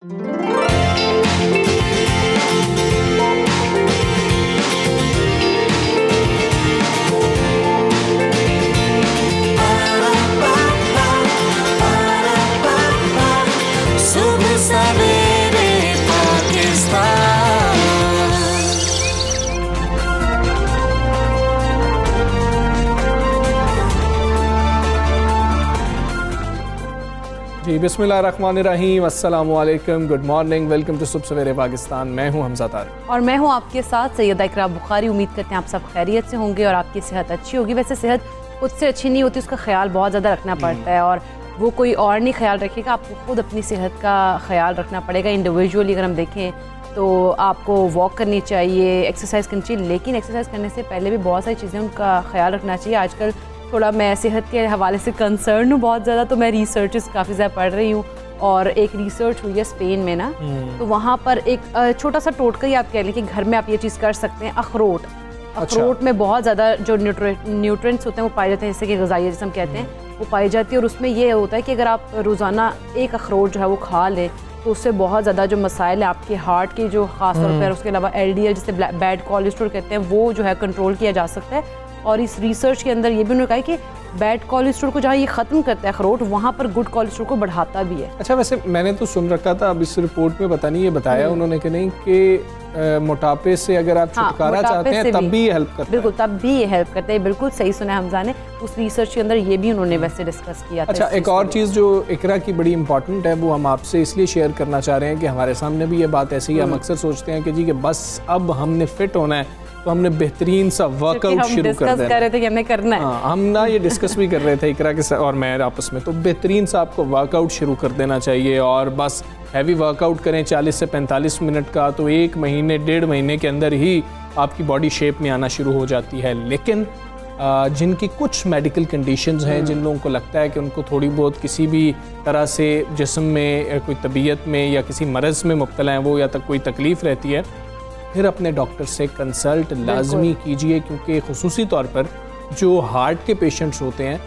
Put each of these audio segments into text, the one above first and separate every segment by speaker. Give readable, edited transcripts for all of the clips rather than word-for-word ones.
Speaker 1: जी बिस्मिल्लाहिर्रहमानिर्रहीम, अस्सलाम वालेकुम, गुड मॉर्निंग, वेलकम टू सुबह सवेरे पाकिस्तान। मैं हूं हमजा तारिक
Speaker 2: और मैं हूं आपके साथ सैयदा इकरा बुखारी। उम्मीद करते हैं आप सब खैरियत से होंगे और आपकी सेहत अच्छी होगी। वैसे सेहत खुद से अच्छी नहीं होती, उसका ख्याल बहुत ज़्यादा रखना पड़ता है और वो कोई और नहीं ख्याल रखेगा, आपको खुद अपनी सेहत का ख्याल रखना पड़ेगा। इंडिविजुअली अगर हम देखें तो आपको वॉक करनी चाहिए, एक्सरसाइज करनी चाहिए, लेकिन एक्सरसाइज करने से पहले भी बहुत सारी चीज़ें उनका ख्याल रखना चाहिए। आजकल थोड़ा मैं सेहत के हवाले से कंसर्न हूँ बहुत ज़्यादा, तो मैं रिसर्चेस काफ़ी ज़्यादा पढ़ रही हूँ और एक रिसर्च हुई है स्पेन में ना, तो वहाँ पर एक छोटा सा टोटका ही आप कह लें कि घर में आप ये चीज़ कर सकते हैं। अखरोट में बहुत ज़्यादा जो न्यूट्रिएंट्स होते हैं वो पाए जाते हैं, जैसे कि ग़िज़ाई जिसे हम कहते हैं, वो पाई जाती है। और उसमें ये होता है कि अगर आप रोज़ाना एक अखरोट जो है वो खा लें तो उससे बहुत ज़्यादा जो मसाइल है आपके हार्ट के, जो ख़ास तौर पर, उसके अलावा LDL जिसे बैड कोलेस्ट्रॉल कहते हैं, वो जो है कंट्रोल किया जा सकता है। और इस रिसर्च के अंदर ये भी उन्होंने कहा है कि बैड कोलेस्ट्रॉल को जहाँ ये ख़त्म करता है अखरोट, वहाँ पर गुड कोलेस्ट्रॉल को बढ़ाता भी है।
Speaker 1: अच्छा, वैसे मैंने तो सुन रखा था, अब इस रिपोर्ट में पता नहीं ये बताया उन्होंने कि नहीं कि मोटापे से अगर आप छुटकारा चाहते हैं तब भी ये हेल्प करता है।
Speaker 2: बिल्कुल, तब भी ये हेल्प करता है। बिल्कुल सही सुना हमजा ने, उस रिसर्च के अंदर ये भी उन्होंने वैसे डिस्कस किया था।
Speaker 1: अच्छा, एक और चीज़ जो इकरा की बड़ी इंपॉर्टेंट है वो हम आपसे इसलिए शेयर करना चाह रहे हैं कि हमारे सामने भी ये बात ऐसी है। हम अक्सर सोचते हैं कि जी कि बस अब हमने फिट होना है तो हमने बेहतरीन सा वर्कआउट शुरू कर देना।
Speaker 2: कर रहे थे कि हमें करना है।
Speaker 1: हाँ, हम ना ये डिस्कस भी कर रहे थे इकरा के साथ और मैं आपस में, तो बेहतरीन सा आपको वर्कआउट शुरू कर देना चाहिए और बस हैवी वर्कआउट करें 40 से 45 मिनट का, तो 1 महीने 1.5 महीने के अंदर ही आपकी बॉडी शेप में आना शुरू हो जाती है। लेकिन जिनकी कुछ मेडिकल कंडीशंस हैं, जिन लोगों को लगता है कि उनको थोड़ी बहुत किसी भी तरह से जिस्म में कोई तबीयत में या किसी मरज़ में मुब्तला हैं वो, या तक कोई तकलीफ़ रहती है, फिर अपने डॉक्टर से कंसल्ट लाजमी कीजिए, क्योंकि खुसूसी तौर पर जो हार्ट के पेशेंट्स होते हैं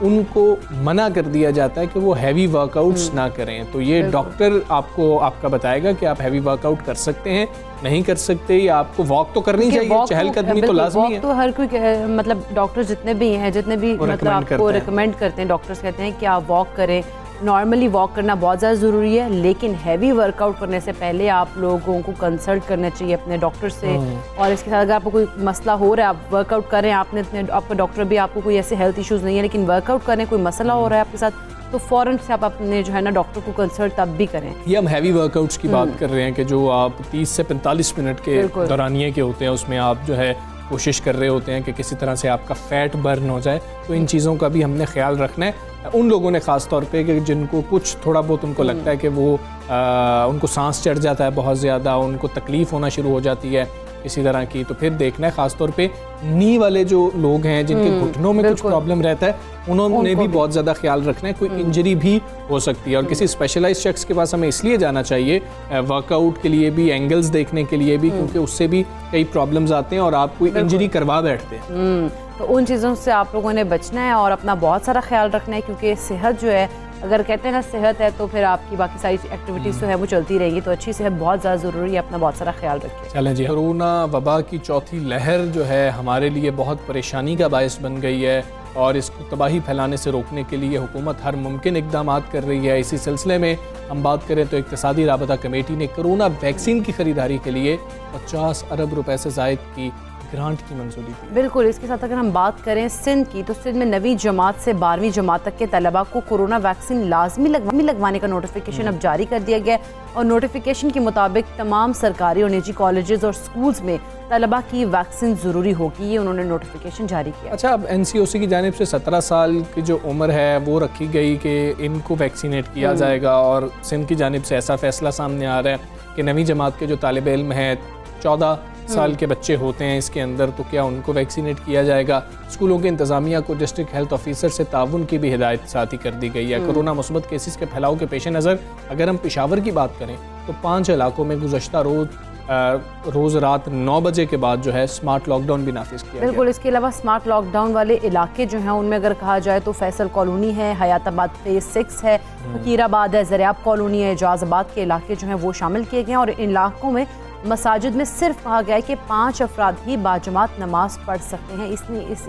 Speaker 1: उनको मना कर दिया जाता है कि वो हैवी वर्कआउट्स ना करें। तो ये डॉक्टर आपका बताएगा कि आप हैवी वर्कआउट कर सकते हैं, नहीं कर सकते, या आपको वॉक तो करनी चाहिए, चहलकदमी तो लाजमी है।
Speaker 2: तो हर कोई मतलब डॉक्टर जितने भी हैं, जितने भी मतलब आपको रिकमेंड करते हैं, डॉक्टर्स कहते हैं कि आप वॉक करें। नॉर्मली वॉक करना बहुत ज़्यादा ज़रूरी है, लेकिन हैवी वर्कआउट करने से पहले आप लोगों को कंसल्ट करना चाहिए अपने डॉक्टर से। और इसके साथ अगर आपको कोई मसला हो रहा है, आप वर्कआउट करें, आपका डॉक्टर भी, आपको कोई ऐसे हेल्थ इश्यूज़ नहीं है लेकिन वर्कआउट करें, कोई मसला हो रहा है आपके साथ, तो फ़ौरन से आप अपने जो है ना डॉक्टर को कंसल्ट तब भी करें।
Speaker 1: ये हम हैवी वर्कआउट्स की बात कर रहे हैं कि जो आप 30 से 45 मिनट के दौरानिए के होते हैं, उसमें आप जो है कोशिश कर रहे होते हैं कि किसी तरह से आपका फ़ैट बर्न हो जाए। तो इन चीज़ों का भी हमने ख्याल रखना है। उन लोगों ने ख़ास तौर पे कि जिनको कुछ थोड़ा बहुत उनको लगता है कि वो उनको सांस चढ़ जाता है बहुत ज़्यादा, उनको तकलीफ़ होना शुरू हो जाती है इसी तरह की, तो फिर देखना है ख़ास तौर पे नी वाले जो लोग हैं जिनके घुटनों में कुछ प्रॉब्लम रहता है, उन्होंने भी बहुत ज़्यादा ख्याल रखना है। कोई इंजरी भी हो सकती है और किसी स्पेशलाइज्ड शख्स के पास हमें इसलिए जाना चाहिए वर्कआउट के लिए भी, एंगल्स देखने के लिए भी, क्योंकि उससे भी कई प्रॉब्लम्स आते हैं और आप कोई इंजरी करवा बैठते हैं।
Speaker 2: तो उन चीज़ों से आप लोगों ने बचना है और अपना बहुत सारा ख्याल रखना है, क्योंकि सेहत जो है, अगर कहते हैं ना सेहत है तो फिर आपकी बाकी सारी एक्टिविटीज़ जो है वो चलती रहेंगी। तो अच्छी सेहत बहुत ज़्यादा ज़रूरी है, अपना बहुत सारा ख्याल रखिए।
Speaker 1: चलें जी, कोरोना वबा की चौथी लहर जो है हमारे लिए बहुत परेशानी का बायस बन गई है और इसको तबाही फैलाने से रोकने के लिए हुकूमत हर मुमकिन इक़दाम कर रही है। इसी सिलसिले में हम बात करें तो इक़्तिसादी राबता कमेटी ने कोरोना वैक्सीन की ख़रीदारी के लिए 50 अरब रुपए से ज़ायद की ग्रांट की मंजूरी दी।
Speaker 2: बिल्कुल, इसके साथ अगर हम बात करें सिंध की, तो सिंध में 9वीं जमात से 12वीं जमात तक के तलबा को कोरोना वैक्सीन लाजमी लगवाने का नोटिफिकेशन अब जारी कर दिया गया है और नोटिफिकेशन के मुताबिक तमाम सरकारी और निजी कॉलेजेस और स्कूल्स में तलबा की वैक्सीन ज़रूरी होगी, ये उन्होंने नोटिफिकेशन जारी किया।
Speaker 1: अच्छा, अब NCOC की जानिब से 17 साल की जो उम्र है वो रखी गई कि इनको वैक्सीनेट किया जाएगा और सिंध की जानिब से ऐसा फैसला सामने आ रहा है कि 9वीं जमात के जो तालिब इल्म हैं, 14 साल के बच्चे होते हैं इसके अंदर, तो क्या उनको वैक्सीनेट किया जाएगा। स्कूलों के इंतज़ामिया को डिस्ट्रिक्ट हेल्थ ऑफिसर से ताउन की भी हिदायत साथ ही कर दी गई है। कोरोना मुस्बत केसेस के फैलाव के पेश नज़र अगर हम पेशावर की बात करें तो 5 इलाकों में गुज़श्ता रोज़ रोज़ रात 9 बजे के बाद जो है स्मार्ट लॉकडाउन भी नाफिज किया गया।
Speaker 2: बिल्कुल, इसके अलावा स्मार्ट लॉकडाउन वाले इलाके जो हैं उनमें अगर कहा जाए तो फैसल कॉलोनी है, हयाताबाद फेज़ 6 है, फकीराबाद है, ज़रियाब कॉलोनी है, एजाज़ाबाद के इलाके जो हैं वो शामिल किए गए हैं। और इन इलाकों में मसाजिद में सिर्फ कहा गया है कि 5 अफराद ही बाजमात नमाज पढ़ सकते हैं। इस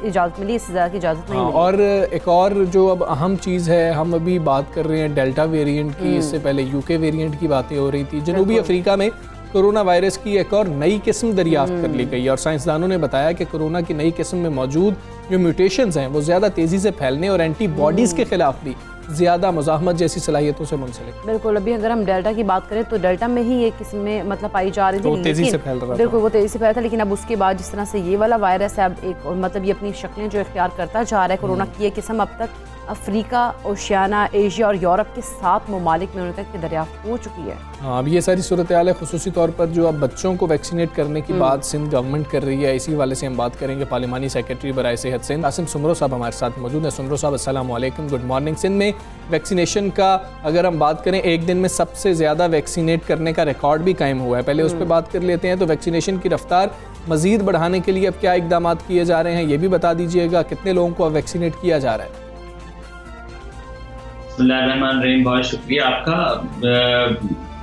Speaker 2: इजाज़त मिली, इससे ज़्यादा की इजाज़त नहीं मिली।
Speaker 1: और एक और जो अब अहम चीज़ है, हम अभी बात कर रहे हैं डेल्टा वेरिएंट की, इससे पहले यूके वेरिएंट की बातें हो रही थी। जनूबी अफ्रीका में कोरोना वायरस की एक और नई किस्म दरियाफ्त कर ली गई और साइंसदानों ने बताया कि कोरोना की नई किस्म में मौजूद जो म्यूटेशंस हैं वो ज़्यादा तेज़ी से फैलने और एंटीबॉडीज़ के खिलाफ भी ज़्यादा मुज़ाहमत जैसी सलाहियतों से मुंसलिक।
Speaker 2: बिल्कुल, अभी अगर हम डेल्टा की बात करें तो डेल्टा में ही ये किस्म में मतलब पाई जा रही थी,
Speaker 1: तो तेज़ी से फैल रहा था।
Speaker 2: बिल्कुल, वो तेज़ी से फैला था। लेकिन अब उसके बाद जिस तरह से ये वाला वायरस है, अब एक मतलब ये अपनी शक्लें जो इख्तियार करता जा रहा है। कोरोना की ये किस्म अब तक अफ्रीका, ओशियाना, एशिया और यूरोप के 7 ममालिक में उन्हें तक की दरियाफ्त हो चुकी है।
Speaker 1: हाँ, अब ये सारी सूरत हाल है। खुसूसी तौर पर जो अब बच्चों को वैक्सीनेट करने की बात सिंध गवर्नमेंट कर रही है, इसी वाले से हम बात करेंगे। पार्लिमानी सेक्रेटरी बराए सेहत सिंध आसिम सुमरो साहब हमारे साथ मौजूद हैं। सुमरो साहब अस्सलाम वालेकुम, गुड मॉर्निंग। सिंध में वैक्सीनेशन का अगर हम बात करें, एक दिन में सबसे ज़्यादा वैक्सीनेट करने का रिकॉर्ड भी कायम हुआ है। पहले उस पर बात कर लेते हैं। तो वैक्सीनेशन की रफ्तार मज़ीद बढ़ाने के लिए अब क्या इकदाम किए जा रहे हैं, ये भी बता दीजिएगा। कितने लोगों को अब वैक्सीनेट किया जा रहा है?
Speaker 3: बिस्मिल्लाहिर्रहमानिर्रहीम, बहुत शुक्रिया आपका।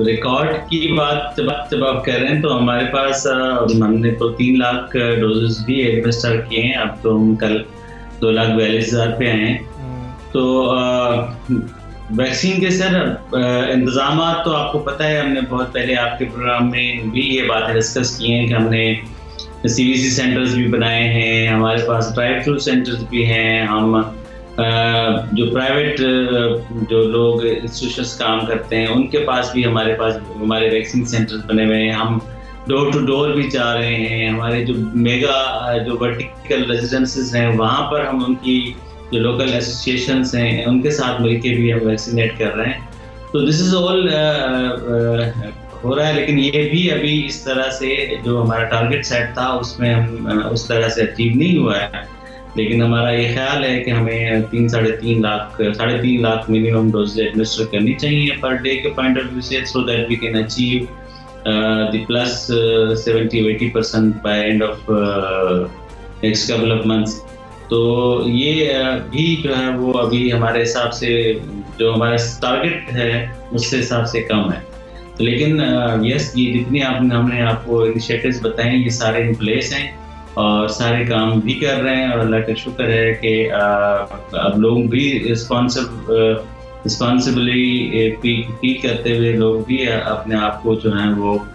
Speaker 3: रिकॉर्ड की बात जब आप कह रहे हैं तो हमारे पास हमने तो 3 लाख डोजेस भी एडमिनिस्टर किए हैं। अब तो हम कल 2,42,000 पे आए हैं। तो वैक्सीन के सर इंतजाम तो आपको पता है, हमने बहुत पहले आपके प्रोग्राम में भी ये बातें डिस्कस की हैं कि हमने CVC सेंटर्स भी बनाए हैं, हमारे पास ड्राइव थ्रू सेंटर्स भी हैं। हम जो प्राइवेट जो लोग इंस्टीट्यूशंस काम करते हैं उनके पास भी हमारे वैक्सीन सेंटर्स बने हुए हैं। हम डोर टू डोर भी जा रहे हैं। हमारे जो मेगा जो वर्टिकल रेजिडेंसेस हैं वहाँ पर हम उनकी जो लोकल एसोसिएशंस हैं उनके साथ मिलके भी हम वैक्सीनेट कर रहे हैं। तो दिस इज़ ऑल हो रहा है। लेकिन ये भी अभी इस तरह से जो हमारा टारगेट सेट था उसमें हम उस तरह से अचीव नहीं हुआ है। लेकिन हमारा ये ख्याल है कि हमें 3.5 लाख मिनिमम डोज एडमिनिस्टर करनी चाहिए पर डे के पॉइंट ऑफ व्यू से, so that we can achieve the plus 70-80% by end of next couple of months. तो ये भी जो है वो अभी हमारे हिसाब से जो हमारा टारगेट है उससे हिसाब से कम है। तो लेकिन यस, ये जितनी हमने आपको इनिशिएटिव्स बताए ये सारे इन प्लेस हैं और सारे काम भी कर रहे हैं। और अल्लाह का शुक्र है कि अब लोग भी रिस्पॉन्सिबली फील करते हुए लोग भी अपने आप को जो है वो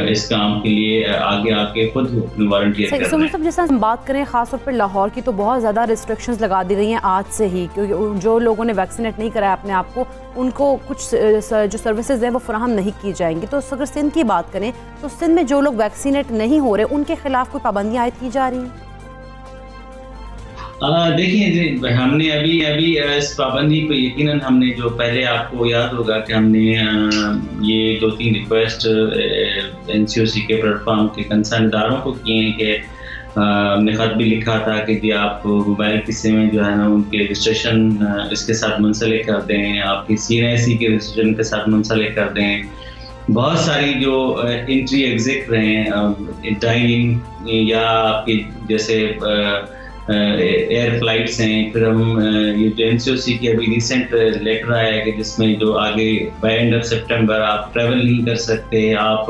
Speaker 3: इस काम के लिए आगे आके खुद वॉलंटियर कर रहे हैं।
Speaker 2: जैसा हम बात करें ख़ास तौर पर लाहौर की, तो बहुत ज़्यादा रिस्ट्रिक्शंस लगा दी गई हैं आज से ही, क्योंकि जो लोगों ने वैक्सीनेट नहीं कराया अपने आप को उनको कुछ जो सर्विसेज हैं वो फराहम नहीं की जाएंगी। तो अगर सिंध की बात करें तो सिंध में जो लोग वैक्सीनेट नहीं हो रहे उनके खिलाफ कोई पाबंदियाँ आयद की जा रही हैं?
Speaker 3: देखिए, हमने अभी इस पाबंदी को यकीनन हमने जो पहले आपको याद होगा कि हमने ये 2-3 रिक्वेस्ट NCOC के प्लेटफॉर्म के कंसर्न इदारों को किए हैं कि हमने ख़त भी लिखा था कि जी आप मोबाइल किस्से में जो है ना उनके रजिस्ट्रेशन इसके साथ मुंसलिक कर दें, आपकी CNIC के रजिस्ट्रेशन के साथ मुंसलिक कर दें। बहुत सारी जो एंट्री एग्जिट रहे हैं, डाइनिंग या आपकी जैसे एयर फ्लाइट्स हैं, फिर हम ये जो NCOC की अभी रिसेंट लेटर आया है कि जिसमें जो आगे बाय एंड ऑफ सितंबर आप ट्रैवल नहीं कर सकते, आप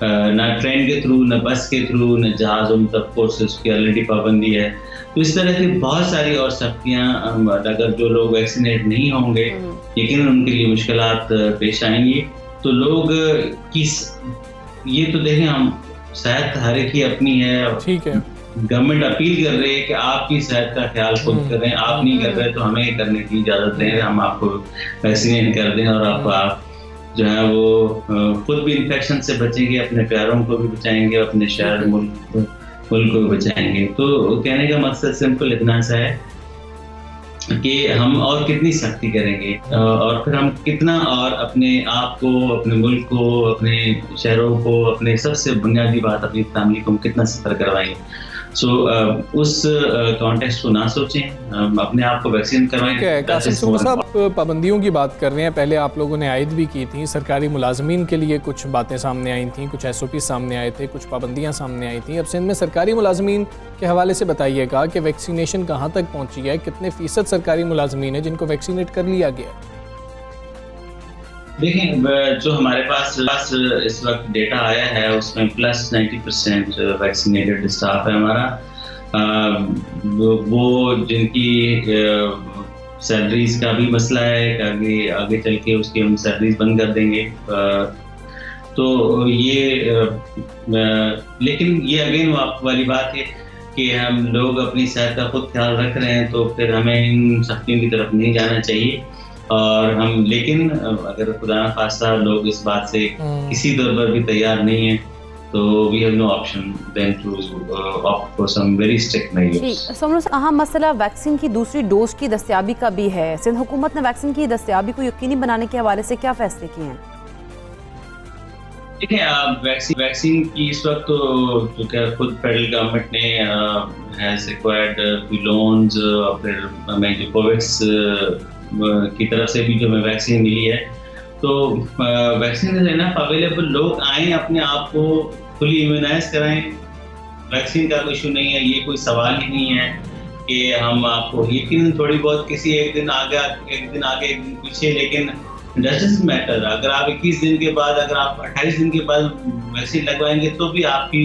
Speaker 3: ना ट्रेन के थ्रू, ना बस के थ्रू, ना जहाज़ों में, ऑफ कोर्स उसकी ऑलरेडी पाबंदी है। तो इस तरह की बहुत सारी और सख्तियाँ अगर जो लोग वैक्सीनेट नहीं होंगे यकीनन उनके लिए मुश्किलात पेश आएंगी। तो लोग ये तो देखें, हम सेहत हर एक ही अपनी है, ठीक है, गवर्नमेंट अपील कर रही है कि आपकी सेहत का ख्याल खुद करें, आप नहीं कर रहे तो हमें करने की इजाज़त दें, हम आपको वैक्सीनेट कर दें और आप जो है वो खुद भी इन्फेक्शन से बचेंगे, अपने प्यारों को भी बचाएंगे, अपने शहर मुल्क को भी बचाएंगे। तो कहने का मकसद सिंपल इतना सा है कि हम और कितनी सख्ती करेंगे और फिर हम कितना और अपने आप को, अपने मुल्क को, अपने शहरों को, अपने सबसे बुनियादी बात अपनी फैमिली को हम कितना सफर करवाएंगे। सो उस कॉन्टेक्स्ट को ना सोचें, अपने आप को वैक्सीन करवाएं।
Speaker 1: ठीक है कासिम सुमर साहब, पाबंदियों की बात कर रहे हैं, पहले आप लोगों ने आयद भी की थी, सरकारी मुलाजमीन के लिए कुछ बातें सामने आई थी, कुछ SOP सामने आए थे, कुछ पाबंदियां सामने आई थी। अब सिंध में सरकारी मुलाजमीन के हवाले से बताइएगा कि वैक्सीनेशन कहाँ तक पहुँची है, कितने फ़ीसद सरकारी मुलाजमीन है जिनको वैक्सीनेट कर लिया गया?
Speaker 3: देखें, जो हमारे पास इस वक्त डेटा आया है उसमें प्लस 90% वैक्सीनेटेड स्टाफ है हमारा। वो जिनकी सैलरीज का भी मसला है, आगे चल के उसकी हम सैलरीज बंद कर देंगे। तो ये लेकिन ये अगेन वाली बात है कि हम लोग अपनी सेहत का खुद ख्याल रख रहे हैं, तो फिर हमें इन सख्तियों की तरफ नहीं जाना चाहिए। और हम लेकिन अगर खुदा ना खास्ता लोग इस बात से किसी दौर पर भी तैयार नहीं है, तो we have no option then to opt for some very strict measures.
Speaker 2: Soomro साहब, अहम मसला वैक्सीन की दूसरी डोज की दस्तयाबी का भी है। सिंध हुकूमत ने वैक्सीन की दस्तयाबी को यकीनी बनाने के हवाले से क्या फैसले किए हैं?
Speaker 3: देखिए, वैक्सीन की इस वक्त तो चूँकि खुद फेडरल गवर्नमेंट ने हैज़ एक्वायर्ड लोन्स, और फिर हमें जो कोवैक्स की तरफ से भी जो हमें वैक्सीन मिली है, तो वैक्सीन इज एनफ अवेलेबल। लोग आएँ, अपने आप को फुली इम्यूनाइज कराएं। वैक्सीन का कोई इशू नहीं है, ये कोई सवाल ही नहीं है कि हम आपको यकीन थोड़ी बहुत किसी एक दिन आगे एक दिन पीछे, लेकिन डजंट मैटर। अगर आप 21 दिन के बाद, अगर आप 28 दिन के बाद वैक्सीन लगवाएंगे तो भी आपकी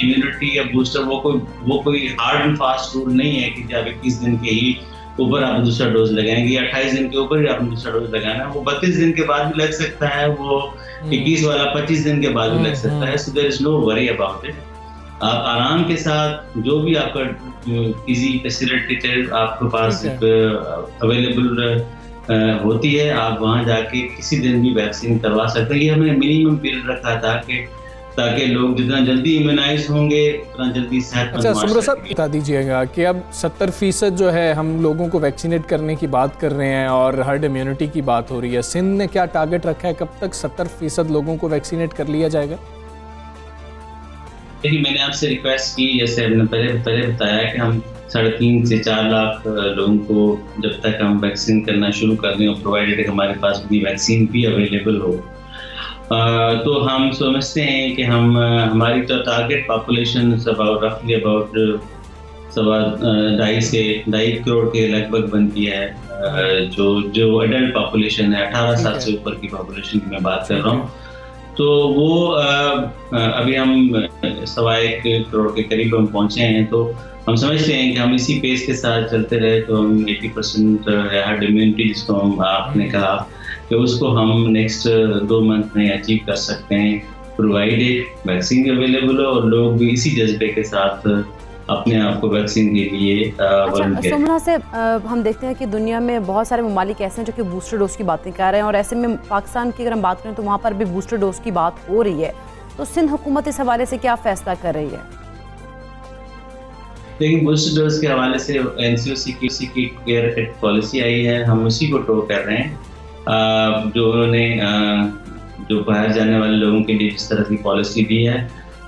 Speaker 3: इम्यूनिटी या बूस्टर वो कोई हार्ड एंड फास्ट रूल नहीं है कि जब 21 दिन के ही ऊपर आप दूसरा डोज लगाएंगे या 28 दिन के ऊपर ही आप दूसरा डोज लगाना है। वो 32 दिन के बाद भी लग सकता है, वो 21 वाला 25 दिन के बाद भी लग सकता है। So there is no worry about it. आप आराम के साथ जो भी आपका इजी फैसिलिटी आपके पास अवेलेबल होती है, आप वहाँ जाके किसी दिन भी वैक्सीन करवा सकते हैं। ये हमने मिनिमम पीरियड रखा था कि ताकि लोग जितना जल्दी इम्यूनाइज होंगे उतना जल्दी सेहत।
Speaker 1: अच्छा सुमर साहब, बता दीजिएगा कि अब 70% जो है हम लोगों को वैक्सीनेट करने की बात कर रहे हैं और हर्ड इम्यूनिटी की बात हो रही है, सिंध ने क्या टारगेट रखा है, कब तक 70% लोगों को वैक्सीनेट कर लिया जाएगा?
Speaker 3: देखिए, मैंने आपसे रिक्वेस्ट की, जैसे हमने पहले बताया कि हम 3.5 से 4 लाख लोगों को जब तक हम वैक्सीन करना शुरू कर दें, और प्रोवाइडेड हमारे पास अपनी वैक्सीन भी अवेलेबल हो, तो हम समझते हैं कि हमारी तो टारगेट पॉपुलेशन रफली अबाउट 2.5 करोड़ के लगभग बनती है। जो एडल्ट पॉपुलेशन है, 18 साल से ऊपर की पॉपुलेशन की मैं बात कर रहा हूँ, तो वो अभी हम 1.25 करोड़ के करीब हम पहुँचे हैं। तो हम समझते हैं कि हम इसी पेस के साथ चलते रहे तो हम 80% हर्ड इम्यूनिटी, जिसको आपने कहा, कि उसको हम नेक्स्ट 2 मंथ में अचीव कर सकते हैं, प्रोवाइडेड वैक्सीन अवेलेबल हो और लोग भी इसी जज्बे के साथ अपने आप को वैक्सीन के लिए।
Speaker 2: अच्छा सोमना से हम देखते हैं कि दुनिया में बहुत सारे ममालिक ऐसे हैं जो कि बूस्टर डोज की बातें कर रहे हैं, और ऐसे में पाकिस्तान की अगर हम बात करें तो वहाँ पर भी बूस्टर डोज की बात हो रही है। तो सिंध हुकूमत इस हवाले से क्या फैसला कर रही है?
Speaker 3: लेकिन बूस्टर डोज के हवाले से NCOC की केयर कट पॉलिसी आई है, हम उसी को टो कर रहे हैं। जो उन्होंने जो बाहर जाने वाले लोगों के लिए जिस तरह की पॉलिसी दी है,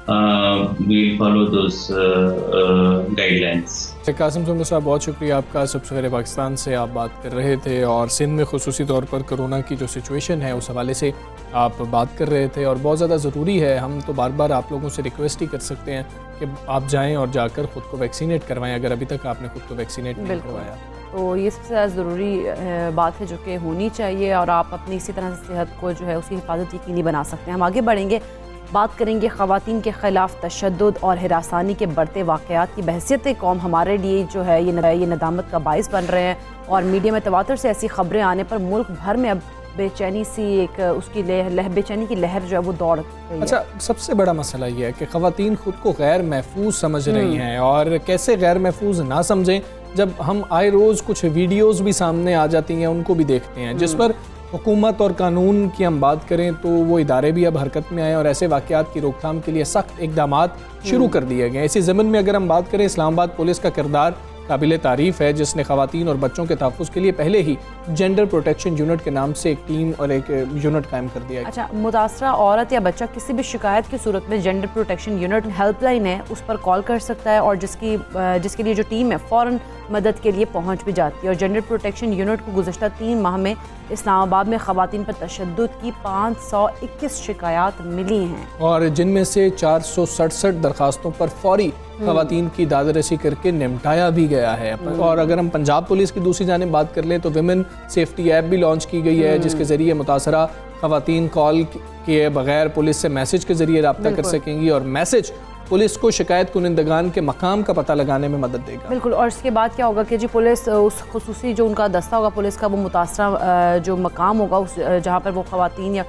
Speaker 3: we follow those guidelines.
Speaker 1: Qasim Soomro साहब, बहुत शुक्रिया आपका। सबसे पहले पाकिस्तान से आप बात कर रहे थे और सिंध में खुसूसी तौर पर कोरोना की जो सिचुएशन है उस हवाले से आप बात कर रहे थे, और बहुत ज़्यादा ज़रूरी है। हम तो बार बार आप लोगों से रिक्वेस्ट ही कर सकते हैं कि आप जाएं और जाकर ख़ुद को वैक्सीनेट करवाएं, अगर अभी तक आपने ख़ुद को वैक्सीनेट नहीं करवाया।
Speaker 2: तो ये सबसे ज़्यादा ज़रूरी बात है जो कि होनी चाहिए, और आप अपनी इसी तरह से सेहत को जो है उसकी हिफाजत यकीनी बना सकते हैं। हम आगे बढ़ेंगे, बात करेंगे ख़वातीन के ख़िलाफ़ तशद्दुद और हिरासानी के बढ़ते वाक़यात की बहसियत कौम हमारे लिए जो है ये नदामत का बाइस बन रहे हैं, और मीडिया में तवातुर से ऐसी ख़बरें आने पर मुल्क भर में अब बेचैनी सी एक उसकी बेचैनी की लहर जो है वो दौड़ रही है।
Speaker 1: अच्छा, सबसे बड़ा मसला ये है कि ख़वातीन ख़ुद को गैर महफूज समझ रही हैं, और कैसे गैर महफूज ना समझें जब हम आए रोज़ कुछ वीडियोस भी सामने आ जाती हैं, उनको भी देखते हैं जिस पर हुकूमत और कानून की हम बात करें तो वो इदारे भी अब हरकत में आए और ऐसे वाक़यात की रोकथाम के लिए सख्त इक़दामात शुरू कर दिए गए। इसी ज़मीन में अगर हम बात करें, इस्लामाबाद पुलिस का किरदार काबिल तारीफ़ है, जिसने ख़वातीन और बच्चों के तहफ़्फ़ुज़ के लिए पहले ही जेंडर प्रोटेक्शन यूनिट के नाम से एक टीम और एक यूनिट कायम कर दिया है।
Speaker 2: अच्छा, मुतासरा औरत या बच्चा किसी भी शिकायत की सूरत में जेंडर प्रोटेक्शन यूनिट हेल्पलाइन है, उस पर कॉल कर सकता है और जिसके लिए जो टीम है फ़ौरन मदद के लिए पहुँच भी जाती है। और जेंडर प्रोटेक्शन यूनिट को गुज़श्ता 3 माह में इस्लामाबाद में ख़वातीन पर तशद्दुद की 521 शिकायत मिली हैं
Speaker 1: और जिनमें से 467 दरखास्तों पर फौरी ख़वातीन की दादरसी करके निपटाया भी गया है। और अगर हम पंजाब पुलिस की दूसरी जानिब बात कर लें तो विमेन सेफ्टी ऐप भी लॉन्च की गई है, जिसके ज़रिए मुतासरा ख़वातीन कॉल किए बगैर पुलिस से मैसेज के ज़रिए रब्ता कर सकेंगी और मैसेज पुलिस को शिकायत कुनिंदगान के मकाम का पता लगाने में मदद देगा।
Speaker 2: बिल्कुल। और इसके बाद क्या होगा कि जी पुलिस उस खुसूसी जो उनका दस्ता होगा पुलिस का, वो मुतासरा जो मकाम होगा उस जहाँ पर वो ख़वातीन या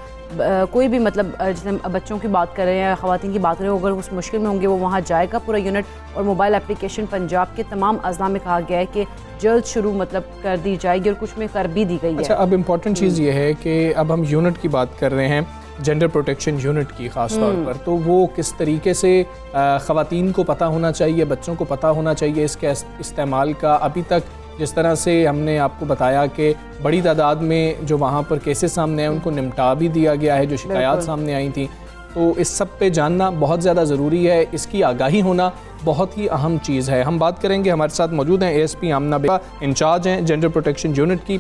Speaker 2: कोई भी मतलब जैसे बच्चों की बात कर रहे हैं या ख़वातीन की बात कर रहे हैं, अगर उस मुश्किल में होंगे वो वहाँ जाएगा पूरा यूनिट। और मोबाइल एप्लीकेशन पंजाब के तमाम अज़ला में कहा गया है कि जल्द शुरू मतलब कर दी जाएगी और कुछ में कर भी दी गई है।
Speaker 1: अच्छा, अब इम्पॉर्टेंट चीज़ ये है कि अब हम यूनिट की बात कर रहे हैं, जेंडर प्रोटेक्शन यूनिट की ख़ास तौर पर, तो वो किस तरीके से ख़वातीन को पता होना चाहिए, बच्चों को पता होना चाहिए इसके इस्तेमाल का। अभी तक जिस तरह से हमने आपको बताया कि बड़ी तादाद में जो वहाँ पर केसेस सामने आए उनको निपटा भी दिया गया है, जो शिकायत सामने आई थी, तो इस सब पे जानना बहुत ज़्यादा ज़रूरी है, इसकी आगाही होना बहुत ही अहम चीज़ है। हम बात करेंगे, हमारे साथ मौजूद हैं ASP आमना बेग, इंचार्ज हैं जेंडर प्रोटेक्शन यूनिट की।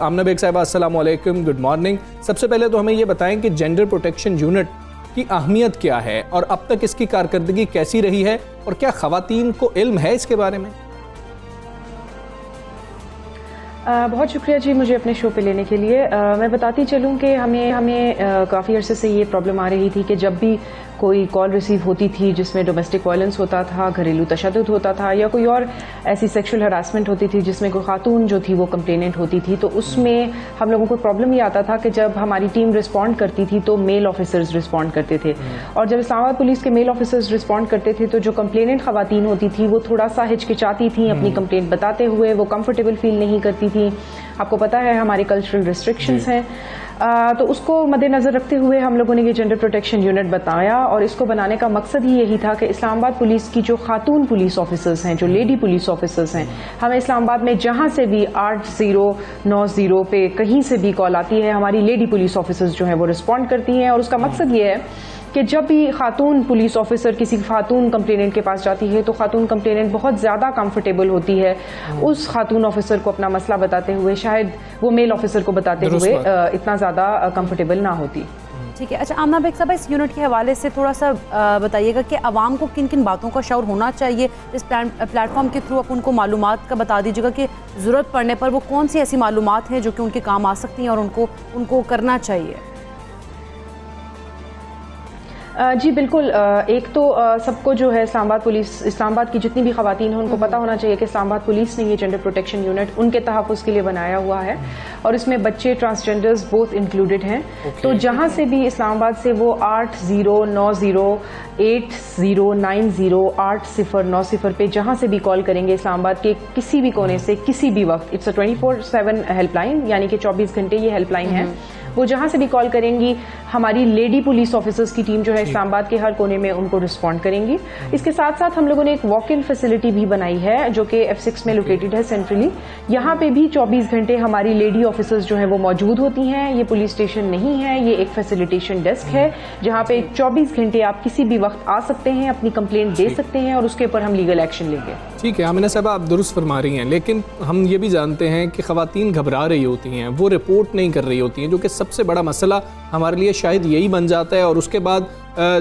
Speaker 1: आमना बेग साहिबा, अस्सलाम वालेकुम, गुड मॉर्निंग। सबसे पहले तो हमें ये बताएं कि जेंडर प्रोटेक्शन यूनिट की अहमियत क्या है और अब तक इसकी कारकर्दगी कैसी रही है और क्या ख़वातीन को इल्म है इसके बारे में?
Speaker 4: बहुत शुक्रिया जी मुझे अपने शो पे लेने के लिए। मैं बताती चलूँ कि हमें काफ़ी अरसे से ये प्रॉब्लम आ रही थी कि जब भी कोई कॉल रिसीव होती थी जिसमें डोमेस्टिक वायलेंस होता था, घरेलू तशद्दुद होता था या कोई और ऐसी सेक्सुअल हरासमेंट होती थी जिसमें कोई खातून जो थी वो कंप्लेनेंट होती थी, तो उसमें हम लोगों को प्रॉब्लम ये आता था कि जब हमारी टीम रिस्पॉन्ड करती थी तो मेल ऑफिसर्स रिस्पॉन्ड करते थे। और जब इस्लामाबाद पुलिस के मेल ऑफिसर्स रिस्पॉन्ड करते थे तो जो कंप्लेनेंट खवातीन होती थी वो थोड़ा सा हिचकिचाती थी अपनी कंप्लेंट बताते हुए, वो कंफर्टेबल फील नहीं करती थी। आपको पता है हमारे कल्चरल रिस्ट्रिक्शंस हैं, तो उसको मद्देनज़र रखते हुए हम लोगों ने ये जेंडर प्रोटेक्शन यूनिट बताया। और इसको बनाने का मकसद ही यही था कि इस्लामाबाद पुलिस की जो खातून पुलिस ऑफिसर्स हैं, जो लेडी पुलिस ऑफिसर्स हैं, हमें इस्लामाबाद में जहाँ से भी 8090 पे कहीं से भी कॉल आती है, हमारी लेडी पुलिस ऑफिसर्स जो हैं वो रिस्पॉन्ड करती हैं। और उसका मकसद ये है कि जब भी खातून पुलिस ऑफिसर किसी खातून कंप्लेनेंट के पास जाती है तो खातून कंप्लेनेंट बहुत ज़्यादा कंफर्टेबल होती है उस खातून ऑफिसर को अपना मसला बताते हुए, शायद वो मेल ऑफिसर को बताते हुए इतना ज़्यादा कंफर्टेबल ना होती।
Speaker 2: ठीक है। अच्छा आमना बेग साहब, इस यूनिट के हवाले से थोड़ा सा बताइएगा कि आवाम को किन किन बातों का शऊर होना चाहिए। इस प्लेटफॉर्म के थ्रू आप उनको मालूमात का बता दीजिएगा कि ज़रूरत पड़ने पर वो कौन सी ऐसी मालूमात हैं जो कि उनके काम आ सकती हैं और उनको करना चाहिए।
Speaker 4: जी बिल्कुल। एक तो सबको जो है इस्लामाबाद की जितनी भी खवातीन हैं उनको पता होना चाहिए कि इस्लामाबाद पुलिस ने ये जेंडर प्रोटेक्शन यूनिट उनके तहफ़्फ़ुज़ के लिए बनाया हुआ है और इसमें बच्चे ट्रांसजेंडर्स बोथ इंक्लूडेड हैं। तो जहाँ से भी इस्लामाबाद से वो 8090 8090 8090 पे जहाँ से भी कॉल करेंगे इस्लामाबाद के किसी भी कोने से किसी भी वक्त, इट्स अ 24/7 हेल्पलाइन, यानी कि 24 घंटे ये हेल्पलाइन है। वो जहाँ से भी कॉल करेंगी हमारी लेडी पुलिस ऑफिसर्स की टीम जो है इस्लामाबाद के हर कोने में उनको रिस्पॉन्ड करेंगी। इसके साथ साथ हम लोगों ने एक वॉक इन फैसिलिटी भी बनाई है जो कि F6 में लोकेटेड है सेंट्रली। यहाँ पे भी 24 घंटे हमारी लेडी ऑफिसर्स जो है वो मौजूद होती हैं। ये पुलिस स्टेशन नहीं है, ये एक फैसिलिटेशन डेस्क है जहाँ पे 24 घंटे आप किसी भी वक्त आ सकते हैं, अपनी कंप्लेंट दे सकते हैं और उसके ऊपर हम लीगल एक्शन लेंगे।
Speaker 1: ठीक है आमिना साहब, आप दुरुस्त फरमा रही हैं, लेकिन हम ये भी जानते हैं कि ख़वातीन घबरा रही होती हैं, वो रिपोर्ट नहीं कर रही होती हैं, जो कि सबसे बड़ा मसला हमारे लिए शायद यही बन जाता है। और उसके बाद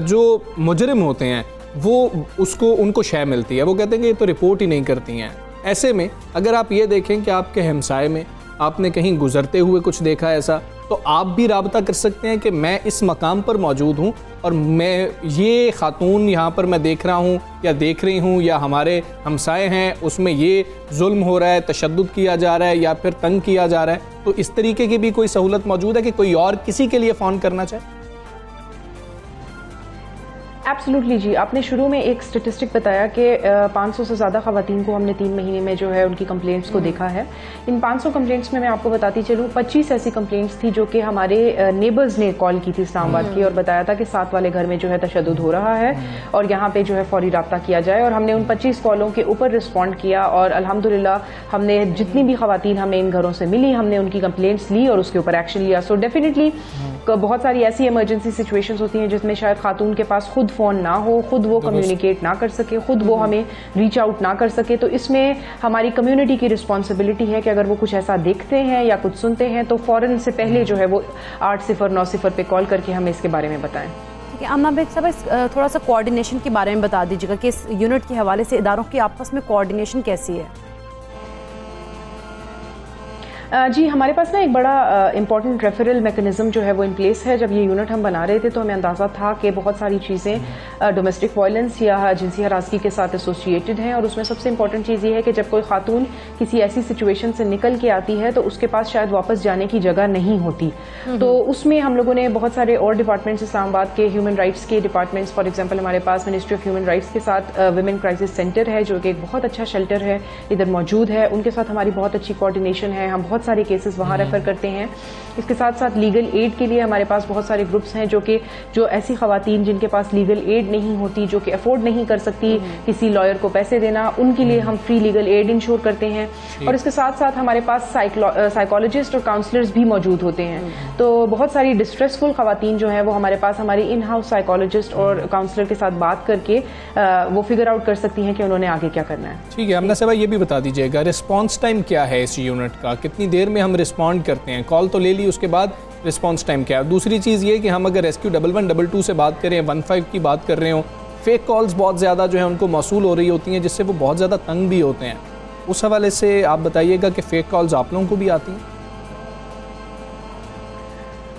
Speaker 1: जो मुजरिम होते हैं वो उनको शय मिलती है, वो कहते हैं कि ये तो रिपोर्ट ही नहीं करती हैं। ऐसे में अगर आप ये देखें कि आपके हमसाए में आपने कहीं गुजरते हुए कुछ देखा ऐसा, तो आप भी राबता कर सकते हैं कि मैं इस मकाम पर मौजूद हूँ और मैं ये खातून यहाँ पर मैं देख रहा हूँ या देख रही हूँ या हमारे हमसाए हैं उसमें ये जुल्म हो रहा है, तशद्दुद किया जा रहा है या फिर तंग किया जा रहा है। तो इस तरीके की भी कोई सहूलत मौजूद है कि कोई और किसी के लिए फ़ोन करना चाहे?
Speaker 4: एब्सोल्युटली जी, आपने शुरू में एक स्टेटिस्टिक बताया कि 500 से ज़्यादा ख़वातीन को हमने 3 महीने में जो है उनकी कंप्लेंट्स को देखा है। इन 500 कंप्लेंट्स में मैं आपको बताती चलूँ 25 ऐसी कंप्लेंट्स थी जो कि हमारे नेबर्स ने कॉल की थी इस्लामाबाद की और बताया था कि साथ वाले घर में जो है तशद्दुद हो रहा है और यहाँ पे जो है फौरी रब्ता किया जाए, और हमने उन 25 कॉलों के ऊपर रिस्पॉन्ड किया और अल्हम्दुलिल्लाह हमने जितनी भी ख़वातीन हमें इन घरों से मिली हमने उनकी कंप्लेंट्स ली और उसके ऊपर एक्शन लिया। सो डेफिनेटली बहुत सारी ऐसी इमरजेंसी सिचुएशंस होती हैं जिसमें शायद खातून के पास खुद फ़ोन ना हो, खुद वो कम्युनिकेट ना कर सके, खुद वो हमें रीच आउट ना कर सके, तो इसमें हमारी कम्युनिटी की रिस्पॉन्सिबिलिटी है कि अगर वो कुछ ऐसा देखते हैं या कुछ सुनते हैं तो फ़ौरन से पहले जो है वो 8090 पे कॉल करके हमें इसके बारे में बताएं।
Speaker 2: ठीक है, आमना बेग साहब थोड़ा सा कोऑर्डिनेशन के बारे में बता दीजिएगा कि इस यूनिट के हवाले से इदारों की आपस में कोऑर्डिनेशन कैसी है?
Speaker 4: जी, हमारे पास ना एक बड़ा इंपॉर्टेंट रेफरल मैकेनिज्म जो है वो इन प्लेस है। जब ये यूनिट हम बना रहे थे तो हमें अंदाज़ा था कि बहुत सारी चीज़ें डोमेस्टिक वायलेंस या जिनसी हरासगी के साथ एसोसिएटेड हैं, और उसमें सबसे इंपॉर्टेंट चीज़ ये है कि जब कोई खातून किसी ऐसी सिचुएशन से निकल के आती है तो उसके पास शायद वापस जाने की जगह नहीं होती। तो उसमें हम लोगों ने बहुत सारे और डिपार्टमेंट्स इस्लामाबाद के ह्यूमन राइट्स के डिपार्टमेंट्स, फॉर एग्जाम्पल हमारे पास मिनिस्ट्री ऑफ ह्यूमन राइट्स के साथ वुमेन क्राइसिस सेंटर है जो कि एक बहुत अच्छा शेल्टर है, इधर मौजूद है, उनके साथ हमारी बहुत अच्छी कोऑर्डिनेशन है। हम बहुत सारे केसेस वहाँ रेफर करते हैं। इसके साथ साथ लीगल एड के लिए हमारे पास बहुत सारे ग्रुप्स हैं जो ऐसी खवातीन जिनके पास लीगल एड नहीं होती, जो कि अफोर्ड नहीं कर सकती किसी लॉयर को पैसे देना, उनके लिए हम फ्री लीगल एड इंश्योर करते हैं। और इसके साथ साथ हमारे पास साइकोलॉजिस्ट और काउंसलर्स भी मौजूद होते हैं। तो बहुत सारी डिस्ट्रेसफुल खवातीन जो है वो हमारे पास हमारे इन हाउस साइकोलॉजिस्ट और काउंसलर के साथ बात करके वो फिगर आउट कर सकती हैं कि उन्होंने आगे क्या करना है।
Speaker 1: ठीक है, आमना साहब ये भी बता दीजिएगा रिस्पॉन्स टाइम क्या है इस यूनिट का, कितनी देर में हम रिस्पॉन्ड करते हैं? कॉल तो ले ली, उसके बाद रिस्पॉन्स टाइम क्या है? दूसरी चीज़ ये कि हम अगर रेस्क्यू 1122 से बात करें, 15 की बात कर रहे हो, फेक कॉल्स बहुत ज़्यादा जो है उनको मौसूल हो रही होती हैं जिससे वो बहुत ज़्यादा तंग भी होते हैं। उस हवाले से आप बताइएगा कि फ़ेक कॉल्स आप लोगों को भी आती हैं?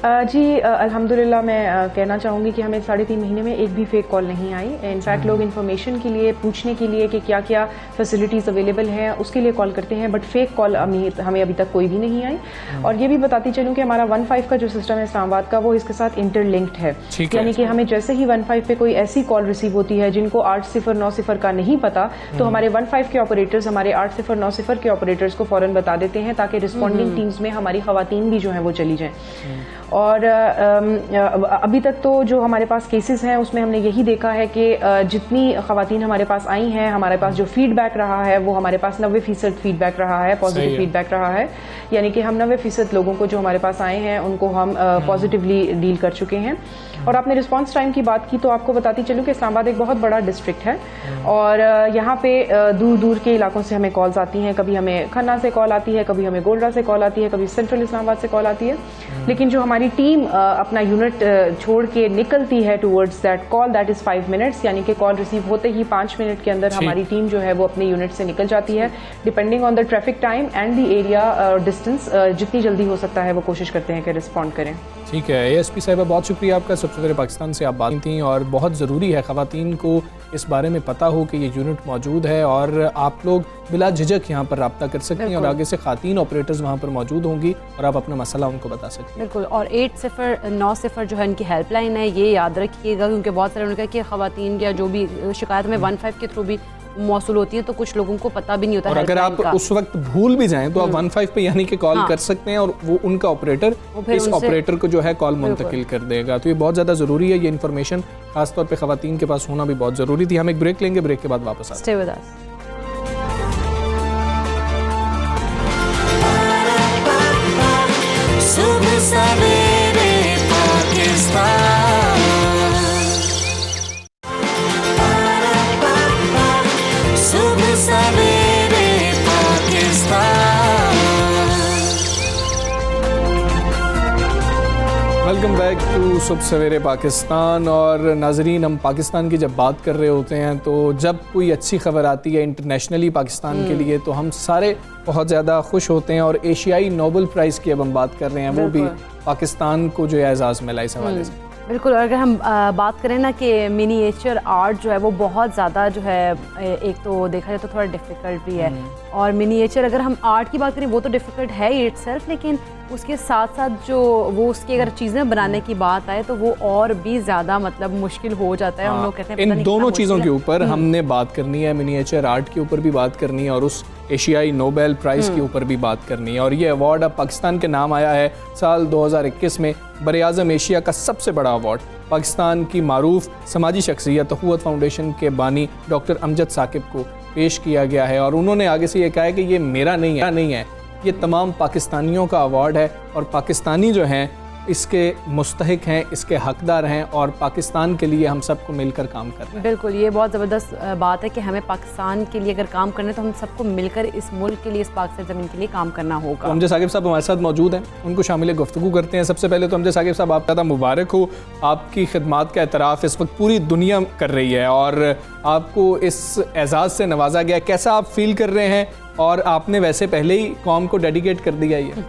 Speaker 4: जी अल्हम्दुलिल्लाह मैं कहना चाहूँगी कि हमें 3.5 महीने में एक भी फेक कॉल नहीं आई। इनफैक्ट लोग इन्फॉर्मेशन के लिए, पूछने के लिए कि क्या क्या फैसिलिटीज़ अवेलेबल हैं उसके लिए कॉल करते हैं, बट फेक कॉल हमें अभी तक कोई भी नहीं आई। और ये भी बताती चलूँ कि हमारा 15 का जो सिस्टम है इस्लामाबाद का वो इसके साथ इंटरलिंक्ड है, यानी कि हमें जैसे ही 15 पे कोई ऐसी कॉल रिसीव होती है जिनको 8090 का नहीं पता तो हमारे 15 के ऑपरेटर्स हमारे 8090 के ऑपरेटर्स को फ़ौरन बता देते हैं ताकि रिस्पॉन्डिंग टीम्स में हमारी खवातीन भी जो है वो चली जाएँ। और अभी तक तो जो हमारे पास केसेस हैं उसमें हमने यही देखा है कि जितनी खवातीन हमारे पास आई हैं, हमारे पास जो फीडबैक रहा है वो हमारे पास 90% फीडबैक रहा है, पॉजिटिव फीडबैक रहा है, यानी कि हम 90% लोगों को जो हमारे पास आए हैं उनको हम पॉजिटिवली डील कर चुके हैं। और आपने रिस्पांस टाइम की बात की तो आपको बताती चलूँ कि इस्लामाबाद एक बहुत बड़ा डिस्ट्रिक्ट है और यहाँ पे दूर दूर के इलाकों से हमें कॉल्स आती हैं। कभी हमें खन्ना से कॉल आती है, कभी हमें गोल्डा से कॉल आती है, कभी सेंट्रल इस्लामाबाद से कॉल आती है। लेकिन जो हमारी टीम अपना यूनिट छोड़ के निकलती है towards that call, that is 5 minutes, यानी कि कॉल रिसीव होते ही 5 मिनट के अंदर हमारी टीम जो है वो अपने यूनिट से निकल जाती है। Depending on the traffic time and the area distance, जितनी जल्दी हो सकता है वो कोशिश करते हैं कि रिस्पॉन्ड करें।
Speaker 1: ठीक है ASP साहिबा, बहुत शुक्रिया आपका। सबसे पहले पाकिस्तान से आप बात थी और बहुत ज़रूरी है ख़वातीन को इस बारे में पता हो कि ये यूनिट मौजूद है और आप लोग बिला झिझक यहाँ पर रब्ता कर सकती हैं और आगे से ख़वातीन ऑपरेटर्स वहाँ पर मौजूद होंगी और आप अपना मसला उनको बता सकते हैं।
Speaker 2: बिल्कुल। और 8090 जो है इनकी हेल्पलाइन है, ये याद रखिएगा क्योंकि बहुत सारे उन्होंने कहा कि ख़वातीन या जो भी शिकायत में 15 के थ्रू भी मौसूल होती है तो कुछ लोगों को पता भी नहीं होता।
Speaker 1: और अगर आप उस वक्त भूल भी जाएं तो आप 15 पे यानी कि कॉल कर सकते हैं और वो उनका ऑपरेटर इस ऑपरेटर को जो है कॉल मुंतकिल कर देगा। तो ये बहुत ज़्यादा ज़रूरी है, ये इन्फॉर्मेशन खासतौर पे ख़वातीन के पास होना भी बहुत ज़रूरी थी। हम एक ब्रेक लेंगे, ब्रेक के बाद वापस आते हैं। वेलकम बैक टू सुबह सवेरे पाकिस्तान। और नाजरीन, हम पाकिस्तान की जब बात कर रहे होते हैं तो जब कोई अच्छी खबर आती है इंटरनेशनली पाकिस्तान के लिए तो हम सारे बहुत ज़्यादा खुश होते हैं। और एशियाई नोबेल प्राइज़ की अब हम बात कर रहे हैं, वो भी पाकिस्तान को जो है एजाज़ मिला इस हवाले से।
Speaker 2: बिल्कुल। और अगर हम बात करें ना कि मिनिएचर आर्ट जो है वो बहुत ज़्यादा जो है, एक तो देखा जाए तो थोड़ा डिफ़िकल्ट भी है। और मिनिएचर अगर हम आर्ट की बात करें वो तो डिफ़िकल्ट है इटसेल्फ, लेकिन उसके साथ साथ जो वो उसकी अगर चीज़ें बनाने की बात आए तो वो और भी ज़्यादा मतलब मुश्किल हो जाता है। हम लोग कहते हैं पता
Speaker 1: इन
Speaker 2: नहीं
Speaker 1: दोनों
Speaker 2: कितना
Speaker 1: चीज़ों
Speaker 2: मुश्किल
Speaker 1: के
Speaker 2: है।
Speaker 1: ऊपर हमने बात करनी है, मिनिएचर आर्ट के ऊपर भी बात करनी है और उस एशियाई नोबेल प्राइज़ के ऊपर भी बात करनी है। और ये अवार्ड अब पाकिस्तान के नाम आया है साल 2021 में। बरे-आज़म एशिया का सबसे बड़ा अवार्ड पाकिस्तान की मारूफ समाजी शख्सियत अखुवत फाउंडेशन के बानी डॉक्टर अमजद साकिब को पेश किया गया है। और उन्होंने आगे से ये कहा है कि ये मेरा नहीं है, ये तमाम पाकिस्तानियों का अवार्ड है और पाकिस्तानी जो हैं इसके मुस्तहिक हैं, इसके हकदार हैं और पाकिस्तान के लिए हम सबको मिलकर काम करना है।
Speaker 2: बिल्कुल, ये बहुत ज़बरदस्त बात है कि हमें पाकिस्तान के लिए अगर काम करना है तो हम सबको मिलकर इस मुल्क के लिए, इस पाक ज़मीन के लिए काम करना होगा।
Speaker 1: तो अमजद साकिब साहब हमारे साथ मौजूद हैं, उनको शामिल गुफ्तगू करते हैं। सबसे पहले तो अमजद साकिब साहब आप ज़्यादा मुबारक हो, आपकी खिदमात का एतराफ़ इस वक्त पूरी दुनिया कर रही है और आपको इस एजाज़ से नवाजा गया। कैसा आप फील कर रहे हैं और आपने वैसे पहले ही कौम को डेडिकेट कर दिया ये?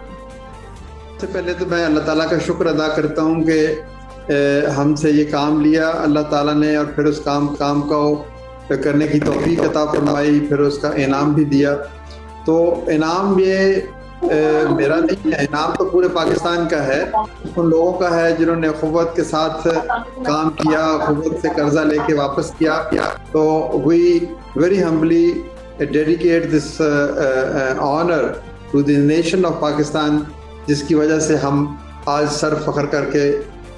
Speaker 5: सबसे पहले तो मैं अल्लाह ताला का शुक्र अदा करता हूँ कि हमसे ये काम लिया अल्लाह ताला ने और फिर उस काम को करने की तौफीक अता फरमाई, फिर उसका इनाम भी दिया। तो इनाम ये मेरा नहीं है, इनाम तो पूरे पाकिस्तान का है, उन लोगों का है जिन्होंने अखुवत के साथ काम किया, अखुवत से कर्जा लेके वापस किया। तो we very humbly dedicate this honour to the nation of Pakistan, जिसकी वजह से हम आज सर फख्र करके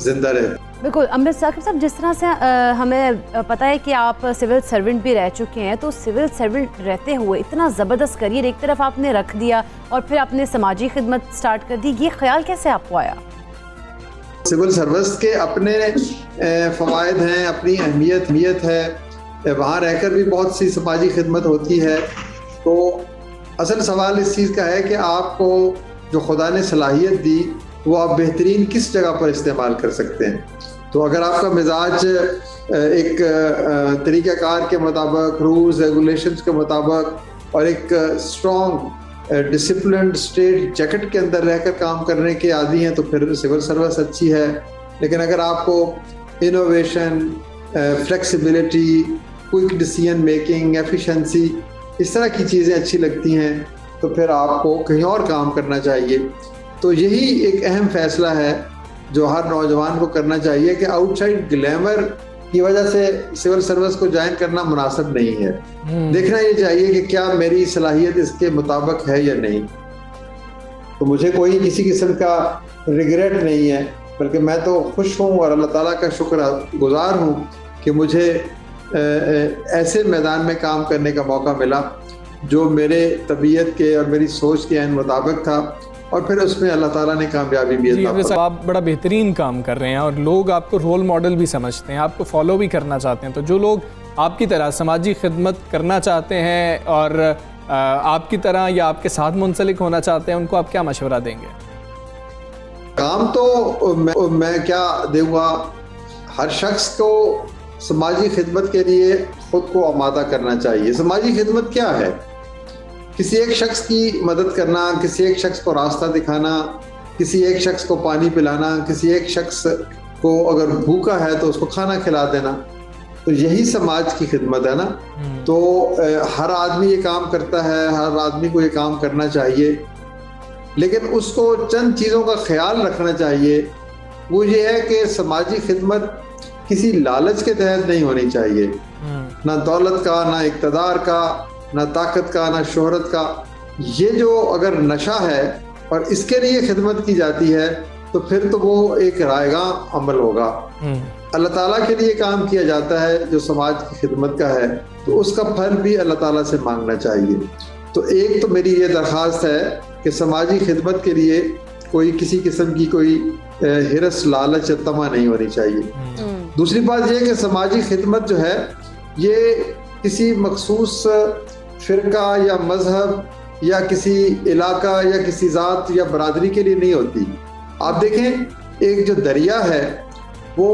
Speaker 5: जिंदा रहे।
Speaker 2: बिल्कुल अमजद साकिब साहब, जिस तरह से हमें पता है कि आप सिविल सर्वेंट भी रह चुके हैं, तो सिविल सर्वेंट रहते हुए इतना ज़बरदस्त करियर एक तरफ आपने रख दिया और फिर आपने समाजी खिदमत स्टार्ट कर दी, ये ख्याल कैसे आपको आया?
Speaker 5: सिविल सर्विस के अपने फ़वाइद हैं, अपनी अहमियत है, वहाँ रहकर भी बहुत सी समाजी खिदमत होती है। तो असल सवाल इस चीज़ का है कि आपको जो खुदा ने सलाहियत दी वो आप बेहतरीन किस जगह पर इस्तेमाल कर सकते हैं। तो अगर आपका मिजाज एक तरीक़ाकार के मुताबिक, रूल्स रेगुलेशंस के मुताबिक और एक स्ट्रॉन्ग डिसिप्लिन्ड स्टेट जैकेट के अंदर रहकर काम करने के आदी हैं तो फिर सिविल सर्विस अच्छी है। लेकिन अगर आपको innovation, flexibility, quick decision making, efficiency, इस तरह की चीज़ें अच्छी लगती हैं तो फिर आपको कहीं और काम करना चाहिए। तो यही एक अहम फैसला है जो हर नौजवान को करना चाहिए कि आउटसाइड ग्लैमर की वजह से सिविल सर्विस को ज्वाइन करना मुनासिब नहीं है। देखना ये चाहिए कि क्या मेरी सलाहियत इसके मुताबिक है या नहीं। तो मुझे कोई किसी किस्म का रिग्रेट नहीं है, बल्कि मैं तो खुश हूँ और अल्लाह ताला का शुक्रगुजार हूँ कि मुझे ऐसे मैदान में काम करने का मौका मिला जो मेरे तबीयत के और मेरी सोच के मुताबिक था और फिर उसमें अल्लाह ताला ने कामयाबी भी अता फरमाई।
Speaker 1: आप बड़ा बेहतरीन काम कर रहे हैं और लोग आपको रोल मॉडल भी समझते हैं, आपको फॉलो भी करना चाहते हैं। तो जो लोग आपकी तरह समाजी खिदमत करना चाहते हैं और आपकी तरह या आपके साथ मुंसलिक होना चाहते हैं, उनको आप क्या मशवरा देंगे?
Speaker 5: काम तो मैं क्या दूंगा, हर शख्स को समाजी खिदमत के लिए खुद को आमादा करना चाहिए। समाजी खिदमत क्या है? किसी एक शख्स की मदद करना, किसी एक शख्स को रास्ता दिखाना, किसी एक शख्स को पानी पिलाना, किसी एक शख्स को अगर भूखा है तो उसको खाना खिला देना, तो यही समाज की खिदमत है ना। तो हर आदमी ये काम करता है, हर आदमी को ये काम करना चाहिए, लेकिन उसको चंद चीज़ों का ख्याल रखना चाहिए। वो ये है कि समाजी खिदमत किसी लालच के तहत नहीं होनी चाहिए, ना दौलत का, ना इक़्तिदार का, ना ताकत का, ना शोहरत का। ये जो अगर नशा है और इसके लिए खिदमत की जाती है तो फिर तो वो एक रायगा अमल होगा। अल्लाह ताला के लिए काम किया जाता है जो समाज की खिदमत का है, तो उसका फल भी अल्लाह ताला से मांगना चाहिए। तो एक तो मेरी ये दरख्वास्त है कि समाजी खिदमत के लिए कोई किसी किस्म की कोई हिरस, लालच या तमा नहीं होनी चाहिए। दूसरी बात यह कि समाजी खिदमत जो है ये किसी मखसूस फ़िरका या मजहब या किसी इलाका या किसी ज़ात या बरादरी के लिए नहीं होती। आप देखें, एक जो दरिया है वो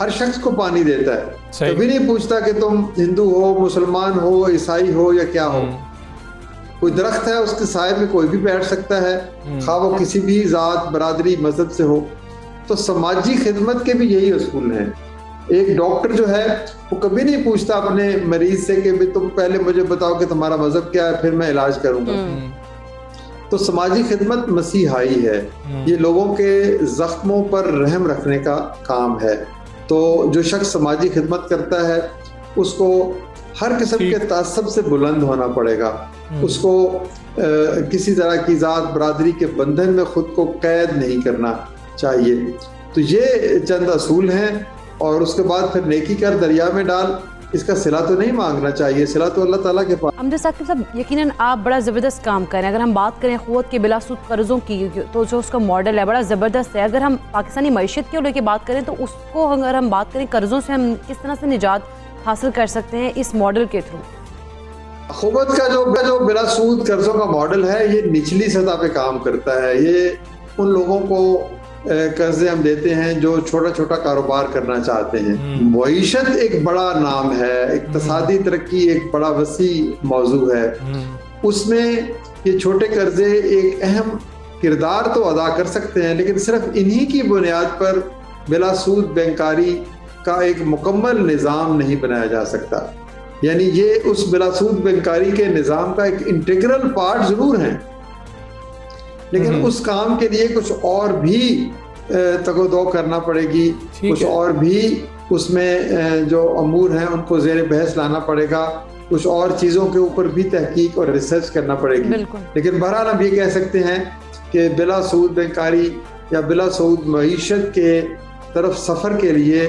Speaker 5: हर शख्स को पानी देता है, कभी नहीं पूछता कि तुम हिंदू हो, मुसलमान हो, ईसाई हो या क्या हो। कोई दरख्त है, उसके साए में कोई भी बैठ सकता है, खा वो किसी भी ज़ात, बरादरी, मजहब से हो। तो समाजी खिदमत के भी यही असूल हैं। एक डॉक्टर जो है वो कभी नहीं पूछता अपने मरीज से कि तुम पहले मुझे बताओ कि तुम्हारा मजहब क्या है, फिर मैं इलाज करूंगा। तो समाजी खिदमत मसीहाई है, ये लोगों के जख्मों पर रहम रखने का काम है। तो जो शख्स समाजी खिदमत करता है उसको हर किस्म के तासब से बुलंद होना पड़ेगा, उसको किसी तरह की ज़ात बरादरी के बंधन में खुद को कैद नहीं करना चाहिए। तो ये चंद असूल हैं। और उसके बाद फिर नेकी कर दरिया में डाल, इसका सिला तो नहीं मांगना चाहिए, सिला तो अल्लाह ताला के पास।
Speaker 2: अमजद साकिब साहब, यकीनन आप बड़ा ज़बरदस्त काम कर रहे हैं। अगर हम बात करें क़ुव्वत के बिलासूद कर्ज़ों की, तो जो उसका मॉडल है बड़ा ज़बरदस्त है। अगर हम पाकिस्तानी मईशत के लेके बात करें तो उसको अगर हम बात करें कर्ज़ों से हम किस तरह से निजात हासिल कर सकते हैं इस मॉडल के थ्रू?
Speaker 5: क़ुव्वत का जो बिलासूद कर्ज़ों का मॉडल है ये निचली सतह पे काम करता है। ये उन लोगों को कर्जे हम देते हैं जो छोटा छोटा कारोबार करना चाहते हैं। मईशत एक बड़ा नाम है, इक्तिसादी तरक्की एक बड़ा वसी मौजू है, उसमें ये छोटे कर्जे एक अहम किरदार तो अदा कर सकते हैं, लेकिन सिर्फ इन्हीं की बुनियाद पर बिलासूद बैंकारी का एक मुकम्मल निज़ाम नहीं बनाया जा सकता। यानी ये उस बिलासूद बैंकारी के निज़ाम का एक इंटीग्रल पार्ट ज़रूर है, लेकिन उस काम के लिए कुछ और भी तगोदो करना पड़ेगी, कुछ और भी उसमें जो अमूर हैं उनको ज़ेर बहस लाना पड़ेगा, कुछ और चीज़ों के ऊपर भी तहकीक और रिसर्च करना पड़ेगी। लेकिन बहरहाल हम ये कह सकते हैं कि बिलासूद बैंकारी या बिलासूद मईशत के तरफ सफ़र के लिए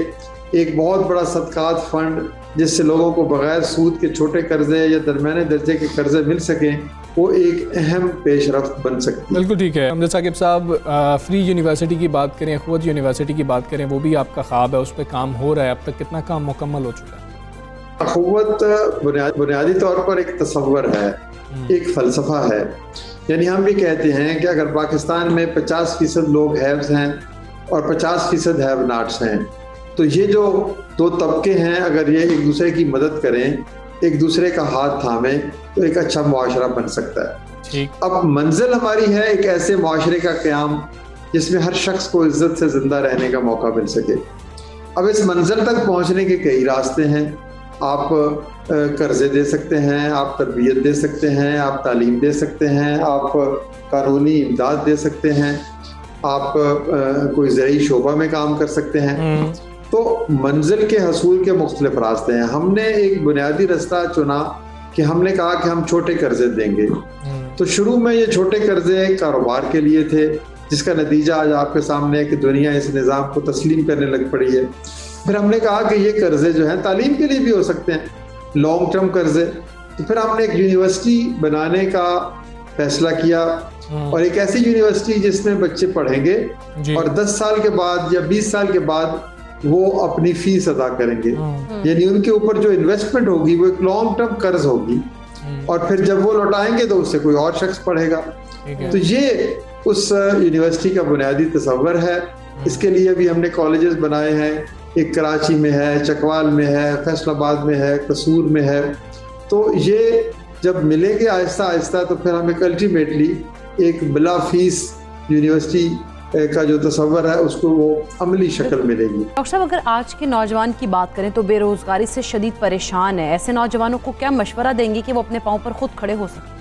Speaker 5: एक बहुत बड़ा सदकात फ़ंड जिससे लोगों को बग़ैर सूद के छोटे कर्जे या दरमियाने दर्जे के कर्जे मिल सकें, वो एक अहम पेशरफ्त बन सकती है।
Speaker 1: बिल्कुल ठीक है। अमजद साकिब साहब, फ्री यूनिवर्सिटी की बात करें, क़ुव्वत यूनिवर्सिटी की बात करें, वो भी आपका ख्वाब है, उस पर काम हो रहा है, अब तक कितना काम मुकम्मल हो चुका है?
Speaker 5: क़ुव्वत बुनियादी तौर पर एक तसव्वुर है, एक फ़लसफ़ा है। यानी हम भी कहते हैं कि अगर पाकिस्तान में 50% लोग हैव्स हैं और 50% हैव नॉट्स हैं, तो ये जो दो तबके हैं अगर ये एक दूसरे की मदद करें, एक दूसरे का हाथ थामें, तो एक अच्छा मुआशरा बन सकता है। अब मंजिल हमारी है एक ऐसे मुआशरे का क़याम जिसमें हर शख्स को इज्जत से ज़िंदा रहने का मौका मिल सके। अब इस मंजिल तक पहुंचने के कई रास्ते हैं। आप कर्जे दे सकते हैं, आप तरबियत दे सकते हैं, आप तालीम दे सकते हैं, आप कानूनी इमदाद दे सकते हैं, आप कोई ज़रूरी शोबा में काम कर सकते हैं। तो मंजिल के हसूल के मुख्तलिफ रास्ते हैं। हमने एक बुनियादी रास्ता चुना कि हमने कहा कि हम छोटे कर्जे देंगे। तो शुरू में ये छोटे कर्जे कारोबार के लिए थे, जिसका नतीजा आज आपके सामने है कि दुनिया इस निज़ाम को तस्लीम करने लग पड़ी है। फिर हमने कहा कि ये कर्जे जो हैं तालीम के लिए भी हो सकते हैं, लॉन्ग टर्म कर्जे। तो फिर हमने एक यूनिवर्सिटी बनाने का फैसला किया, और एक ऐसी यूनिवर्सिटी जिसमें बच्चे पढ़ेंगे और 10 साल के बाद या 20 साल के बाद वो अपनी फीस अदा करेंगे। यानी उनके ऊपर जो इन्वेस्टमेंट होगी वो एक लॉन्ग टर्म कर्ज होगी, और फिर जब वो लौटाएंगे तो उससे कोई और शख्स पढ़ेगा। तो ये उस यूनिवर्सिटी का बुनियादी तस्वर है। इसके लिए भी हमने कॉलेजेस बनाए हैं, एक कराची में है, चकवाल में है, फैसलाबाद में है, कसूर में है। तो ये जब मिलेंगे आहिस्ता आहिस्ता तो फिर हमें अल्टीमेटली एक बिला फीस यूनिवर्सिटी का जो तस्वर है उसको वो अमली शक्ल मिलेगी।
Speaker 2: डॉक्टर साहब, अगर आज के नौजवान की बात करें तो बेरोजगारी से शदीद परेशान है, ऐसे नौजवानों को क्या मशवरा देंगे कि वो अपने पाँव पर खुद खड़े हो सकें?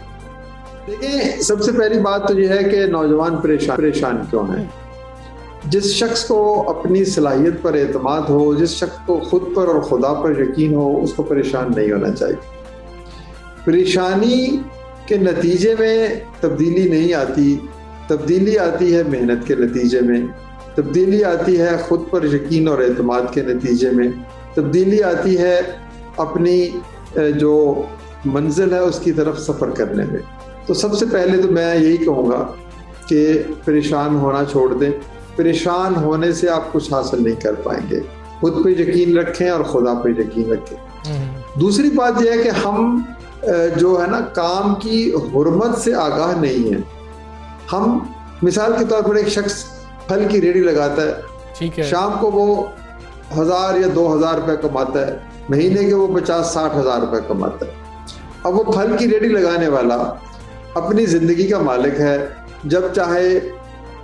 Speaker 5: देखिए, सबसे पहली बात तो यह है कि नौजवान परेशान क्यों है। जिस शख्स को अपनी सलाहियत पर एतमाद हो, जिस शख्स को खुद पर और खुदा पर यकीन हो, उसको परेशान नहीं होना चाहिए। परेशानी के नतीजे में तब्दीली नहीं आती, तब्दीली आती है मेहनत के नतीजे में, तब्दीली आती है खुद पर यकीन और एतमाद के नतीजे में, तब्दीली आती है अपनी जो मंजिल है उसकी तरफ सफ़र करने में। तो सबसे पहले तो मैं यही कहूँगा कि परेशान होना छोड़ दें। परेशान होने से आप कुछ हासिल नहीं कर पाएंगे। खुद पे यकीन रखें और खुदा पे यकीन रखें। दूसरी बात यह है कि हम जो है ना काम की हुर्मत से आगाह नहीं है। हम मिसाल के तौर पर एक शख्स फल की रेहड़ी लगाता है,
Speaker 1: ठीक है, शाम
Speaker 5: को वो 1000 या 2000 रुपये कमाता है, महीने के वो 50-60 हज़ार रुपये कमाता है। अब वो फल की रेहड़ी लगाने वाला अपनी ज़िंदगी का मालिक है, जब चाहे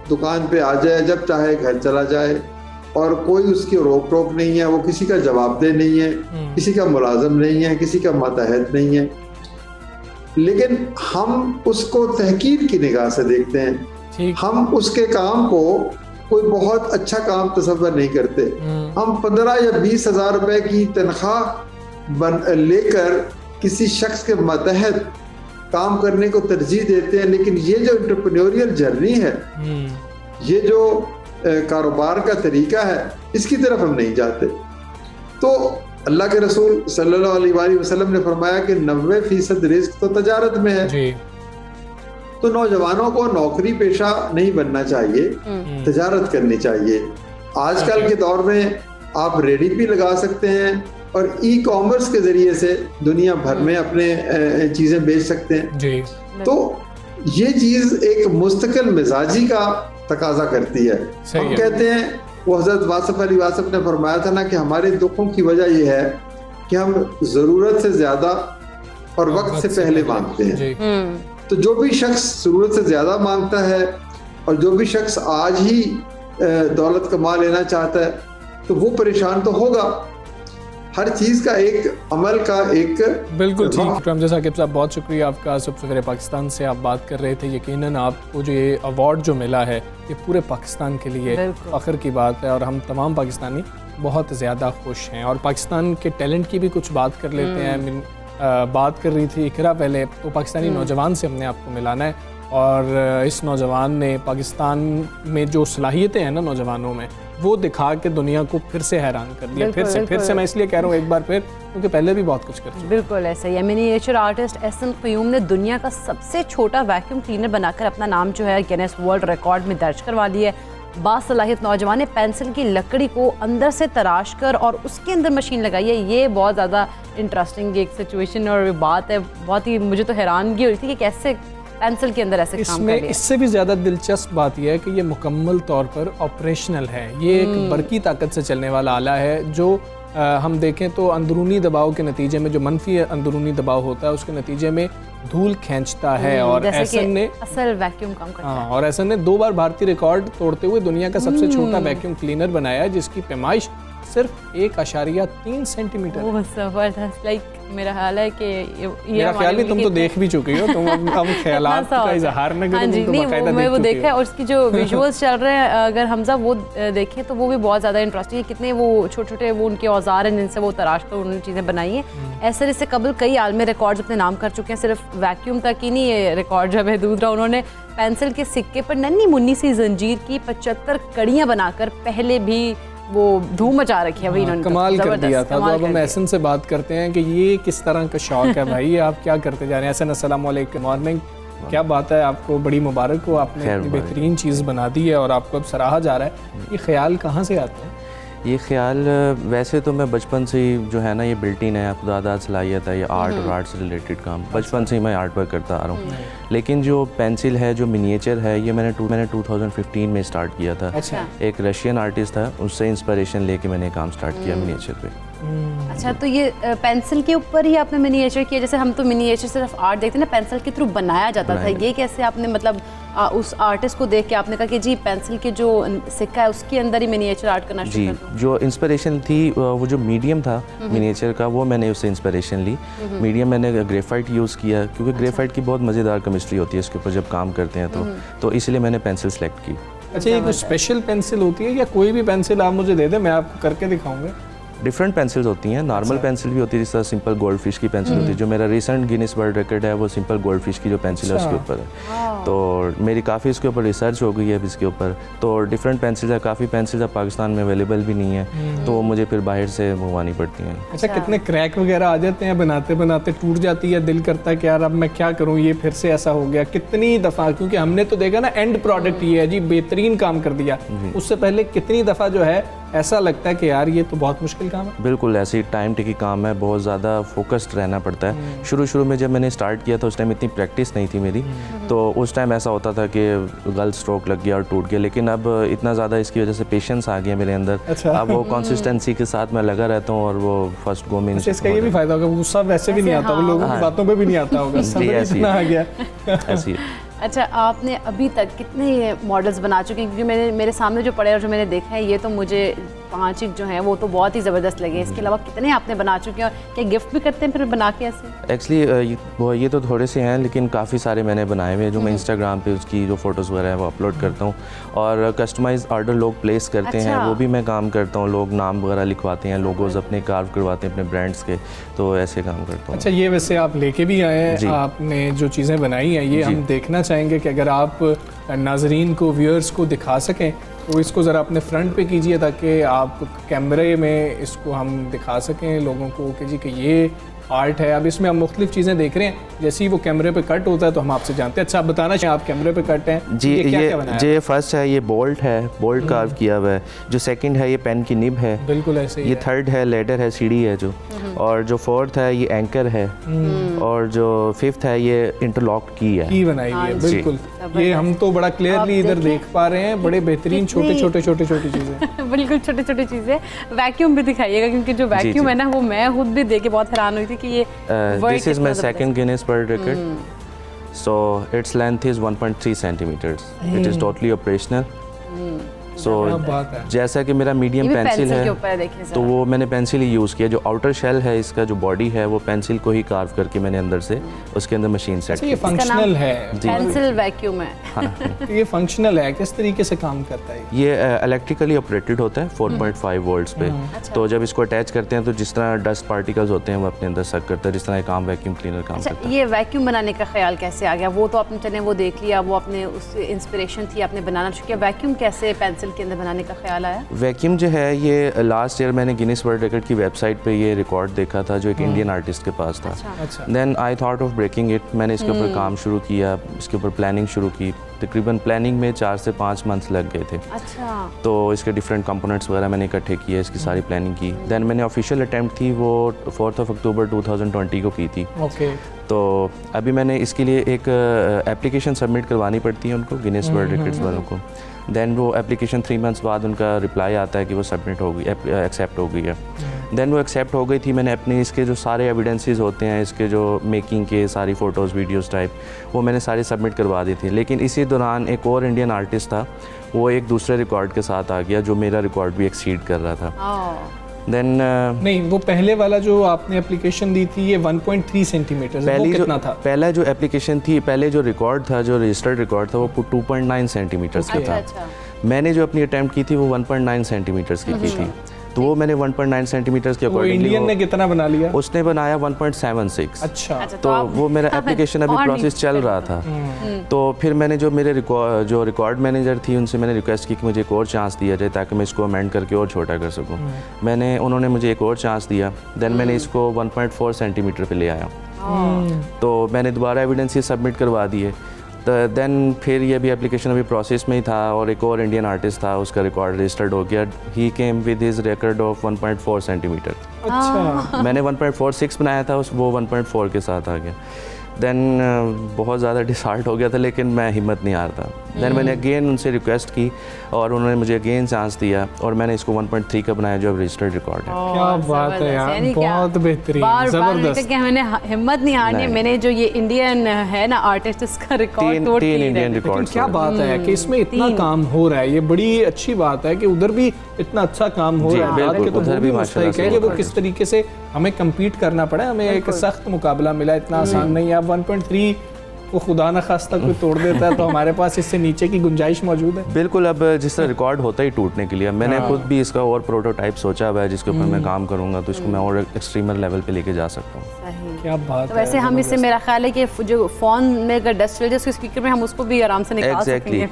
Speaker 5: दुकान पे आ जाए, जब चाहे घर चला जाए, और कोई उसकी रोक टोक नहीं है, वो किसी का जवाबदेह नहीं है, किसी का मुलाजम नहीं है, किसी का मातहत नहीं है। लेकिन हम उसको तहकीर की निगाह से देखते हैं।
Speaker 1: ठीक।
Speaker 5: हम उसके काम को कोई बहुत अच्छा काम तस्वर नहीं करते। हम 15 या 20 हज़ार रुपए की तनख्वाह लेकर किसी शख्स के मतहत काम करने को तरजीह देते हैं, लेकिन ये जो एंटरप्रेन्योरियल जर्नी है, ये जो कारोबार का तरीका है, इसकी तरफ हम नहीं जाते। तो अल्लाह के रसूल सल्लल्लाहु अलैहि वसल्लम ने फरमाया कि 90% रिस्क तो तजारत में है
Speaker 1: जी।
Speaker 5: तो नौजवानों को नौकरी पेशा नहीं बनना चाहिए, तजारत करनी चाहिए। आजकल के दौर में आप रेडी भी लगा सकते हैं और ई कॉमर्स के जरिए से दुनिया भर में अपने चीजें बेच सकते हैं
Speaker 1: जी।
Speaker 5: तो ये चीज एक मुस्तकिल मिजाजी का तकाजा करती है। हम कहते हैं, वो हजरत वासिफ अली वासिफ ने फरमाया था ना कि हमारे दुखों की वजह यह है कि हम जरूरत से ज्यादा और वक्त से पहले मांगते हैं। तो जो भी शख्स जरूरत से ज्यादा मांगता है और जो भी शख्स आज ही दौलत कमा लेना चाहता है तो वो परेशान तो होगा। हर चीज का एक अमल का एक
Speaker 1: बिल्कुल ठीक। रमजा साकिब साहब, बहुत शुक्रिया आपका। सुबह सवेरे पाकिस्तान से आप बात कर रहे थे। यकीनन आपको जो ये अवार्ड जो मिला है ये पूरे पाकिस्तान के लिए फ़ख्र की बात है और हम तमाम पाकिस्तानी बहुत ज़्यादा खुश हैं। और पाकिस्तान के टैलेंट की भी कुछ बात कर लेते हैं। बात कर रही थी इकरा पहले, तो पाकिस्तानी नौजवान से हमने आपको मिलाना है और इस नौजवान ने पाकिस्तान में जो सलाहियतें हैं ना नौजवानों में, वो दिखा के दुनिया को फिर से हैरान कर दिया। फिर से मैं इसलिए कह रहा हूँ एक बार फिर, क्योंकि पहले भी बहुत कुछ कर चुके।
Speaker 2: बिल्कुल ऐसा ही है। मिनिएचर आर्टिस्ट एहसन क़य्यूम ने दुनिया का सबसे छोटा वैक्यूम क्लीनर बनाकर अपना नाम जो है गिनेस वर्ल्ड रिकॉर्ड में दर्ज करवा लिया है। बासलाहियत नौजवान ने पेंसिल की लकड़ी को अंदर से तराश कर और उसके अंदर मशीन लगाई है। ये बहुत ज़्यादा इंटरेस्टिंग एक सिचुएशन और बात है। बहुत ही मुझे तो हैरानगी हुई थी कि कैसे पेंसिल के अंदर ऐसे काम कर लिया।
Speaker 1: इससे भी ज़्यादा दिलचस्प बात यह है कि ये मुकम्मल तौर पर ऑपरेशनल है। ये एक बरकी ताकत से चलने वाला आला है जो हम देखें तो अंदरूनी दबाव के नतीजे में, जो मनफी अंदरूनी दबाव होता है उसके नतीजे में धूल खींचता है। और एहसन ने
Speaker 2: असल वैक्यूम काम करता है।
Speaker 1: और एहसन ने 2 बार भारतीय रिकॉर्ड तोड़ते हुए दुनिया का सबसे छोटा वैक्यूम क्लीनर बनाया है, जिसकी पैमाइश सिर्फ 1.3 सेंटीमीटर।
Speaker 2: जबरदस्त। लाइक मेरा ख्याल है कि
Speaker 1: मेरा ख्याल है तुम तो देख भी चुकी हो, तुम अब ख्यालात का इजहार न करो।
Speaker 2: हाँ जी, नहीं वो मैं वो देखा है और उसकी जो विजुअल्स चल रहे हैं अगर हमजा वो देखें तो वो भी बहुत ज़्यादा इंटरेस्टिंग है। कितने वो छोटे छोटे वो उनके औजार हैं जिनसे वो तराश कर उन्होंने चीज़ें बनाई हैं। ऐसे इससे कबल कई आलमी रिकॉर्ड्स अपने नाम कर चुके हैं। सिर्फ वैक्यूम तक ही नहीं, ये रिकॉर्ड जब है दूसरा, उन्होंने पेंसिल के सिक्के पर नन्ही मुन्नी सी जंजीर की 75 कड़ियाँ बनाकर पहले भी वो धूम मचा रखी है भाई इन्होंने।
Speaker 1: कमाल कर दिया था। तो अब हम एहसन से बात करते हैं कि ये किस तरह का शौक है भाई, आप क्या करते जा रहे हैं। एहसन, अस्सलाम वालेकुम, मॉर्निंग। क्या बात है, आपको बड़ी मुबारक हो, आपने इतनी बेहतरीन चीज़ बना दी है और आपको अब सराहा जा रहा है। ये ख्याल कहाँ से आता है?
Speaker 6: ये ख्याल वैसे तो मैं बचपन से ही जो है ना ये बिल्ट इन है, खुदादाद सलाहियत है, ये आर्ट और आर्ट से रिलेटेड काम बचपन से ही मैं आर्ट वर्क करता आ रहा हूँ। लेकिन जो पेंसिल है, जो मिनिएचर है, ये मैंने 2015 में स्टार्ट किया था।
Speaker 1: अच्छा।
Speaker 6: एक रशियन आर्टिस्ट था, उससे इंस्पिरेशन लेके मैंने काम स्टार्ट किया मिनिएचर पे।
Speaker 2: अच्छा, तो ये पेंसिल के ऊपर ही आपने मिनिएचर किया? जैसे हम तो मिनिएचर सिर्फ आर्ट देखते हैं ना, पेंसिल के थ्रू बनाया जाता था। ये कैसे आपने मतलब उस आर्टिस्ट को देख के आपने कहा कि जी पेंसिल के जो सिक्का है उसके अंदर ही मिनिएचर आर्ट करना शुरू कर दूं?
Speaker 6: जो इंस्पिरेशन थी वो जो मीडियम था मिनिएचर का, वो मैंने उससे इंस्पिरेशन ली। मीडियम मैंने ग्रेफाइट यूज़ किया क्योंकि ग्रेफाइट की बहुत मज़ेदार केमिस्ट्री होती है इसके ऊपर जब काम करते हैं तो इसलिए मैंने पेंसिल सेलेक्ट की।
Speaker 1: अच्छा, ये कोई स्पेशल पेंसिल होती है या कोई भी पेंसिल आप मुझे दे दें, मैं आपको करके दिखाऊंगा?
Speaker 6: डिफरेंट पेंसिल्स होती हैं। नॉर्मल पेंसिल भी होती है, जिस तरह सिंपल गोल्ड फिश की पेंसिल होती है। जो मेरा रिसेंट गिनीज वर्ल्ड रिकॉर्ड है वो सिंपल गोल्ड फिश की जो पेंसिल है उसके ऊपर है। तो मेरी काफ़ी इसके ऊपर रिसर्च हो गई है अब इसके ऊपर। तो डिफरेंट पेंसिल्स है, काफ़ी पेंसिल्स अब पाकिस्तान में अवेलेबल भी नहीं है, तो मुझे फिर बाहर से मंगवानी पड़ती हैं।
Speaker 1: अच्छा, कितने क्रैक वगैरह आ जाते हैं, बनाते बनाते टूट जाती है, दिल करता है कि यार अब मैं क्या करूँ, ये फिर से ऐसा हो गया। कितनी दफ़ा, क्योंकि हमने तो देखा ना एंड प्रोडक्ट ये है जी, बेहतरीन काम कर दिया, उससे पहले कितनी दफ़ा जो है ऐसा लगता है कि यार ये तो बहुत मुश्किल काम है।
Speaker 6: बिल्कुल ऐसे ही टाइम टेकिंग काम है, बहुत ज़्यादा फोकस्ड रहना पड़ता है। शुरू में जब मैंने स्टार्ट किया था उस टाइम इतनी प्रैक्टिस नहीं थी मेरी, तो उस टाइम ऐसा होता था कि गलत स्ट्रोक लग गया और टूट गया। लेकिन अब इतना ज़्यादा इसकी वजह से पेशेंस आ गया मेरे अंदर।
Speaker 1: अच्छा।
Speaker 6: अब वो कंसिस्टेंसी के साथ मैं लगा रहता हूँ और वो फर्स्ट गो में।
Speaker 1: इसका ये भी फायदा होगा, गुस्सा वैसे भी नहीं आता, वो लोगों की बातों पे भी नहीं आता होगा, समझ इतना आ गया।
Speaker 6: ऐसी
Speaker 2: अच्छा, आपने अभी तक कितने मॉडल्स बना चुके हैं? क्योंकि मेरे सामने जो पड़े और जो मैंने देखा है, ये तो मुझे 5 जो हैं वो तो बहुत ही ज़बरदस्त लगे। इसके अलावा कितने आपने बना चुके हैं और क्या गिफ्ट भी करते हैं फिर बना के ऐसे?
Speaker 6: एक्चुअली ये तो थोड़े से हैं, लेकिन काफ़ी सारे मैंने बनाए हुए हैं जो मैं इंस्टाग्राम पे उसकी जो फ़ोटोज़ वगैरह है वो अपलोड करता हूँ। और कस्टमाइज ऑर्डर लोग प्लेस करते हैं, वो भी मैं काम करता हूँ। लोग नाम वगैरह लिखवाते हैं, लोगोज अपने कार्व करवाते हैं अपने ब्रांड्स के, तो ऐसे काम करता हूँ।
Speaker 1: अच्छा, ये वैसे आप लेके भी आए हैं, आपने जो चीज़ें बनाई हैं ये हम देखना चाहेंगे कि अगर आप नाजरीन को, व्यूअर्स को दिखा सकें तो इसको ज़रा अपने फ्रंट पे कीजिए ताकि आप कैमरे में इसको हम दिखा सकें लोगों को कि जी कि ये आर्ट है। अब इसमें हम मुख्तलिफ चीज़ें देख रहे हैं, जैसे ही वो कैमरे पे कट होता है तो हम आपसे जानते हैं। अच्छा, आप बताना चाहिए, आप कैमरे पे कट हैं
Speaker 6: जी। ये फर्स्ट है, ये बोल्ट है, बोल्ट कार्व किया हुआ है। जो सेकंड है ये पेन की निब है, बिल्कुल ऐसे ही। ये थर्ड है लेडर है, सीढ़ी है जो। और जो फोर्थ है ये एंकर है। और जो फिफ्थ है ये इंटरलॉक की है,
Speaker 1: की बनाई है। बिल्कुल, ये हम तो बड़ा क्लियरली इधर देख पा रहे हैं, बड़े बेहतरीन छोटे छोटे चीज़ें।
Speaker 2: बिल्कुल छोटे छोटे चीज़ें। वैक्यूम भी दिखाइएगा, क्योंकि जो वैक्यूम है ना वो मैं खुद भी देख के बहुत हैरान हुई थी कि ये
Speaker 6: this is my second Guinness World Record. So its length is 1.3 centimeters. It is totally operational. So जैसा कि मेरा मीडियम पेंसिल है तो वो मैंने पेंसिल ही यूज़ किया। जो आउटर शेल है इसका, जो बॉडी है वो पेंसिल को ही कार्व करके मैंने अंदर से उसके अंदर मशीन सेट की।
Speaker 1: ये फंक्शनल है,
Speaker 2: पेंसिल वैक्यूम है।
Speaker 1: तो ये फंक्शनल है, किस तरीके से काम करता है?
Speaker 6: ये इलेक्ट्रिकली ऑपरेटेड होता है 4.5 वोल्ट्स पे। तो जब इसको अटैच करते हैं तो जिस तरह डस्ट पार्टिकल्स होते हैं वो अपने अंदर सक करता है, जिस तरह एक आम वैक्यूम क्लीनर काम करता है।
Speaker 2: ये वैक्यूम बनाने का ख्याल कैसे आ गया? वो तो आपने चले वो देख लिया, वो अपने उस इंस्पिरेशन थी, आपने बनाना शुरू किया। वैक्यूम कैसे पेंसिल के अंदर बनाने का ख्याल आया?
Speaker 6: वैक्यूम जो है ये लास्ट ईयर मैंने गिनीज वर्ल्ड रिकॉर्ड की वेबसाइट पे ये रिकॉर्ड देखा था जो एक इंडियन आर्टिस्ट के पास था। Then I thought of breaking it. मैंने इसके ऊपर काम शुरू किया, इसके ऊपर प्लानिंग शुरू की। तकरीबन प्लानिंग में 4 से 5 मंथ्स लग गए थे।
Speaker 2: अच्छा।
Speaker 6: तो इसके डिफरेंट कंपोनेंट्स वगैरह मैंने इकट्ठे किए, इसकी सारी प्लानिंग की। देन मैंने ऑफिशियल अटैम्प्ट थी वो 4 अक्टूबर 2020 को की थी।
Speaker 1: ओके।
Speaker 6: तो अभी मैंने इसके लिए एक एप्लीकेशन सबमिट करवानी पड़ती है उनको, गिनीज वर्ल्ड रिकॉर्ड्स वालों को। देन वो एप्लीकेशन 3 मंथ्स बाद उनका रिप्लाई आता है कि वो सबमिट हो गई, एक्सेप्ट हो गई है। देन वो एक्सेप्ट हो गई थी। मैंने अपने इसके जो सारे एविडेंसेस होते हैं, इसके जो मेकिंग के सारी फ़ोटोज़ वीडियोज़ टाइप, वो मैंने सारी सबमिट करवा दी थी। लेकिन इसी दौरान एक और इंडियन आर्टिस्ट था, वो एक दूसरे रिकॉर्ड के साथ आ गया जो मेरा रिकॉर्ड भी एक्सीड कर रहा था। देन
Speaker 1: नहीं, वो पहले वाला जो आपने एप्लीकेशन दी थी ये 1.3 सेंटीमीटर, वो कितना था?
Speaker 6: पहला जो एप्लीकेशन थी, पहले जो रिकॉर्ड था, जो रजिस्टर्ड रिकॉर्ड था वो 2.9 सेंटीमीटर्स का था। मैंने जो अपनी अटैम्प्ट की थी वो 1.9 सेंटीमीटर्स की थी। तो वो मैंने 1.9 सेंटीमीटर्स के अकॉर्डिंगली,
Speaker 1: इंडियन ने कितना बना लिया?
Speaker 6: उसने बनाया 1.76।
Speaker 1: अच्छा।
Speaker 6: तो वो मेरा एप्लीकेशन अभी प्रोसेस चल रहा था। तो फिर मैंने जो मेरे जो रिकॉर्ड मैनेजर थी उनसे मैंने रिक्वेस्ट की कि मुझे एक और चांस दिया जाए ताकि मैं इसको अमेंड करके और छोटा कर सकूं। उन्होंने मुझे एक और चांस दिया। देन मैंने इसको 1.4 सेंटीमीटर पे ले आया। तो मैंने दोबारा एविडेंसेस सबमिट करवा दिए। तो देन फिर ये भी एप्लीकेशन अभी प्रोसेस में ही था और एक और इंडियन आर्टिस्ट था, उसका रिकॉर्ड रजिस्टर्ड हो गया। He came with his record of 1.4 centimetre.
Speaker 1: अच्छा।
Speaker 6: मैंने 1.46 बनाया था, वो 1.4 के साथ आ गया। देन बहुत ज़्यादा डिसहार्ट हो गया था, लेकिन मैं हिम्मत नहीं हारता। देन मैंने अगेन उनसे रिक्वेस्ट की और उन्होंने मुझे अगेन चांस दिया और मैंने इसको 1.3 का बनाया जो अब रजिस्टर्ड रिकॉर्ड है।
Speaker 1: क्या बात है यार, बहुत बेहतरीन, ज़बरदस्त।
Speaker 2: कि मैंने हिम्मत नहीं हारनी, मैंने जो ये इंडियन है ना आर्टिस्ट, इसका रिकॉर्ड तोड़
Speaker 6: तीन इंडियन रिकॉर्ड।
Speaker 1: क्या बात है कि इसमें इतना काम हो रहा है, ये बड़ी अच्छी बात है कि उधर भी इतना अच्छा काम हो रहा है।
Speaker 6: बिल्कुल, उधर भी माशाल्लाह से
Speaker 1: वो किस तरीके से हमें कम्पीट करना पड़ा, हमें एक सख्त मुकाबला मिला, इतना आसान नहीं है। 1.3 वो खुदा न खास्ता कोई तोड़ देता है तो हमारे पास इससे नीचे की गुंजाइश मौजूद है।
Speaker 6: बिल्कुल। अब जिस तरह रिकॉर्ड होता ही टूटने के लिए, मैंने खुद भी इसका और प्रोटोटाइप सोचा हुआ है जिसके ऊपर मैं काम करूंगा, तो इसको मैं और एक्सट्रीमर लेवल पे लेके जा सकता हूँ।
Speaker 1: क्या बात
Speaker 2: तो वैसे हम इससे, मेरा ख्याल है कि जो फ़ोन में अगर डस्ट चल जाए उसके स्पीकर में हम उसको भी आराम से निकाल सकेंगे।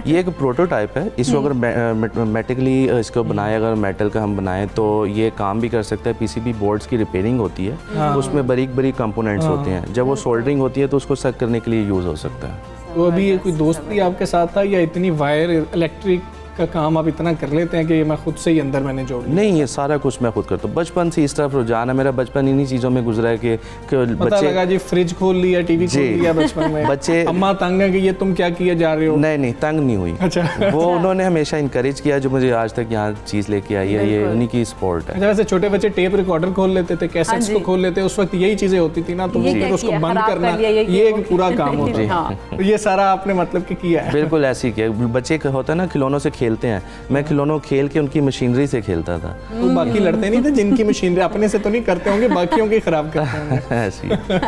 Speaker 6: ये एक प्रोटोटाइप है। इसको अगर मेटिकली इसको बनाए, अगर मेटल का हम बनाएं तो ये काम भी कर सकता है। पीसीबी बोर्ड्स की रिपेयरिंग होती है, उसमें बारीक बारीक कंपोनेंट्स होते हैं, जब वो सोल्डरिंग होती है तो उसको सक करने के लिए यूज़ हो सकता है।
Speaker 1: तो अभी कोई दोस्त भी आपके साथ था या इतनी वायर इलेक्ट्रिक का काम आप इतना कर लेते हैं कि मैं खुद से ही अंदर मैंने जोड़ लिया?
Speaker 6: नहीं, ये सारा कुछ मैं खुद करता हूँ। बचपन से इस तरफ रुझान है मेरा, बचपन इन्हीं चीज़ों में गुजरा है कि
Speaker 1: पता
Speaker 6: बच्चे
Speaker 1: लगा जी फ्रिज खोल लिया, टीवी खोल लिया बचपन में,
Speaker 6: बच्चे
Speaker 1: अम्मा तंग है कि ये तुम क्या किए जा रहे हो?
Speaker 6: नहीं तंग नहीं हुई।
Speaker 1: अच्छा।
Speaker 6: वो उन्होंने हमेशा इनकरेज किया, जो मुझे आज तक यहाँ चीज़ लेके आई है, ये उन्हीं की स्पोर्ट है।
Speaker 1: अच्छा, वैसे छोटे बच्चे टेप रिकॉर्डर खोल लेते थे, कैसेट्स को खोल लेते, उस वक्त यही चीजें होती थी ना, तो
Speaker 2: ये
Speaker 1: फिर
Speaker 2: क्या
Speaker 1: उसको
Speaker 2: किया,
Speaker 1: बंद
Speaker 2: खराब
Speaker 1: करना
Speaker 2: कर लिया,
Speaker 1: ये एक पूरा काम होता है।
Speaker 2: हाँ।
Speaker 1: तो ये सारा आपने मतलब कि किया है?
Speaker 6: बिल्कुल ऐसे ही किया। बच्चे का होता है ना, खिलौनों से खेलते हैं, मैं खिलौनों खेल के उनकी मशीनरी से खेलता था।
Speaker 1: तो बाकी लड़ते नहीं थे जिनकी मशीनरी अपने से तो नहीं करते होंगे, बाकियों की खराब करते होंगे।
Speaker 6: ऐसे ही।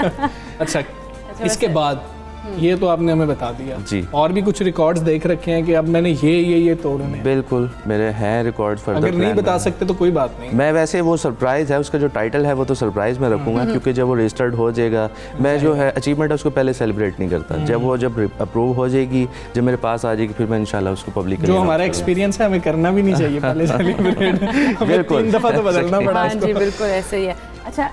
Speaker 1: अच्छा, इसके बाद ये तो आपने हमें बता दिया
Speaker 6: जी।
Speaker 1: और भी कुछ रिकॉर्ड्स देख रखे हैं कि अब मैंने ये तोड़ने हैं?
Speaker 6: बिल्कुल मेरे हैं रिकॉर्ड फर्दर।
Speaker 1: अगर नहीं बता सकते तो कोई बात नहीं।
Speaker 6: मैं वैसे वो सरप्राइज़ है, उसका जो टाइटल है वो तो सरप्राइज़ में रखूंगा, क्योंकि जब वो रजिस्टर्ड हो जाएगा, मैं जो है अचीवमेंट है उसको पहले सेलिब्रेट नहीं करता। जब अप्रूव हो जाएगी, जब मेरे पास आ जाएगी, फिर मैं इंशाल्लाह उसको पब्लिक
Speaker 1: जो हमारा एक्सपीरियंस है हमें करना भी नहीं चाहिए पहले सेलिब्रेट। हमें 3 दफा तो बदलना पड़ा
Speaker 2: हाँ जी,
Speaker 1: इसको।
Speaker 2: बिल्कुल ऐसे ही है। अच्छा,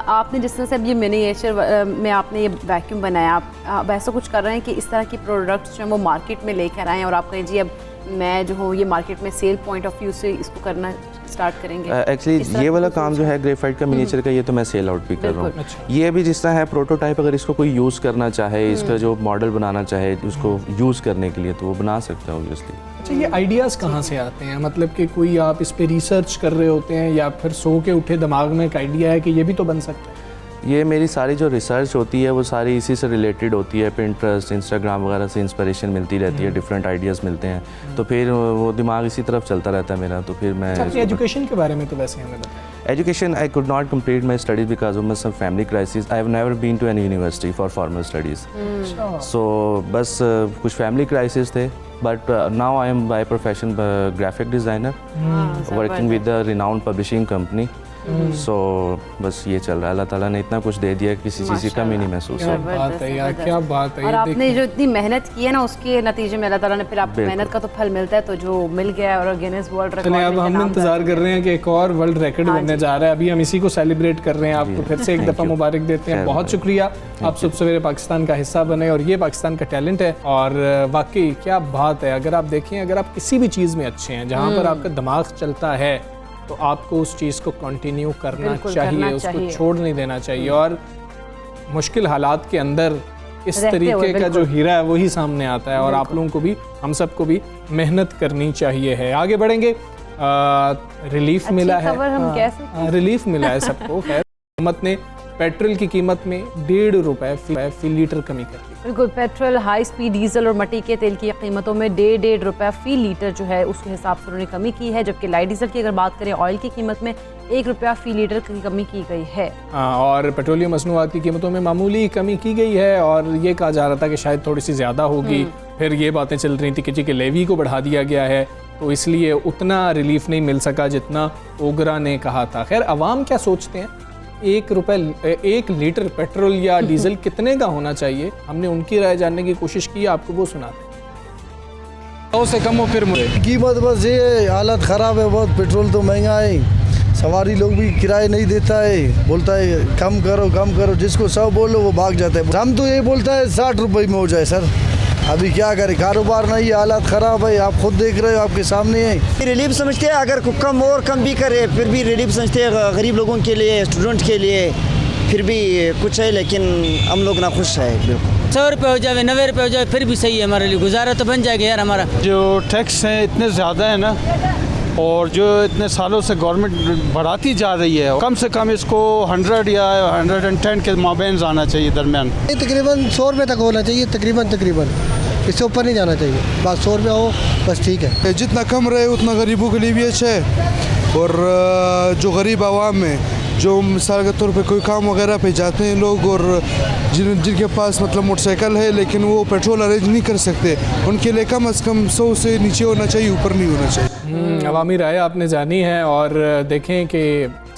Speaker 2: आपने जिस तरह से अब ये मिनिएचर में आपने ये वैक्यूम बनाया, आप ऐसा कुछ कर रहे हैं कि इस तरह की प्रोडक्ट्स जो हैं वो मार्केट में लेकर आएँ और आप कहें जी अब मैं जो हूँ ये मार्केट में सेल पॉइंट ऑफ व्यू से इसको करना स्टार्ट करेंगे?
Speaker 6: एक्चुअली ये वाला काम जो है ग्रेफाइट का मिनिएचर का, ये तो मैं सेल आउट भी कर रहा हूँ। ये भी जिस तरह है प्रोटोटाइप, अगर इसको कोई यूज़ करना चाहे, इसका जो मॉडल बनाना चाहे उसको यूज़ करने के लिए, तो वो बना सकता है ऑब्वियसली।
Speaker 1: अच्छा, ये आइडियाज़ कहाँ से आते हैं? मतलब कि कोई आप इस पे रिसर्च कर रहे होते हैं या फिर सो के उठे दिमाग में एक आइडिया है कि ये भी तो बन सकता है?
Speaker 6: ये मेरी सारी जो रिसर्च होती है वो सारी इसी से रिलेटेड होती है। पिंटरेस्ट, इंस्टाग्राम वगैरह से इंस्पिरेशन मिलती रहती है, डिफरेंट आइडियाज़ मिलते हैं, तो फिर वो दिमाग इसी तरफ चलता रहता है मेरा। तो फिर मैं
Speaker 1: एजुकेशन के बारे में तो वैसे हमें बताएं।
Speaker 6: Education, I could not complete my studies because of some family crisis. I have never been to any university for formal studies, so बस कुछ फैमिली क्राइसिस थे। But now I am by profession graphic designer, working with the renowned publishing company. So बस ये चल रहा है। अल्लाह ताला ने इतना कुछ दे दिया, किसी चीज़ की कमी नहीं महसूस
Speaker 1: क्या
Speaker 6: होती।
Speaker 1: बात है यार, क्या बात है।
Speaker 2: और आपने जो इतनी मेहनत की है ना, उसके नतीजे में अल्लाह ताला ने फिर आपको मेहनत का तो फल मिलता है, तो जो मिल गया है और गिनीज वर्ल्ड रिकॉर्ड
Speaker 1: चलिए, अब हम इंतजार कर रहे हैं कि एक और वर्ल्ड रिकॉर्ड बनने जा रहा है। अभी हम इसी को सेलिब्रेट कर रहे हैं। आपको फिर से एक दफ़ा मुबारक देते हैं। बहुत शुक्रिया, आप सुबह सवेरे पाकिस्तान का हिस्सा बने और ये पाकिस्तान का टैलेंट है। और वाकई क्या बात है, अगर आप देखें, अगर आप किसी भी चीज़ में अच्छे हैं, जहाँ पर आपका दिमाग चलता है, तो आपको उस चीज़ को कंटिन्यू करना चाहिए, उसको छोड़ नहीं देना चाहिए। और मुश्किल हालात के अंदर इस तरीके का जो हीरा है वही सामने आता है। और आप लोगों को भी, हम सबको भी मेहनत करनी चाहिए है। आगे बढ़ेंगे। रिलीफ मिला है, रिलीफ मिला है सबको। खैर, हुकूमत ने पेट्रोल की कीमत में 1.5 रुपए फी लीटर कमी कर दी।
Speaker 2: बिल्कुल, पेट्रोल, हाई स्पीड डीजल और मट्टी के तेल की कीमतों में 1.5 रुपये फी लीटर जो है उसके हिसाब से उन्होंने कमी की है। जबकि लाइट डीजल की अगर बात करें, ऑयल की कीमत में 1 रुपया फी लीटर की कमी की गई है।
Speaker 1: और पेट्रोलियम मसनूआत की कीमतों में मामूली कमी की गई है। और ये कहा जा रहा था कि शायद थोड़ी सी ज़्यादा होगी। फिर ये बातें चल रही थी कि जी के लेवी को बढ़ा दिया गया है, तो इसलिए उतना रिलीफ नहीं मिल सका जितना ओगरा ने कहा था। खैर, अवाम क्या सोचते हैं, 1 लीटर पेट्रोल या डीजल कितने का होना चाहिए? हमने उनकी राय जानने की कोशिश की, आपको वो सुनाते हैं।
Speaker 7: 100 से कम हो फिर कीमत, बस ये हालत ख़राब है बहुत। पेट्रोल तो महंगा है, सवारी लोग भी किराए नहीं देता है, बोलता है कम करो। जिसको 100 बोलो वो भाग जाता है। हम तो ये बोलता है 60 रुपये में हो जाए सर। अभी क्या करें, कारोबार नहीं, हालत ख़राब है, आप खुद देख रहे हो, आपके सामने है।
Speaker 8: रिलीफ समझते हैं, अगर कम और कम भी करे फिर भी रिलीफ समझते हैं गरीब लोगों के लिए, स्टूडेंट के लिए फिर भी कुछ है, लेकिन हम लोग ना खुश है। बिल्कुल
Speaker 9: 100 रुपये हो जाए, 90 रुपये हो जाए, फिर भी सही है, हमारे लिए गुजारा तो बन जाएगा यार हमारा।
Speaker 10: जो टैक्स हैं इतने ज़्यादा है ना, और जो इतने सालों से गवर्नमेंट बढ़ाती जा रही है, कम से कम इसको 100 या 110 के माबेन आना चाहिए दरमियान।
Speaker 11: तकरीबन 100 रुपये तक होना चाहिए, तकरीबन इससे ऊपर नहीं जाना चाहिए। बस 100 रुपये हो, बस ठीक है।
Speaker 12: जितना कम रहे उतना गरीबों के लिए भी अच्छा है। और जो गरीब आवाम है, जो मिसाल के तौर पे कोई काम वगैरह पे जाते हैं लोग, और जिनके पास मतलब मोटरसाइकिल है लेकिन वो पेट्रोल अरेंज नहीं कर सकते, उनके लिए कम से कम 100 से नीचे होना चाहिए, ऊपर नहीं होना चाहिए।
Speaker 1: अवामी राय आपने जानी है। और देखें कि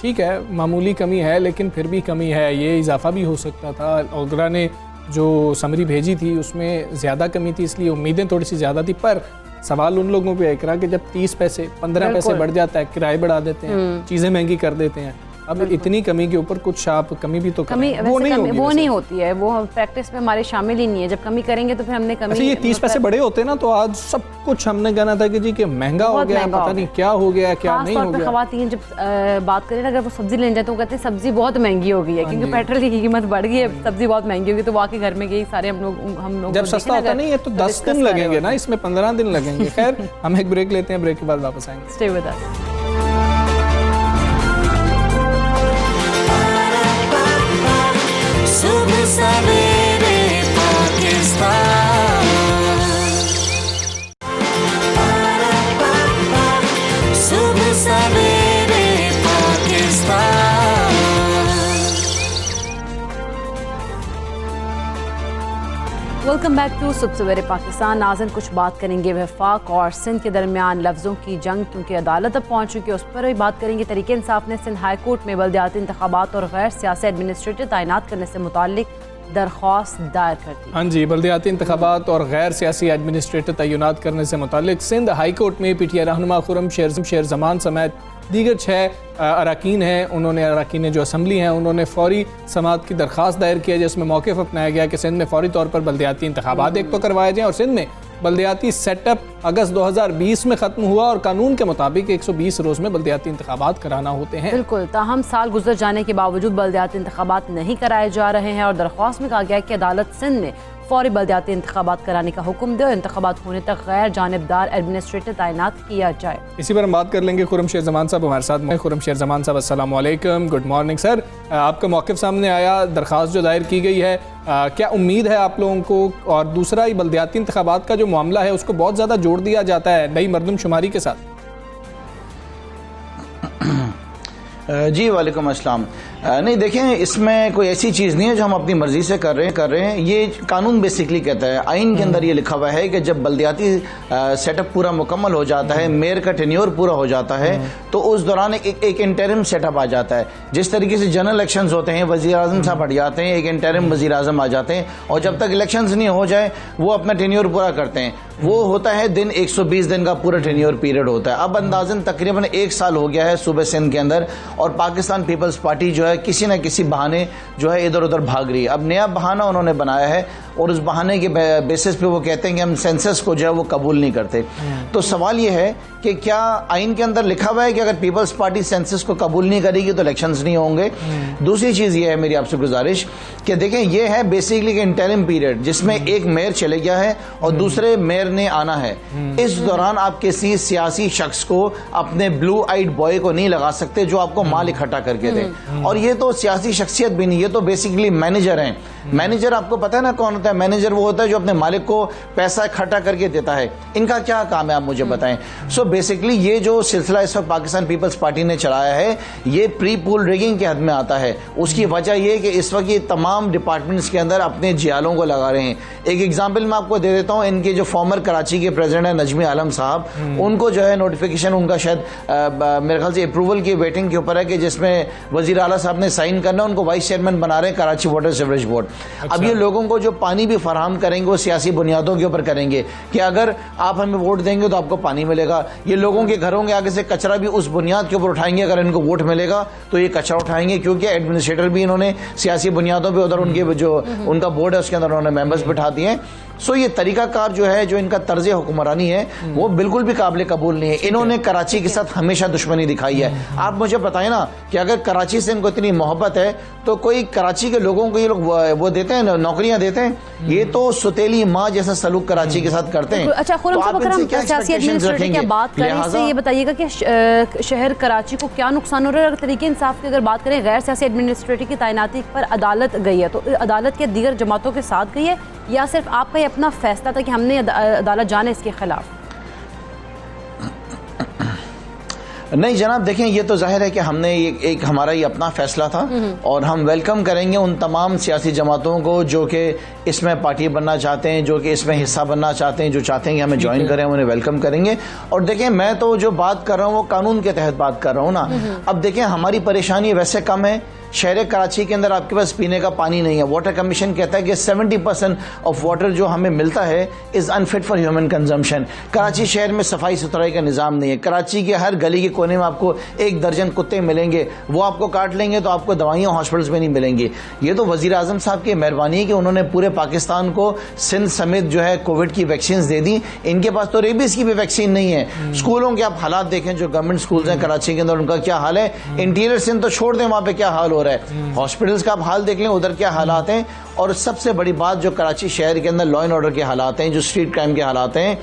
Speaker 1: ठीक है, मामूली कमी है, लेकिन फिर भी कमी है, ये इजाफा भी हो सकता था। ओगरा ने जो समरी भेजी थी उसमें ज़्यादा कमी थी, इसलिए उम्मीदें थोड़ी सी ज़्यादा थी। पर सवाल उन लोगों पे एक रहा कि जब 30 पैसे 15 पैसे बढ़ जाता है, किराए बढ़ा देते हैं, चीज़ें महंगी कर देते हैं, अब इतनी कमी के ऊपर कुछ आप कमी भी तो करें।
Speaker 2: कमी
Speaker 1: वो नहीं होगी,
Speaker 2: वो नहीं होती है, वो प्रैक्टिस में हमारे शामिल ही नहीं है। जब कमी करेंगे तो फिर हमने कमी।
Speaker 1: अच्छा, ये 30 पैसे बड़े होते ना तो आज सब कुछ हमने कहना था कि जी कि महंगा हो गया, पता नहीं क्या हो गया, क्या नहीं हो गया।
Speaker 2: खवातीन जब बात करें अगर वो सब्जी लेने जाए तो वो कहते हैं सब्जी बहुत महंगी हो गई है, क्योंकि पेट्रोल की कीमत बढ़ गई है, सब्जी बहुत महंगी होगी। तो वाकई घर में यही सारे हम लोग
Speaker 1: जब सस्ता होता नहीं है तो 10 दिन लगेंगे ना, इसमें 15 दिन लगेंगे। खैर, हम एक ब्रेक लेते हैं, ब्रेक के बाद वापस आएंगे।
Speaker 2: Stay with us.
Speaker 13: सुबह सवेरे पाकिस्तान, सुबह सवेरे पाकिस्तान।
Speaker 2: वेलकम बैक टू सुबह सवेरे पाकिस्तान। नाज़रीन, कुछ बात करेंगे वफाक और सिंध के दरमियान लफ्ज़ों की जंग, क्योंकि अदालत अब पहुंच चुकी है, उस पर भी बात करेंगे। तहरीक इंसाफ ने सिंध हाई कोर्ट में बल्दियाती इंतखाबात और गैर सियासी एडमिनिस्ट्रेटर तैनात करने से मुताल्लिक दरख्वास्त दायर कर दी।
Speaker 1: हाँ जी, बल्दियाती इंतखाबात और गैर सियासी एडमिनिस्ट्रेटर तैनात करने से मुताल्लिक सिंध हाई कोर्ट में पीटीआई रहनुमा खुर्रम शेर जमान समेत दीगर 6 अरकान हैं, उन्होंने अरकान जो असम्बली हैं उन्होंने फौरी समाअत की दरख्वास्त दायर की है, जिसमें मौक़िफ़ अपनाया गया कि सिंध में फौरी तौर पर बल्दियाती इंतखाबात एक तो करवाए जाएँ और सिंध में बल्दियाती सेटअप अगस्त 2020 में ख़त्म हुआ और कानून के मुताबिक 120 रोज़ में बल्दियाती इंतखाबात कराना होते हैं।
Speaker 2: बिल्कुल, ताहम साल गुजर जाने के बावजूद बल्दियाती इंतखाबात नहीं कराए जा रहे हैं और दरख्वास्त में कहा गया है कि अदालत सिंध में फौरी बल्दियाती इंतखाबात कराने का हुक्म दे और इंतखाबात होने तक गैर जानिबदार एडमिनिस्ट्रेटर तैनात किया जाए।
Speaker 1: इसी पर हम बात कर लेंगे। खुर्रम शेर जमान साहब हमारे साथ। खुर्रम शेर जमान साहब, अस्सलाम वालेकुम, गुड मॉर्निंग सर। आपका मौक़िफ़ सामने आया, दरख्वास्त जो दायर की गई है, क्या उम्मीद है आप लोगों को? और दूसरा, ये बल्दियाती इंतखाबात का जो मामला है उसको बहुत ज़्यादा जोड़ दिया जाता है नई मरदमशुमारी के साथ।
Speaker 14: जी वालेकुम अस्सलाम। नहीं देखें, इसमें कोई ऐसी चीज़ नहीं है जो हम अपनी मर्जी से कर रहे हैं। ये कानून बेसिकली कहता है, आइन के अंदर ये लिखा हुआ है कि जब बल्दियाती सेटअप पूरा मुकम्मल हो जाता है, मेयर का टेन्योर पूरा हो जाता है, तो उस दौरान एक इंटरिम सेटअप आ जाता है। जिस तरीके से जनरल इलेक्शंस होते हैं, वज़ीर आज़म साहब हट जाते हैं, एक इंटरिम वज़ीर आज़म आ जाते हैं और जब तक इलेक्शंस नहीं हो जाए वो अपना टेन्योर पूरा करते हैं। वो होता है दिन 120 दिन का पूरा टेन्योर पीरियड होता है। अब अंदाज़न तकरीबन 1 साल हो गया है सूबे सिंध के अंदर और पाकिस्तान पीपल्स पार्टी जो है किसी न किसी बहाने जो है इधर उधर भाग रही है। अब नया बहाना उन्होंने बनाया है और उस बहाने के बेसिस पे वो कहते हैं कि हम सेंसस को जो है वो कबूल नहीं करते। तो सवाल ये है कि क्या आइन के अंदर लिखा हुआ है कि अगर पीपल्स पार्टी सेंसस को कबूल नहीं करेगी तो इलेक्शंस नहीं होंगे? दूसरी चीज़ ये है मेरी आपसे गुजारिश कि देखें, ये है बेसिकली कि इंटरिम पीरियड जिसमें एक मेयर चले गया है और दूसरे मेयर ने आना है। इस दौरान आप किसी सियासी शख्स को, अपने ब्लू आइड बॉय को नहीं लगा सकते जो आपको माल इकट्ठा करके दे। और ये तो सियासी शख्सियत भी नहीं, ये तो बेसिकली मैनेजर हैं। मैनेजर आपको पता है ना कौन होता है? मैनेजर वो होता है जो अपने मालिक को पैसा इकट्ठा करके देता है। इनका क्या काम है आप मुझे बताएं। सो बेसिकली ये जो सिलसिला इस वक्त पाकिस्तान पीपल्स पार्टी ने चलाया है ये प्री पूल रिगिंग के हद में आता है। उसकी वजह ये कि इस वक्त ये तमाम डिपार्टमेंट्स के अंदर अपने जियालों को लगा रहे हैं। एक एग्जाम्पल मैं आपको दे देता हूँ, इनके जो फॉर्मर कराची के प्रेसिडेंट है नजमी आलम साहब, उनको जो है नोटिफिकेशन उनका शायद मेरे ख्याल से अप्रूवल की वेटिंग के ऊपर है कि जिसमें वजीर आला साहब ने साइन करना, उनको वाइस चेयरमैन बना रहे हैं कराची वाटर सीवरेज बोर्ड। अब ये लोगों को जो पानी भी फराहम करेंगे वो सियासी बुनियादों के ऊपर करेंगे कि अगर आप हमें वोट देंगे तो आपको पानी मिलेगा। ये लोगों के घरों के आगे से कचरा भी उस बुनियाद के ऊपर उठाएंगे, अगर इनको वोट मिलेगा तो ये कचरा उठाएंगे, क्योंकि एडमिनिस्ट्रेटर भी इन्होंने सियासी बुनियादों पर उधर उनके जो उनका बोर्ड है उसके अंदर उन्होंने मेंबर्स बिठा दिए हैं। सो ये तरीकाकार जो है, जो इनका तर्ज हुक्मरानी है वो बिल्कुल भी काबिल कबूल नहीं है। इन्होंने कराची के साथ हमेशा दुश्मनी दिखाई है। आप मुझे बताएं ना कि अगर कराची से इनको इतनी मोहब्बत है तो कोई कराची के लोगों को ये लोग वो देते हैं, नौकरियां देते हैं? ये तो सुतेली माँ जैसा सलूक कराची के साथ करते हैं।
Speaker 2: अच्छा खुर्रम साहब, अगर हम सियासी एडमिनिस्ट्रेटर की बात करें इससे ये बताइएगा कि शहर कराची को क्या नुकसान हो रहा है? अगर तरीके इंसाफ की अगर बात करें, गैर सियासी एडमिनिस्ट्रेटर की तैनाती पर अदालत गई है, तो अदालत के दीगर जमातों के साथ गई है या सिर्फ आपका ये अपना फैसला था कि हमने अदालत जाने इसके खिलाफ?
Speaker 14: नहीं जनाब, देखें ये तो जाहिर है कि हमने एक हमारा ये अपना फैसला था और हम वेलकम करेंगे उन तमाम सियासी जमातों को जो कि इसमें पार्टी बनना चाहते हैं, जो कि इसमें हिस्सा बनना चाहते हैं, जो चाहते हैं कि हमें ज्वाइन करें, उन्हें वेलकम करेंगे। और देखें, मैं तो जो बात कर रहा हूँ वो कानून के तहत बात कर रहा हूँ ना। अब देखें, हमारी परेशानी वैसे कम है शहर कराची के अंदर आपके पास पीने का पानी नहीं है। वाटर कमीशन कहता है कि 70% ऑफ वाटर जो हमें मिलता है is unfit for human consumption. Karachi शहर में सफाई सुथराई का निज़ाम नहीं है। कराची के हर गली के कोने में आपको 1 दर्जन कुत्ते मिलेंगे, वो आपको काट लेंगे तो आपको दवाइयाँ हॉस्पिटल्स में नहीं मिलेंगी। ये तो वज़ीर आज़म साहब की मेहरबानी है कि उन्होंने पूरे पाकिस्तान को सिंध समेत जो है कोविड की वैक्सीन दे दी। इनके पास तो रेबीज की भी वैक्सीन नहीं है। स्कूलों के आप हालात देखें, जो गवर्नमेंट स्कूल्स हैं कराची के अंदर, उनका क्या हाल है। इंटीरियर सिंध तो छोड़ दें, वहाँ पे क्या हाल हो रहा है। हॉस्पिटल्स का आप हाल देख लें, उधर क्या हालात हैं। और सबसे बड़ी बात जो कराची शहर के अंदर लॉ एंड ऑर्डर के हालात हैं, जो स्ट्रीट क्राइम के हालात हैं,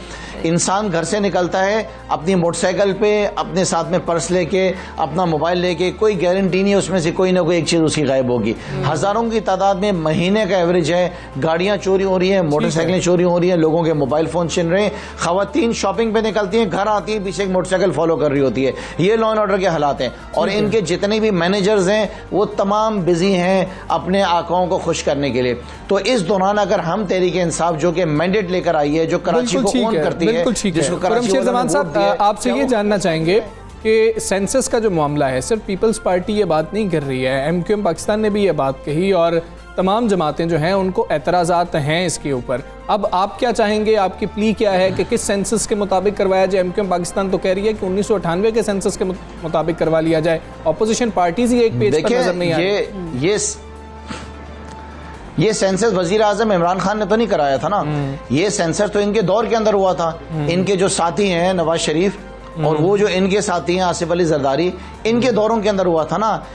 Speaker 14: इंसान घर से निकलता है अपनी मोटरसाइकिल पे, अपने साथ में पर्स लेके, अपना मोबाइल लेके, कोई गारंटी नहीं है उसमें से कोई ना कोई एक चीज़ उसकी गायब होगी। हज़ारों की तादाद में महीने का एवरेज है, गाड़ियाँ चोरी हो रही हैं, मोटरसाइकिलें चोरी हो रही हैं, लोगों के मोबाइल फ़ोन छिन रहे हैं। ख़वातीन शॉपिंग पे निकलती हैं, घर आती हैं, पीछे एक मोटरसाइकिल फॉलो कर रही होती है। ये लॉ एंड ऑर्डर के हालात हैं। और इनके जितने भी मैनेजर्स हैं वो तमाम बिजी हैं अपने आकाओं को खुश करने के लिए। तो इस दौरान अगर हम तहरीके इंसाफ जो कि मैंडेट लेकर आई है, जो कराची को ओन करती है, जिसको
Speaker 1: कराची जमान साहब, आपसे ये जानना चाहेंगे कि सेंसस का जो मामला है, सिर्फ पीपल्स पार्टी ये बात नहीं कर रही है, MQM पाकिस्तान ने भी ये बात कही और तमाम जमातें जो हैं उनको एतराज़ात हैं इसके ऊपर। अब आप क्या चाहेंगे, आपकी प्ली क्या है कि किस सेंसस के मुताबिक करवाया जाए? MQM पाकिस्तान तो कह रही है कि 1998 के सेंसस के मुताबिक करवा लिया जाए। ऑपोजिशन पार्टीज ही एक पेज पर नजर नहीं आ रही।
Speaker 14: ये सेंसस वजीर आजम इमरान खान ने तो नहीं कराया था ना, ये सेंसस तो इनके दौर के अंदर हुआ था। इनके जो साथी हैं नवाज शरीफ और वो जो इनके साथी हैं आसिफ अली जरदारी, इनके दौरों के अंदर हुआ था ना।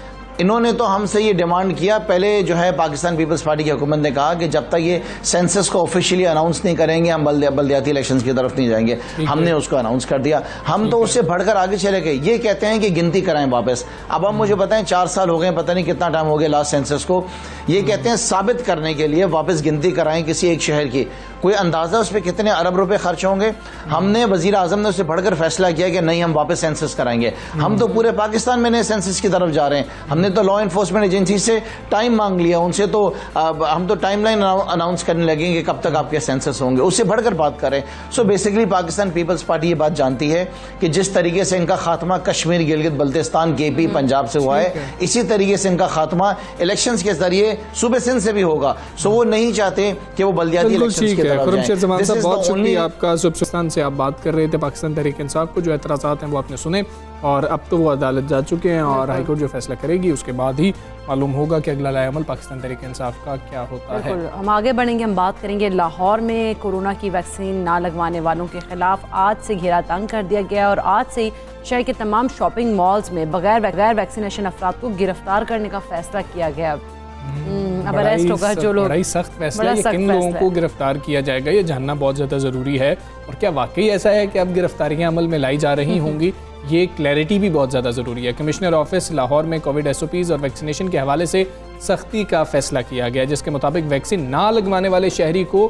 Speaker 14: इन्होंने तो हमसे ये डिमांड किया, पहले जो है पाकिस्तान पीपल्स पार्टी की हुकूमत ने कहा कि जब तक ये सेंसस को ऑफिशियली अनाउंस नहीं करेंगे हम बल्दियाती इलेक्शंस की तरफ नहीं जाएंगे। हमने उसको अनाउंस कर दिया। हम तो उससे बढ़कर आगे चले गए। ये कहते हैं कि गिनती कराएं वापस। अब आप मुझे बताएं, 4 साल हो गए, पता नहीं कितना टाइम हो गया लास्ट सेंसस को। ये कहते हैं साबित करने के लिए वापस गिनती कराएं किसी एक शहर की। कोई अंदाजा उस पर कितने अरब रुपए खर्च होंगे? हमने वजीर आजम ने उससे बढ़कर फैसला किया कि नहीं, हम वापस सेंसस कराएंगे। हम तो पूरे पाकिस्तान में नए सेंसस की तरफ जा रहे हैं। हमने तो लॉ एनफोर्समेंट एजेंसी से टाइम मांग लिया, उनसे तो हम तो टाइमलाइन अनाउंस करने लगेंगे कि कब तक आपके सेंसस होंगे। उससे बढ़कर बात करें। सो बेसिकली पाकिस्तान पीपल्स पार्टी ये बात जानती है कि जिस तरीके से इनका खात्मा कश्मीर, गिलगित बल्तिस्तान, KP, पंजाब से हुआ है, इसी तरीके से इनका खात्मा इलेक्शंस के जरिए सूबे सिंध से भी होगा। सो वो नहीं चाहते कि वो बल्दियाती इलेक्शंस की
Speaker 1: खुरमशेर जमान साहब, बहुत शुक्रिया आपका। पाकिस्तान से आप बात कर रहे थे, पाकिस्तान तहरीक इंसाफ को जो एतराज़ात हैं वो आपने सुने और अब तो वो अदालत जा चुके हैं और हाईकोर्ट जो फैसला करेगी उसके बाद ही मालूम होगा कि अगला लाएअमल पाकिस्तान तहरीक इंसाफ का क्या होता है।
Speaker 2: हम आगे बढ़ेंगे, हम बात करेंगे लाहौर में कोरोना की वैक्सीन ना लगवाने वालों के खिलाफ आज से घेरा तंग कर दिया गया और आज से शहर के तमाम शॉपिंग मॉल्स में बगैर वैक्सीनेशन अफराद को गिरफ्तार करने का फैसला किया गया। अब अरेस्ट होगा जो लोग,
Speaker 1: बड़ा ही सख्त फैसला है। किन लोगों को गिरफ्तार किया जाएगा ये जानना बहुत ज़्यादा ज़रूरी है। और क्या वाकई ऐसा है कि अब गिरफ्तारियां अमल में लाई जा रही होंगी, ये क्लैरिटी भी बहुत ज़्यादा ज़रूरी है। कमिश्नर ऑफिस लाहौर में कोविड SOPs और वैक्सीनेशन के हवाले से सख्ती का फैसला किया गया, जिसके मुताबिक वैक्सीन ना लगवाने वाले शहरी को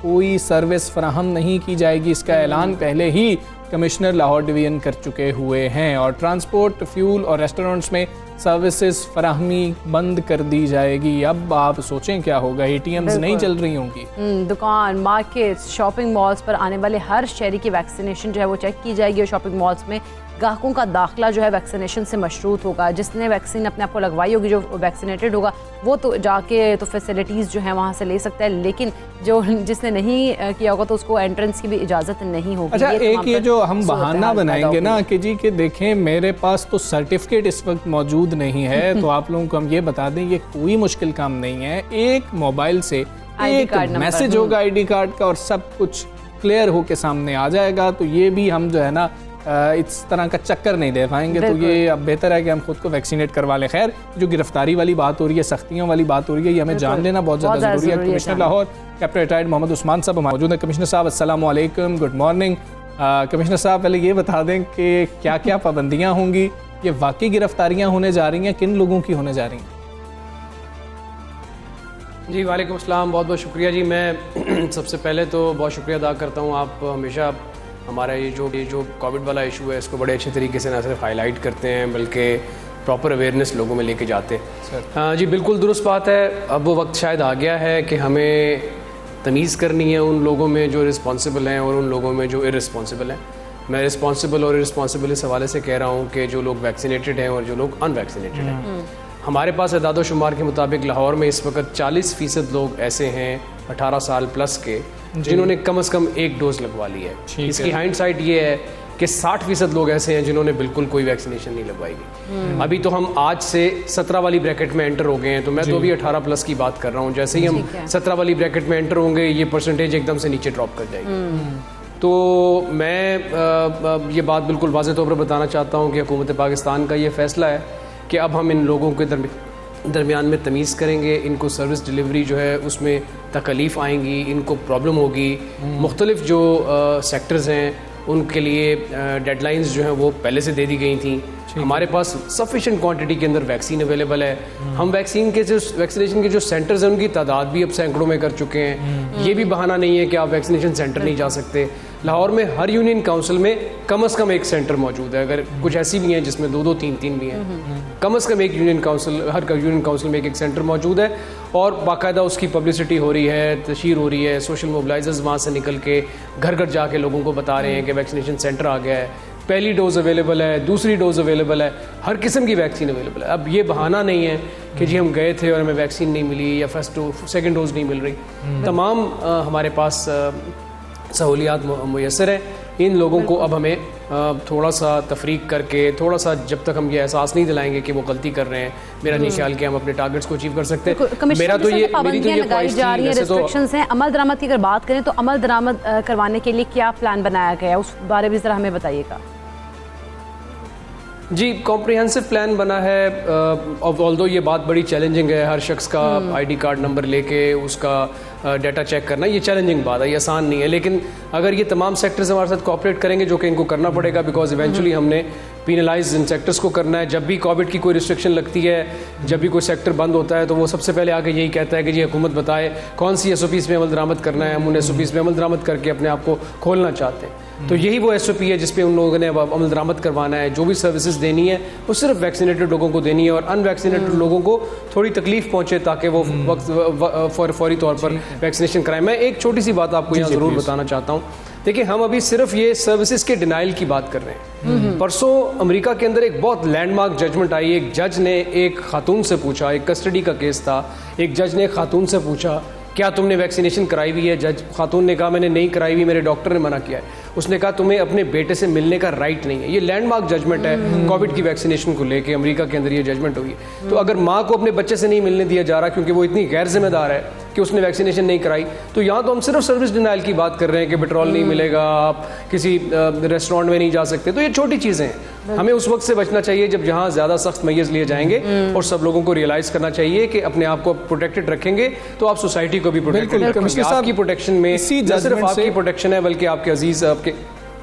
Speaker 1: कोई सर्विस फराहम नहीं की जाएगी। इसका ऐलान पहले ही कमिश्नर लाहौर डिवीज़न कर चुके हुए हैं। और ट्रांसपोर्ट, फ्यूल और रेस्टोरेंट्स में सर्विसेज फराहमी बंद कर दी जाएगी। अब आप सोचें क्या होगा, ATMs नहीं चल रही होंगी।
Speaker 2: दुकान, मार्केट, शॉपिंग मॉल्स पर आने वाले हर शहरी की वैक्सीनेशन जो है वो चेक की जाएगी और शॉपिंग मॉल्स में ग्राहकों का दाखिला जो है वैक्सीनेशन से मशरूत होगा। जिसने वैक्सीन अपने आप को लगवाई होगी, जो वैक्सीनेटेड होगा, वो तो जाके तो फैसिलिटीज़ जो है वहाँ से ले सकता है, लेकिन जो जिसने नहीं किया होगा तो उसको एंट्रेंस की भी इजाज़त नहीं होगी।
Speaker 1: अच्छा, एक ये जो हम बहाना बनाएंगे ना कि जी कि देखें मेरे पास तो सर्टिफिकेट इस वक्त मौजूद नहीं है तो आप लोगों को हम ये बता दें ये कोई मुश्किल काम नहीं है। एक मोबाइल से एक मैसेज होगा ID कार्ड का और सब कुछ क्लियर होके सामने आ जाएगा। तो ये भी हम जो है ना इस तरह का चक्कर नहीं दे पाएंगे। तो ये अब बेहतर है कि हम खुद को वैक्सीनेट करवा लें। खैर, जो गिरफ्तारी वाली बात हो रही है, सख्तियों वाली बात हो रही है, ये हमें जान लेना बहुत ज़्यादा ज़रूरी है। Commissioner Lahore captain retired Mohammad Usman साहब मौजूद हैं। कमिश्नर साहब अस्सलाम वालेकुम, गुड मॉर्निंग। कमिश्नर साहब, पहले ये बता दें कि क्या क्या पाबंदियाँ होंगी, ये वाकई गिरफ्तारियाँ होने जा रही हैं, किन लोगों की होने जा रही हैं?
Speaker 15: जी वालेकुम अस्सलाम, बहुत बहुत शुक्रिया जी। मैं सबसे पहले तो बहुत शुक्रिया अदा करता हूँ। आप हमेशा हमारा ये जो कोविड वाला इशू है इसको बड़े अच्छे तरीके से ना सिर्फ हाईलाइट करते हैं बल्कि प्रॉपर अवेयरनेस लोगों में लेके जाते हैं। हाँ जी, बिल्कुल दुरुस्त बात है। अब वो वक्त शायद आ गया है कि हमें तमीज़ करनी है उन लोगों में जो रिस्पॉन्सिबल हैं और उन लोगों में जो इररिस्पॉन्सिबल हैं। मैं रिस्पॉन्सिबल और इररिस्पॉन्सिबल इस हवाले से कह रहा हूँ कि जो लोग वैक्सीनेटेड हैं और जो लोग अनवैक्सीनेटेड हैं। हमारे पास एदाद शुमार के मुताबिक लाहौर में इस वक्त 40% लोग ऐसे हैं 18 साल प्लस के जिन्होंने कम से कम एक डोज लगवा ली है। इसकी हाइंडसाइट ये है कि 60% लोग ऐसे हैं जिन्होंने बिल्कुल कोई वैक्सीनेशन नहीं लगवाई। अभी तो हम आज से 17 वाली ब्रैकेट में एंटर हो गए हैं, तो मैं तो अभी 18 प्लस की बात कर रहा हूँ। जैसे ही हम 17 वाली ब्रैकेट में एंटर होंगे ये परसेंटेज एकदम से नीचे ड्रॉप कर जाएगी। तो मैं ये बात बिल्कुल वाज़ेह तौर पर बताना चाहता हूँ कि हुकूमत पाकिस्तान का ये फ़ैसला है कि अब हम इन लोगों के दरमियान में तमीज़ करेंगे। इनको सर्विस डिलीवरी जो है उसमें तकलीफ़ आएंगी, इनको प्रॉब्लम होगी। मुख्तलिफ जो सेक्टर्स हैं उनके लिए डेडलाइंस जो हैं वो पहले से दे दी गई थी। हमारे पास सफिशेंट क्वांटिटी के अंदर वैक्सीन अवेलेबल है। हम वैक्सीनेशन के जो सेंटर्स हैं उनकी तादाद भी अब सैकड़ों में कर चुके हैं। ये भी बहाना नहीं है कि आप वैक्सीनेशन सेंटर नहीं जा सकते। लाहौर में हर यूनियन काउंसिल में कम से कम एक सेंटर मौजूद है। अगर कुछ ऐसी भी हैं जिसमें 2-2, 3-3 भी हैं, कम से कम एक यूनियन काउंसिल, हर यूनियन काउंसिल में एक सेंटर मौजूद है और बाकायदा उसकी पब्लिसिटी हो रही है, तशहीर हो रही है। सोशल मोबिलाइजर्स वहाँ से निकल के घर घर जाके लोगों को बता रहे हैं कि वैक्सीनेशन सेंटर आ गया है, पहली डोज अवेलेबल है, दूसरी डोज अवेलेबल है, हर किस्म की वैक्सीन अवेलेबल है। अब ये बहाना नहीं है कि जी हम गए थे और हमें वैक्सीन नहीं मिली या सेकेंड डोज नहीं मिल रही। तमाम हमारे पास सहूलियात मुयसर हैं। इन लोगों को अब हमें थोड़ा सा तफरीक करके, थोड़ा सा जब तक हम ये एहसास नहीं दिलाएंगे कि वो गलती कर रहे हैं, मेरा नहीं ख्याल कि हम अपने टारगेट्स को अचीव कर सकते हैं। मेरा तो ये
Speaker 2: लगाई जा रही है, रिस्ट्रिक्शंस हैं। अमल दरामद की अगर बात करें तो अमल दरामद करवाने के लिए क्या प्लान बनाया गया है, उस बारे में ज़रा हमें बताइएगा।
Speaker 15: जी, कॉम्प्रिहेंसिव प्लान बना है। ऑल्दो ये बात बड़ी चैलेंजिंग है, हर शख्स का आईडी कार्ड नंबर लेके उसका डाटा चेक करना, ये चैलेंजिंग बात है, ये आसान नहीं है। लेकिन अगर ये तमाम सेक्टर्स हमारे साथ कोऑपरेट करेंगे, जो कि इनको करना पड़ेगा बिकॉज इवेंचुअली हमने पीनलाइज इन सेक्टर्स को करना है। जब भी कोविड की कोई रिस्ट्रिक्शन लगती है, जब भी कोई सेक्टर बंद होता है, तो वो सबसे पहले आके यही कहता है कि जी हुकूमत बताए कौन सी SOPs में अमल दरामद करना है। हम उन SOPs में अमल दरामद करके अपने आप को खोलना चाहते हैं। तो यही वो SOP है जिस पे उन लोगों ने अमल दरामद करवाना है। जो भी सर्विसेज देनी है वो सिर्फ वैक्सीनेटेड लोगों को देनी है और अनवैक्सीनेटेड लोगों को थोड़ी तकलीफ पहुंचे ताकि वो फौरी तौर पर वैक्सीनेशन कराएं। मैं एक छोटी सी बात आपको यहाँ ज़रूर बताना चाहता हूँ। देखिए, हम अभी सिर्फ ये सर्विसेज के डिनाइल की बात कर रहे हैं। परसों अमेरिका के अंदर एक बहुत लैंडमार्क जजमेंट आई। एक जज ने एक खातून से पूछा, एक कस्टडी का केस था, एक जज ने एक खातून से पूछा क्या तुमने वैक्सीनेशन कराई हुई है। जज खातून ने कहा मैंने नहीं कराई हुई, मेरे डॉक्टर ने मना किया है। उसने कहा तुम्हें अपने बेटे से मिलने का राइट नहीं है। ये लैंडमार्क जजमेंट है कोविड की वैक्सीनेशन को लेके, अमेरिका के अंदर ये जजमेंट हुई है। तो अगर माँ को अपने बच्चे से नहीं मिलने दिया जा रहा क्योंकि वो इतनी गैर जिम्मेदार है कि उसने वैक्सीनेशन नहीं कराई, तो यहाँ तो हम सिर्फ सर्विस डिनाइल की बात कर रहे हैं कि पेट्रोल नहीं मिलेगा, आप किसी रेस्टोरेंट में नहीं जा सकते। तो ये छोटी चीज़ें हैं। हमें उस वक्त से बचना चाहिए जब जहाँ ज़्यादा सख्त मैयर्स लिए जाएंगे और सब लोगों को रियलाइज़ करना चाहिए कि अपने आप को प्रोटेक्टेड रखेंगे तो आप सोसाइटी को भी प्रोटेक्टेड रखेंगे। आपकी प्रोटेक्शन में सिर्फ आपकी प्रोटेक्शन है बल्कि आपके अजीज़ आपके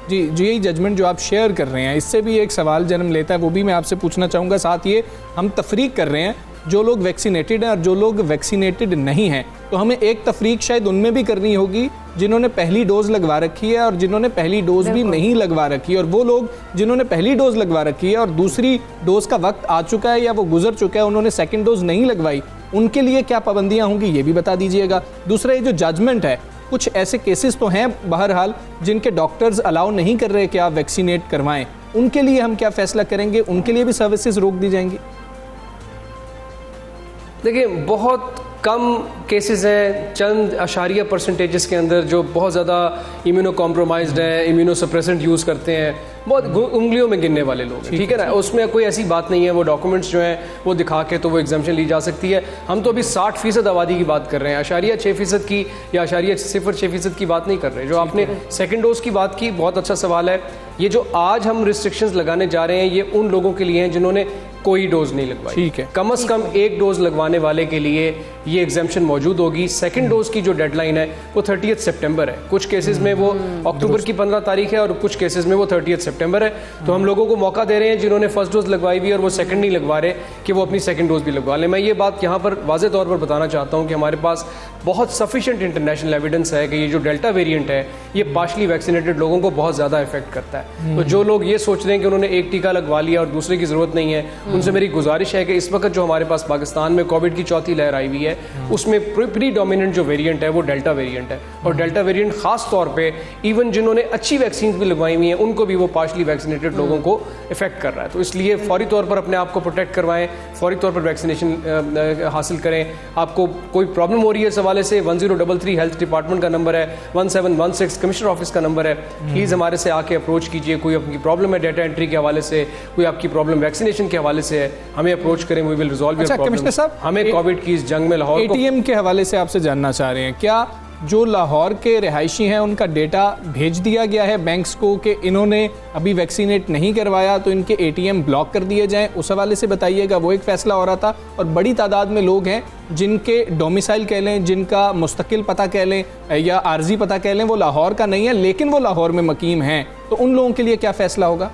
Speaker 1: जी यही जजमेंट जो आप शेयर कर रहे हैं इससे भी एक सवाल जन्म लेता है, वो भी मैं आपसे पूछना चाहूँगा। साथ ये हम तफरीक कर रहे हैं जो लोग वैक्सीनेटेड हैं और जो लोग वैक्सीनेटेड नहीं हैं, तो हमें एक तफरीक शायद उनमें भी करनी होगी जिन्होंने पहली डोज लगवा रखी है और जिन्होंने पहली डोज भी नहीं लगवा रखी है, और वो लोग जिन्होंने पहली डोज लगवा रखी है और दूसरी डोज का वक्त आ चुका है या वो गुजर चुका है, उन्होंने सेकंड डोज नहीं लगवाई, उनके लिए क्या पाबंदियां होंगी ये भी बता दीजिएगा। दूसरा, ये जो जजमेंट है, कुछ ऐसे केसेस तो हैं बहरहाल जिनके डॉक्टर्स अलाउ नहीं कर रहे कि आप वैक्सीनेट करवाएं, उनके लिए हम क्या फैसला करेंगे? उनके लिए भी सर्विसेज रोक दी जाएंगी?
Speaker 15: देखिए, बहुत कम केसेस हैं, चंद अशारिया परसेंटेजेस के अंदर जो बहुत ज़्यादा इम्यूनो कॉम्प्रोमाइज्ड है, इम्यूनो सप्रेसेंट यूज़ करते हैं, बहुत उंगलियों में गिनने वाले लोग, ठीक है ना। उसमें कोई ऐसी बात नहीं है, वो डॉक्यूमेंट्स जो हैं वो दिखा के तो वो एग्जाम्पशन ली जा सकती है। हम तो अभी 60% आबादी की बात कर रहे हैं, अशारिया 6% की या अशारिया 0.6% की बात नहीं कर रहे। जो आपने सेकेंड डोज की बात की, बहुत अच्छा सवाल है। ये जो आज हम रिस्ट्रिक्शंस लगाने जा रहे हैं ये उन लोगों के लिए हैं जिन्होंने कोई डोज नहीं लगवाई, ठीक है। कम से कम एक डोज लगवाने वाले के लिए ये एग्जाम्पशन मौजूद होगी। सेकंड डोज की जो डेडलाइन है वो 30 सितंबर है। कुछ केसेस में वो अक्टूबर की 15 तारीख है और कुछ केसेस में वो 30 सितंबर है। तो हम लोगों को मौका दे रहे हैं जिन्होंने फर्स्ट डोज लगवाई हुई और वो सेकंड नहीं लगवा रहे कि वो अपनी सेकंड डोज भी लगवा लें। मैं ये बात यहाँ पर वाज़े तौर पर बताना चाहता हूँ कि हमारे पास बहुत सफिशिएंट इंटरनेशनल एविडेंस है कि ये जो डेल्टा वेरिएंट है ये पार्शली वैक्सीनेटेड लोगों को बहुत ज़्यादा इफेक्ट करता है। तो जो लोग ये सोच रहे हैं कि उन्होंने एक टीका लगवा लिया और दूसरे की ज़रूरत नहीं है, उनसे मेरी गुजारिश है कि इस वक्त जो हमारे पास पाकिस्तान में कोविड की चौथी लहर आई हुई है उसमें प्रीडोमिनेंट जो वेरिएंट है वो डेल्टा वेरिएंट है, और डेल्टा वेरिएंट खास तौर पे इवन जिन्होंने अच्छी वैक्सीन भी लगवाई हुई हैं उनको भी वो पार्शली वैक्सीनेटेड लोगों को इफेक्ट कर रहा है। तो इसलिए फौरी तौर पर अपने आप को प्रोटेक्ट करवाएं, फौरी तौर पर वैक्सीनेशन हासिल करें। आपको कोई प्रॉब्लम हो रही है इस हवाले से 1033 हेल्थ डिपार्टमेंट का नंबर है, 1716 कमिश्नर ऑफिस का नंबर है, प्लीज़ हमारे से आके अप्रोच कीजिए। कोई आपकी प्रॉब्लम है डेटा एंट्री के हवाले से, कोई आपकी प्रॉब्लम वैक्सीनेशन के हवाले से है, हमें अप्रोच करें, we will resolve your problem.
Speaker 1: Commissioner साहब,
Speaker 15: हमें कोविड की इस जंग में लाहौर को
Speaker 1: ATM के हवाले से आपसे जानना चाह रहे हैं, क्या जो लाहौर के रिहायशी हैं उनका डेटा भेज दिया गया है बैंक्स को कि इन्होंने अभी वैक्सीनेट नहीं करवाया तो इनके ATM ब्लॉक कर दिए जाएं? उस हवाले से बताइएगा, वो एक फ़ैसला हो रहा था। और बड़ी तादाद में लोग हैं जिनके डोमिसाइल कह लें, जिनका मुस्तकिल पता कह लें या आर्जी पता कह लें, वो लाहौर का नहीं है लेकिन वो लाहौर में मकीम हैं, तो उन लोगों के लिए क्या फ़ैसला होगा?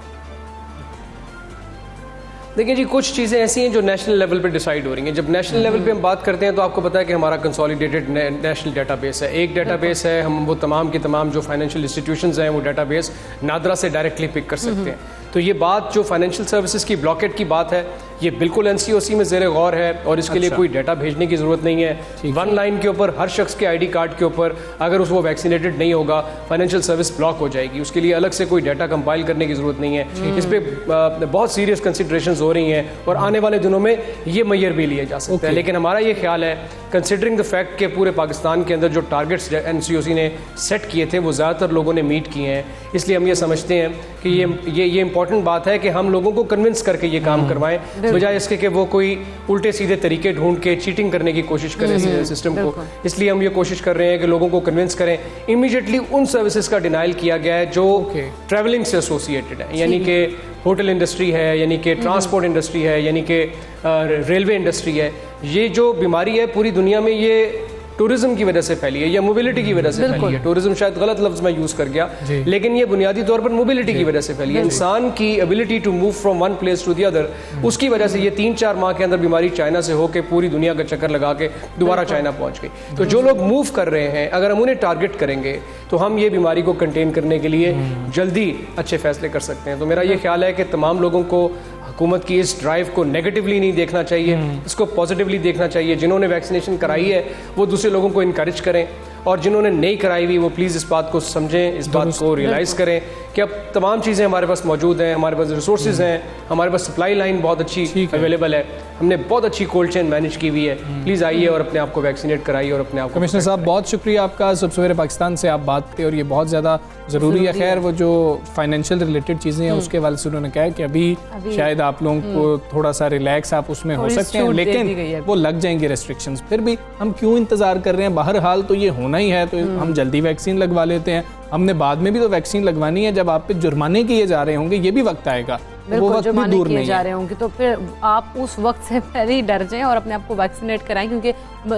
Speaker 15: देखिए जी, कुछ चीज़ें ऐसी हैं जो नेशनल लेवल पे डिसाइड हो रही हैं। जब नेशनल लेवल पे हम बात करते हैं तो आपको पता है कि हमारा कंसोलिडेटेड नेशनल डेटाबेस है, एक डेटाबेस है, हम वो तमाम की तमाम जो फाइनेंशियल इंस्टीट्यूशंस हैं वो डेटाबेस नादरा से डायरेक्टली पिक कर सकते हैं। तो ये बात जो फाइनेंशियल सर्विसेज की ब्लॉकेट की बात है, ये बिल्कुल NCOC में ज़ेर गौर है और इसके लिए कोई डाटा भेजने की ज़रूरत नहीं है। वन लाइन के ऊपर हर शख्स के ID कार्ड के ऊपर अगर वो वैक्सीनेटेड नहीं होगा, फाइनेंशियल सर्विस ब्लॉक हो जाएगी। उसके लिए अलग से कोई डाटा कंपाइल करने की ज़रूरत नहीं है। इस पर बहुत सीरियस कंसिडरेशंस हो रही हैं और आने वाले दिनों में ये मैयर भी लिए जा सकते हैं। लेकिन हमारा ये ख्याल है, कंसिडरिंग द फैक्ट के पूरे पाकिस्तान के अंदर जो टारगेट्स NCOC ने सेट किए थे वो ज़्यादातर लोगों ने मीट किए हैं, इसलिए हम ये समझते हैं कि ये इंपॉर्टेंट बात है कि हम लोगों को कन्विंस करके ये काम करवाएं, बजाय इसके कि वो कोई उल्टे सीधे तरीके ढूंढ के चीटिंग करने की कोशिश करें सिस्टम को। इसलिए हम ये कोशिश कर रहे हैं कि लोगों को कन्विंस करें। इमीडिएटली उन सर्विसेज का डिनाइल किया गया है जो ट्रैवलिंग से एसोसिएटेड है, यानी कि होटल इंडस्ट्री है, यानी कि ट्रांसपोर्ट इंडस्ट्री है, यानी कि रेलवे इंडस्ट्री है। ये जो बीमारी है पूरी दुनिया में ये टूरिज्म की वजह से फैली है या मोबिलिटी की वजह से फैली है। टूरिज्म शायद गलत लफ्ज मैं यूज़ कर गया, लेकिन ये बुनियादी तौर पर मोबिलिटी की वजह से फैली है। इंसान की ability to move from one place to the other, उसकी वजह से ये 3-4 माह के अंदर बीमारी चाइना से होकर पूरी दुनिया का चक्कर लगा के दोबारा चाइना पहुंच गई। तो जो लोग मूव कर रहे हैं, अगर हम उन्हें टारगेट करेंगे तो हम ये बीमारी को कंटेन करने के लिए जल्दी अच्छे फैसले कर सकते हैं। तो मेरा ये ख्याल है कि तमाम लोगों को हुकूमत की इस ड्राइव को नेगेटिवली नहीं देखना चाहिए, इसको पॉजिटिवली देखना चाहिए। जिन्होंने वैक्सीनेशन कराई है वो दूसरे लोगों को इनकरेज करें, और जिन्होंने नहीं कराई हुई वो प्लीज़ इस बात को समझें, इस बात को रियलाइज़ करें कि अब तमाम चीज़ें हमारे पास मौजूद हैं, हमारे पास रिसोर्सेज हैं, हमारे पास सप्लाई लाइन बहुत अच्छी अवेलेबल है, हमने बहुत अच्छी कोल्ड चेन मैनेज की हुई है। प्लीज़ आइए और अपने आप को वैक्सीनेट कराइए और अपने आप को।
Speaker 1: कमिश्नर साहब, बहुत शुक्रिया आपका, सब सवेरे पाकिस्तान से आप बात थे और ये बहुत ज़्यादा ज़रूरी है। खैर, वो जो फाइनेंशियल रिलेटेड चीज़ें हैं उसके हवाले से उन्होंने कहा कि अभी शायद आप लोगों को थोड़ा सा रिलैक्स आप उसमें हो सकते हैं, लेकिन वो लग जाएंगे रेस्ट्रिक्शंस। फिर भी हम क्यों इंतज़ार कर रहे हैं? बहरहाल तो ये होना ही है, तो हम जल्दी वैक्सीन लगवा लेते हैं। हमने बाद में भी तो वैक्सीन लगवानी है, जब आप पे जुर्माने किए जा रहे होंगे ये भी वक्त आएगा, वो वक्त भी दूर नहीं
Speaker 2: जा रहे होंगे, तो फिर आप उस वक्त से पहले ही डर जाएं और अपने आप को वैक्सीनेट कराएं, क्योंकि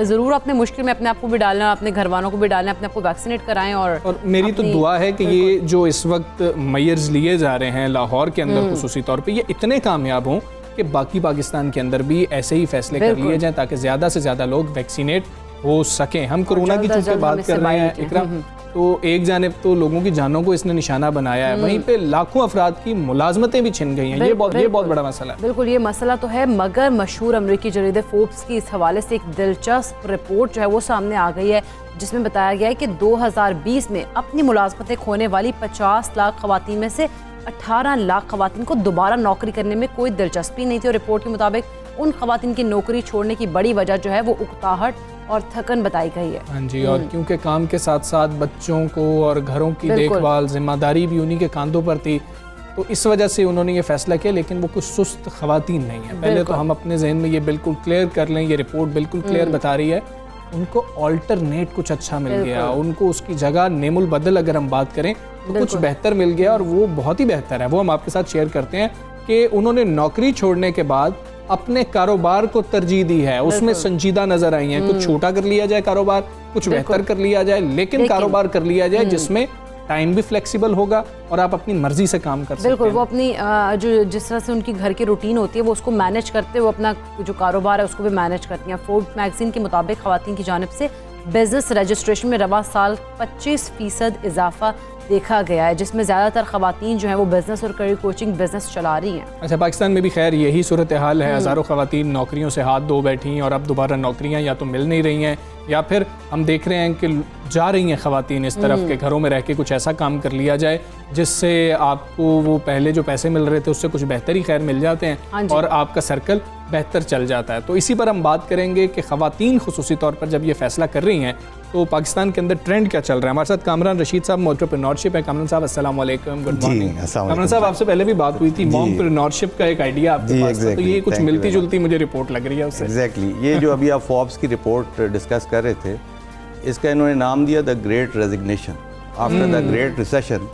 Speaker 2: ज़रूर अपने मुश्किल में अपने आप को भी डालना, अपने घर वालों को भी डालना, अपने आप को वैक्सीनेट कराएं। और
Speaker 1: मेरी तो दुआ है कि ये जो इस वक्त मेयर्स लिए जा रहे हैं लाहौर के अंदर खुसूसी तौर पर, ये इतने कामयाब हों कि बाकी पाकिस्तान के अंदर भी ऐसे ही फैसले कर लिए जाएँ ताकि ज़्यादा से ज़्यादा लोग वैक्सीनेट हो सकें। हम कोरोना की चूँकि बात कर रहे हैं इकरा, तो एक जानिब तो लोगों की जानों को इसने निशाना बनाया है, वहीं पे लाखों अफराद की मुलाजमतें भी छिन गई हैं। ये बहुत बड़ा मसला है।
Speaker 2: बिल्कुल, ये मसला तो है, मगर मशहूर अमरीकी जरीदे फोर्ब्स की इस हवाले से एक दिलचस्प रिपोर्ट जो है वो सामने आ गई है, जिसमें बताया गया है कि 2020 में अपनी मुलाजमतें खोने वाली 50 लाख खवातीन में से 18 लाख खवातीन को दोबारा नौकरी करने में कोई दिलचस्पी नहीं थी। और रिपोर्ट के मुताबिक उन खवातीन की नौकरी छोड़ने की बड़ी वजह जो है वो उकताहट और थकन बताई गई है।
Speaker 1: हाँ जी, और क्योंकि काम के साथ साथ बच्चों को और घरों की देखभाल जिम्मेदारी भी उन्हीं के कांधों पर थी, तो इस वजह से उन्होंने ये फैसला किया। लेकिन वो कुछ सुस्त खवातीन नहीं है, पहले तो हम अपने जहन में ये बिल्कुल क्लियर कर लें, ये रिपोर्ट बिल्कुल क्लियर बता रही है उनको ऑल्टरनेट कुछ अच्छा मिल गया, उनको उसकी जगह नेमुल बदल अगर हम बात करें तो कुछ बेहतर मिल गया, और वो बहुत ही बेहतर है। वो हम आपके साथ शेयर करते हैं कि उन्होंने नौकरी छोड़ने के बाद अपने कारोबार को तरजीह दी है, उसमें संजीदा नजर आई हैं। कुछ छोटा कर लिया जाए कारोबार, कुछ बेहतर कर लिया जाए, लेकिन कारोबार कर लिया जाए जिसमें टाइम भी फ्लेक्सिबल होगा और आप अपनी मर्जी से काम कर सकते हैं।
Speaker 2: बिल्कुल, वो अपनी जो जिस तरह से उनकी घर की रूटीन होती है वो उसको मैनेज करते हुए अपना जो कारोबार है उसको भी मैनेज करती हैं। फोर्ब्स मैगजीन के मुताबिक खवातीन की जानिब से बिजनेस रजिस्ट्रेशन में रवा साल 25% इजाफा देखा गया है, जिसमें ज़्यादातर ख़वातीन जो हैं वो बिज़नेस और करियर कोचिंग बिज़नेस चला रही हैं।
Speaker 1: अच्छा, पाकिस्तान में भी खैर यही सूरत हाल है। हज़ारों ख़वातीन नौकरियों से हाथ धो बैठी हैं और अब दोबारा नौकरियां या तो मिल नहीं रही हैं या फिर हम देख रहे हैं कि जा रही हैं ख़वातीन इस तरफ के घरों में रह के कुछ ऐसा काम कर लिया जाए जिससे आपको वो पहले जो पैसे मिल रहे थे उससे कुछ बेहतर ही खैर मिल जाते हैं और आपका सर्कल बेहतर चल जाता है। तो इसी पर हम बात करेंगे कि ख़वातीन खुसूसी तौर पर जब ये फ़ैसला कर रही हैं तो पाकिस्तान के अंदर ट्रेंड क्या चल रहा है। हमारे साथ कामरान रशीद साहब एंटरप्रेन्योरशिप है। कामरान साहब अस्सलाम वालेकुम, गुड मॉर्निंग। कामरान साहब, आपसे पहले भी बात हुई थी, मॉमप्रेन्योरशिप का एक आइडिया आपके पास था, तो ये कुछ मिलती जुलती मुझे रिपोर्ट लग रही है उससे।
Speaker 16: एग्जैक्टली ये जो अभी आप फोर्ब्स की रिपोर्ट डिस्कस कर रहे थे, इसका इन्होंने नाम दिया the great resignation after the great recession.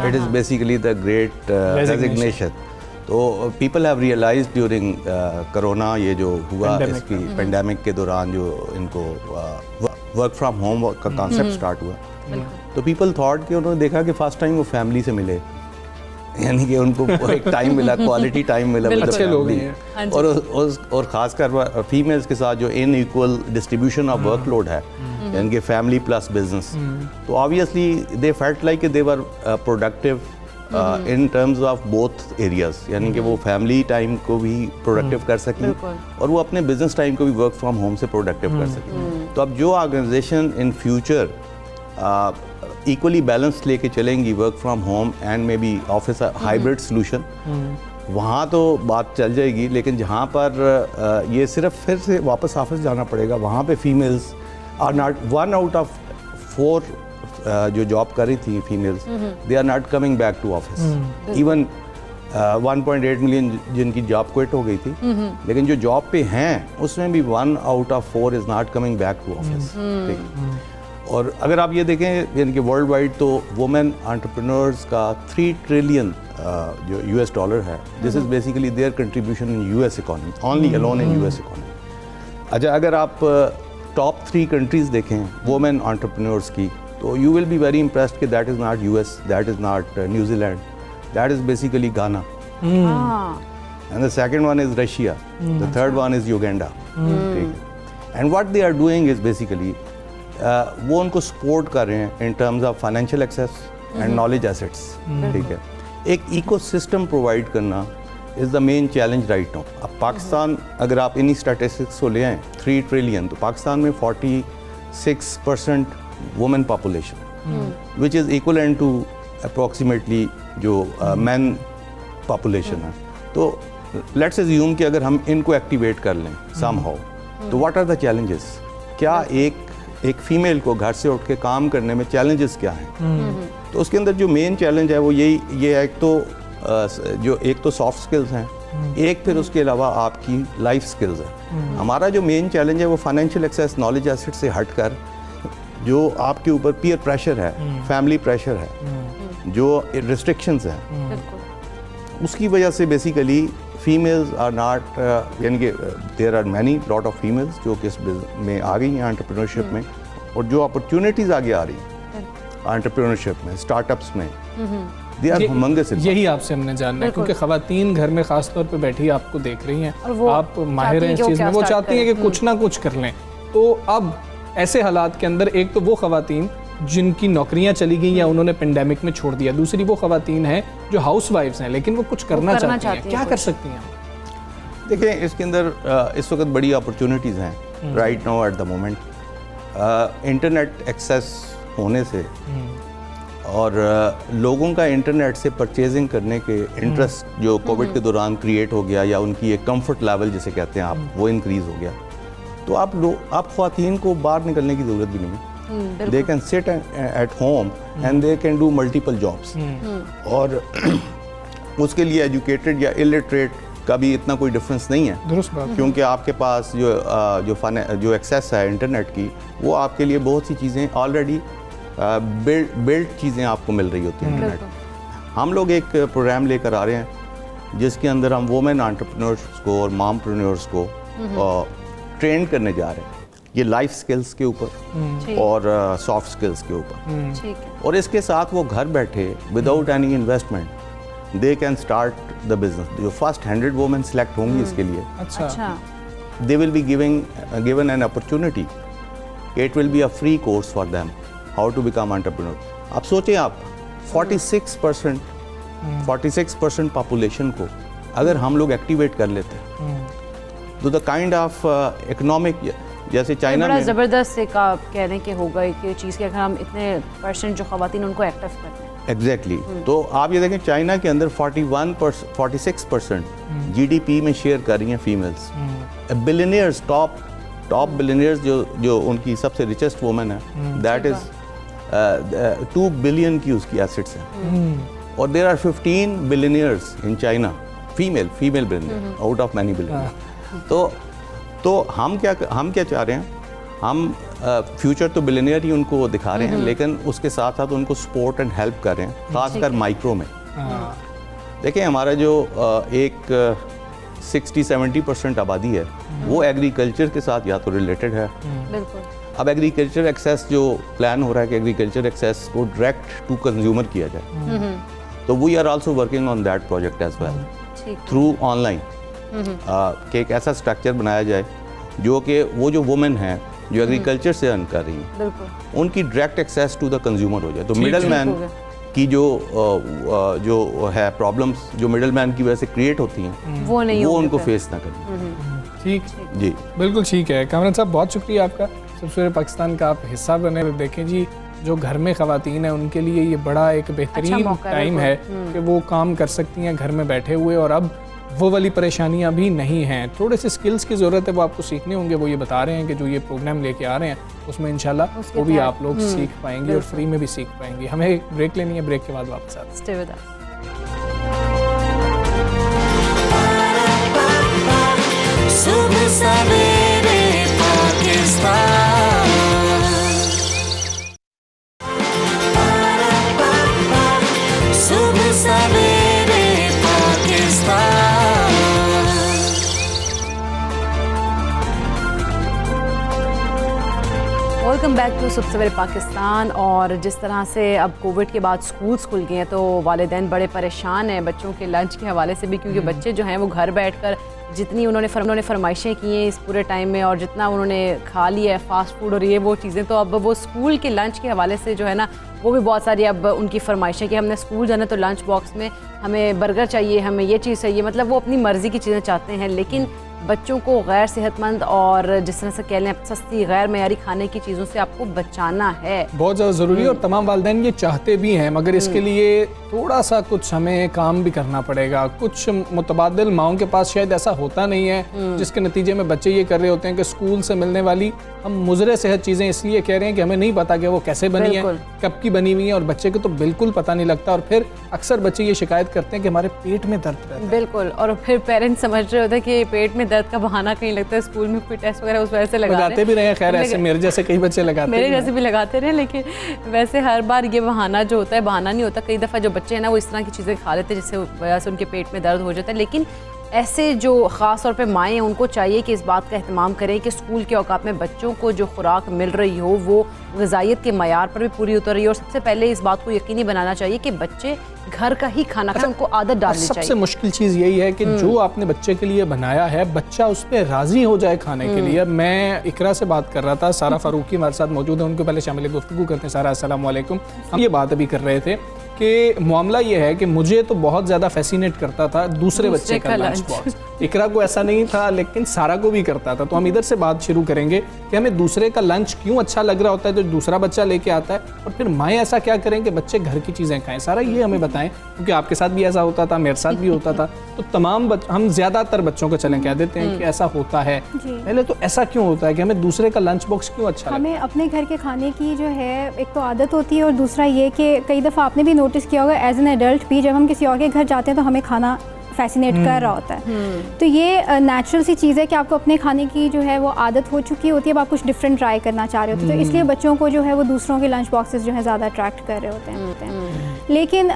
Speaker 16: It is basically the great resignation. तो people have realised during corona, ये जो हुआ इसकी पेंडेमिक के दौरान जो इनको वर्क फ्रॉम होम का कॉन्सेप्ट स्टार्ट हुआ, तो पीपल थॉट कि उन्होंने देखा कि फर्स्ट टाइम वो फैमिली से मिले, यानी कि उनको एक टाइम मिला, क्वालिटी टाइम मिला
Speaker 1: अच्छे लोग हैं।
Speaker 16: और ख़ासकर फीमेल्स के साथ जो इनइक्वल डिस्ट्रीब्यूशन ऑफ वर्कलोड है, यानी कि फैमिली प्लस बिजनेस, तो obviously they felt like they were productive in terms of both areas, यानी कि वो फैमिली टाइम को भी प्रोडक्टिव कर सकें और वो अपने बिजनेस टाइम को भी वर्क फ्रॉम होम से प्रोडक्टिव कर सकें। तो अब जो organisation in future equally balance लेके चलेंगी, work from home and maybe office hybrid solution, वहाँ तो बात चल जाएगी। लेकिन जहाँ पर ये सिर्फ फिर से वापस ऑफिस जाना पड़ेगा, वहाँ पे females are not 1 out of 4 जो जॉब कर रही थी females, they are not coming back to office. Even 1.8 million जिनकी जॉब क्विट हो गई थी, लेकिन जो जॉब पे हैं उसमें भी 1 out of 4 is not coming back to office. और अगर आप ये देखें, यानी कि वर्ल्ड वाइड तो वुमेन एंटरप्रेन्योर्स का 3 ट्रिलियन जो US डॉलर है, this is basically their contribution in US economy, only alone in US economy. अच्छा, अगर आप टॉप 3 कंट्रीज़ देखें वुमेन एंटरप्रेन्योर्स की, तो you will be very impressed कि that is not US, that is not New Zealand, that is basically Ghana, and the second one is Russia, the third one is Uganda. And what they are doing is basically वो उनको support कर रहे हैं in terms of financial access and knowledge assets. ठीक है, एक ecosystem provide करना is the main challenge right now. अब पाकिस्तान, अगर आप इन्हीं स्टैटिस्टिक्स को ले आएँ, 3 ट्रिलियन, तो पाकिस्तान में 46% women population, which is equivalent to approximately जो मैन पॉपुलेशन है। तो लेट्स अज्यूम कि अगर हम इनको एक्टिवेट कर लें समहाउ, तो व्हाट आर द चैलेंजेस? क्या एक फीमेल को घर से उठ के काम करने में चैलेंजेस क्या हैं? तो उसके अंदर जो मेन चैलेंज है वो ये है, एक तो सॉफ्ट स्किल्स हैं, एक फिर उसके अलावा आपकी लाइफ स्किल्स है। हमारा जो मेन चैलेंज है वो फाइनेंशियल एक्सेस, नॉलेज एसेट से हटकर जो आपके ऊपर पीयर प्रेशर है, फैमिली प्रेशर है, जो रिस्ट्रिक्शंस हैं, उसकी वजह से बेसिकली फीमेल्स आर नॉट, यानी कि there are many lot of females जो कि इस में आ गई हैं एंटरप्रेन्योरशिप में, और जो अपॉर्चुनिटीज़ आगे आ रही हैं एंटरप्रेन्योरशिप में, स्टार्टअप्स में, दे आर ह्यूमंगस।
Speaker 1: यही आपसे हमने जानना है, क्योंकि ख़वातीन घर में ख़ास तौर पे बैठी आपको देख रही हैं, आप माहिर हैं इस चीज़ में, वो चाहती हैं कि कुछ ना कुछ कर लें। तो अब ऐसे हालात के अंदर एक तो वो ख़वातीन जिनकी नौकरियां चली गई या उन्होंने पेंडेमिक में छोड़ दिया, दूसरी वो ख़वातीन हैं जो हाउस वाइफ्स हैं लेकिन वो कुछ करना चाहती हैं, क्या कर सकती हैं?
Speaker 16: देखिए, इसके अंदर इस वक्त बड़ी अपॉर्चुनिटीज़ हैं right now at the moment. Internet access होने से और लोगों का इंटरनेट से परचेजिंग करने के इंटरेस्ट जो कोविड के दौरान क्रिएट हो गया, या उनकी एक कंफर्ट लेवल जिसे कहते हैं आप, वो इंक्रीज़ हो गया। तो आप ख़वातीन को बाहर निकलने की ज़रूरत भी नहीं है, they can sit at home and they can do multiple jobs। और उसके लिए एजुकेटेड या इलिटरेट का भी इतना कोई डिफरेंस नहीं है, क्योंकि आपके पास जो एक्सेस है इंटरनेट की, वो आपके लिए बहुत सी चीज़ें ऑलरेडी बिल्ड चीज़ें आपको मिल रही होती हैं इंटरनेट। हम लोग एक प्रोग्राम लेकर आ रहे हैं जिसके अंदर हम वुमेन एंटरप्रेन्योर्स को और मॉमप्रेन्योर्स को ट्रेन करने जा रहे हैं, ये लाइफ स्किल्स के ऊपर और सॉफ्ट स्किल्स के ऊपर। और इसके साथ वो घर बैठे without any investment they can start the business. जो फर्स्ट 100 वुमेन सेलेक्ट होंगी इसके लिए, they will be given an opportunity, it will be a free course for them how to become entrepreneur. आप सोचें, आप 46% पॉपुलेशन को अगर हम लोग एक्टिवेट कर लेते तो द काइंड ऑफ इकोनॉमिक, जैसे चाइना
Speaker 2: बड़ा
Speaker 16: में
Speaker 2: ज़बरदस्त एक आप कह रहे हैं कि होगा एक चीज़ कि अगर हम इतने परसेंट जो ख़वातीन उनको एक्टिव करते हैं।
Speaker 16: एग्जैक्टली तो आप ये देखें चाइना के अंदर 46% जीडीपी में शेयर कर रही हैं फीमेल्स। बिलियनियर्स, टॉप बिलियनियर्स जो उनकी सबसे रिचेस्ट वुमेन है, दैट इज 2 बिलियन की उसकी एसेट्स हैं। और there are 15 billionaires in China, female billionaire out of many billionaire. तो हम क्या चाह रहे हैं, हम फ्यूचर तो बिलियनियर ही उनको दिखा रहे हैं, लेकिन उसके साथ साथ उनको सपोर्ट एंड हेल्प कर रहे हैं, खासकर माइक्रो में। देखिए हमारा जो एक 60-70% आबादी है वो एग्रीकल्चर के साथ या तो रिलेटेड है। अब एग्रीकल्चर एक्सेस जो प्लान हो रहा है कि एग्रीकल्चर एक्सेस को डायरेक्ट टू कंज्यूमर किया जाए, तो we are also working on that project as well through online, कि एक ऐसा स्ट्रक्चर बनाया जाए जो कि वो जो वुमेन हैं जो एग्रीकल्चर से अर्न कर रही हैं उनकी direct access to the consumer हो जाए। तो मिडल मैन की जो है प्रॉब्लम्स जो मिडल मैन की वजह से क्रिएट होती हैं वो उनको फेस ना करें।
Speaker 1: ठीक
Speaker 16: जी,
Speaker 1: बिल्कुल ठीक है। कामरान साहब बहुत शुक्रिया आपका, सबसे पाकिस्तान का आप हिस्सा बने। देखें जी, जो घर में ख़वातीन हैं उनके लिए ये बड़ा एक बेहतरीन टाइम है कि वो काम कर सकती हैं घर में बैठे हुए, और अब वो वाली परेशानियां भी नहीं हैं। थोड़े से स्किल्स की ज़रूरत है, वो आपको सीखने होंगे। वो ये बता रहे हैं कि जो ये प्रोग्राम लेके आ रहे हैं उसमें इंशाल्लाह वो भी आप लोग सीख पाएंगे और फ्री में भी सीख पाएंगे। हमें एक ब्रेक लेनी है, ब्रेक के बाद वापस आते हैं।
Speaker 2: Stay with us.
Speaker 13: सुबह सवेरे पाकिस्तान, सुबह सवेरे पाकिस्तान।
Speaker 2: वेलकम बैक टू सुबह सवेरे पाकिस्तान। और जिस तरह से अब कोविड के बाद स्कूल्स खुल गए हैं तो वालिदैन बड़े परेशान हैं बच्चों के लंच के हवाले से भी, क्योंकि बच्चे जो हैं वो घर बैठकर जितनी उन्होंने फरमाइशें की हैं इस पूरे टाइम में और जितना उन्होंने खा लिया है फास्ट फूड और ये वो चीज़ें, तो अब वो स्कूल के लंच के हवाले से जो है ना वो भी बहुत सारी अब उनकी फरमाइशें कि हमने स्कूल जाना तो लंच बॉक्स में हमें बर्गर चाहिए, हमें ये चीज़ चाहिए। मतलब वो अपनी मर्ज़ी की चीज़ें चाहते हैं, लेकिन बच्चों को गैर सेहतमंद और जिस तरह से कह लें सस्ती गैर मयारी खाने की चीज़ों से आपको बचाना है, बहुत ज़्यादा ज़रूरी है। और तमाम वालिदैन ये चाहते भी हैं, मगर इसके लिए थोड़ा सा कुछ हमें काम भी करना पड़ेगा। कुछ मुतबादिल माओं के पास शायद ऐसा होता नहीं है, जिसके नतीजे में बच्चे ये कर रहे होते हैं कि स्कूल से मिलने वाली हम मुज़रे सेहत चीज़ें इसलिए कह रहे हैं कि हमें नहीं पता कि वो कैसे बनी है, कब की बनी हुई है, और बच्चे को तो बिल्कुल पता नहीं लगता। और फिर अक्सर बच्चे ये शिकायत करते हैं कि हमारे पेट में दर्द रहता है। बिल्कुल, और फिर पेरेंट्स समझ रहे होते हैं कि पेट में दर्द का बहाना कहीं लगता है स्कूल में कोई टेस्ट वगैरह उस वजह से लगाते भी रहे हैं। खैर ऐसे मेरे जैसे कई बच्चे लगाते हैं, मेरे जैसे भी लगाते रहे, लेकिन वैसे हर बार ये बहाना जो होता है बहाना नहीं होता। कई दफ़ा जो बच्चे हैं ना वो इस तरह की चीज़ें खा लेते हैं जिससे वजह से उनके पेट में दर्द हो जाता है। लेकिन ऐसे जो ख़ास तौर पे माएँ हैं उनको चाहिए कि इस बात का एहतमाम करें कि स्कूल के औकात में बच्चों को जो खुराक मिल रही हो वो ग़िज़ाइयत के मयार पर भी पूरी उतर रही है। और सबसे पहले इस बात को यकीनी बनाना चाहिए कि बच्चे घर का ही खाना खाएं, उनको आदत डालनी चाहिए। सबसे मुश्किल चीज़ यही है कि जो आपने बच्चे के लिए बनाया है बच्चा उस पर राज़ी हो जाए खाने के लिए। मैं इकरा से बात कर रहा था, सारा फारूकी हमारे साथ मौजूद है, उनको पहले शामिल गुफ्तगू करते हैं। सारा अस्सलाम वालेकुम। हम ये बात अभी कर रहे थे कि मामला ये है कि मुझे तो बहुत ज़्यादा फैसिनेट करता था दूसरे बच्चे का लंच बॉक्स। इकरा को ऐसा नहीं था, लेकिन सारा को भी करता था। तो हम इधर से बात शुरू करेंगे कि हमें दूसरे का लंच क्यों अच्छा लग रहा होता है जो दूसरा बच्चा लेके आता है, और फिर माएँ ऐसा क्या करें कि बच्चे घर की चीज़ें खाएं। सारा ये हमें बताएं, क्योंकि आपके साथ भी ऐसा होता था, मेरे साथ भी होता था। तो तमाम हम ज़्यादातर बच्चों को चलें कह देते हैं कि ऐसा होता है। पहले तो ऐसा क्यों होता है कि हमें दूसरे का लंच बॉक्स क्यों अच्छा लगता है?
Speaker 17: हमें अपने घर के खाने की जो है एक तो आदत होती है, और दूसरा ये कि कई दफ़ा आपने भी नोटिस किया होगा एज एन एडल्ट भी, जब हम किसी और के घर जाते हैं तो हमें खाना फैसिनेट कर रहा होता है। तो ये नेचुरल सी चीज़ है कि आपको अपने खाने की जो है वो आदत हो चुकी होती है, अब आप कुछ डिफरेंट ट्राई करना चाह रहे होते हैं। तो इसलिए बच्चों को जो है वो दूसरों के लंच बॉक्सेस जो है ज़्यादा अट्रैक्ट कर रहे होते हैं। लेकिन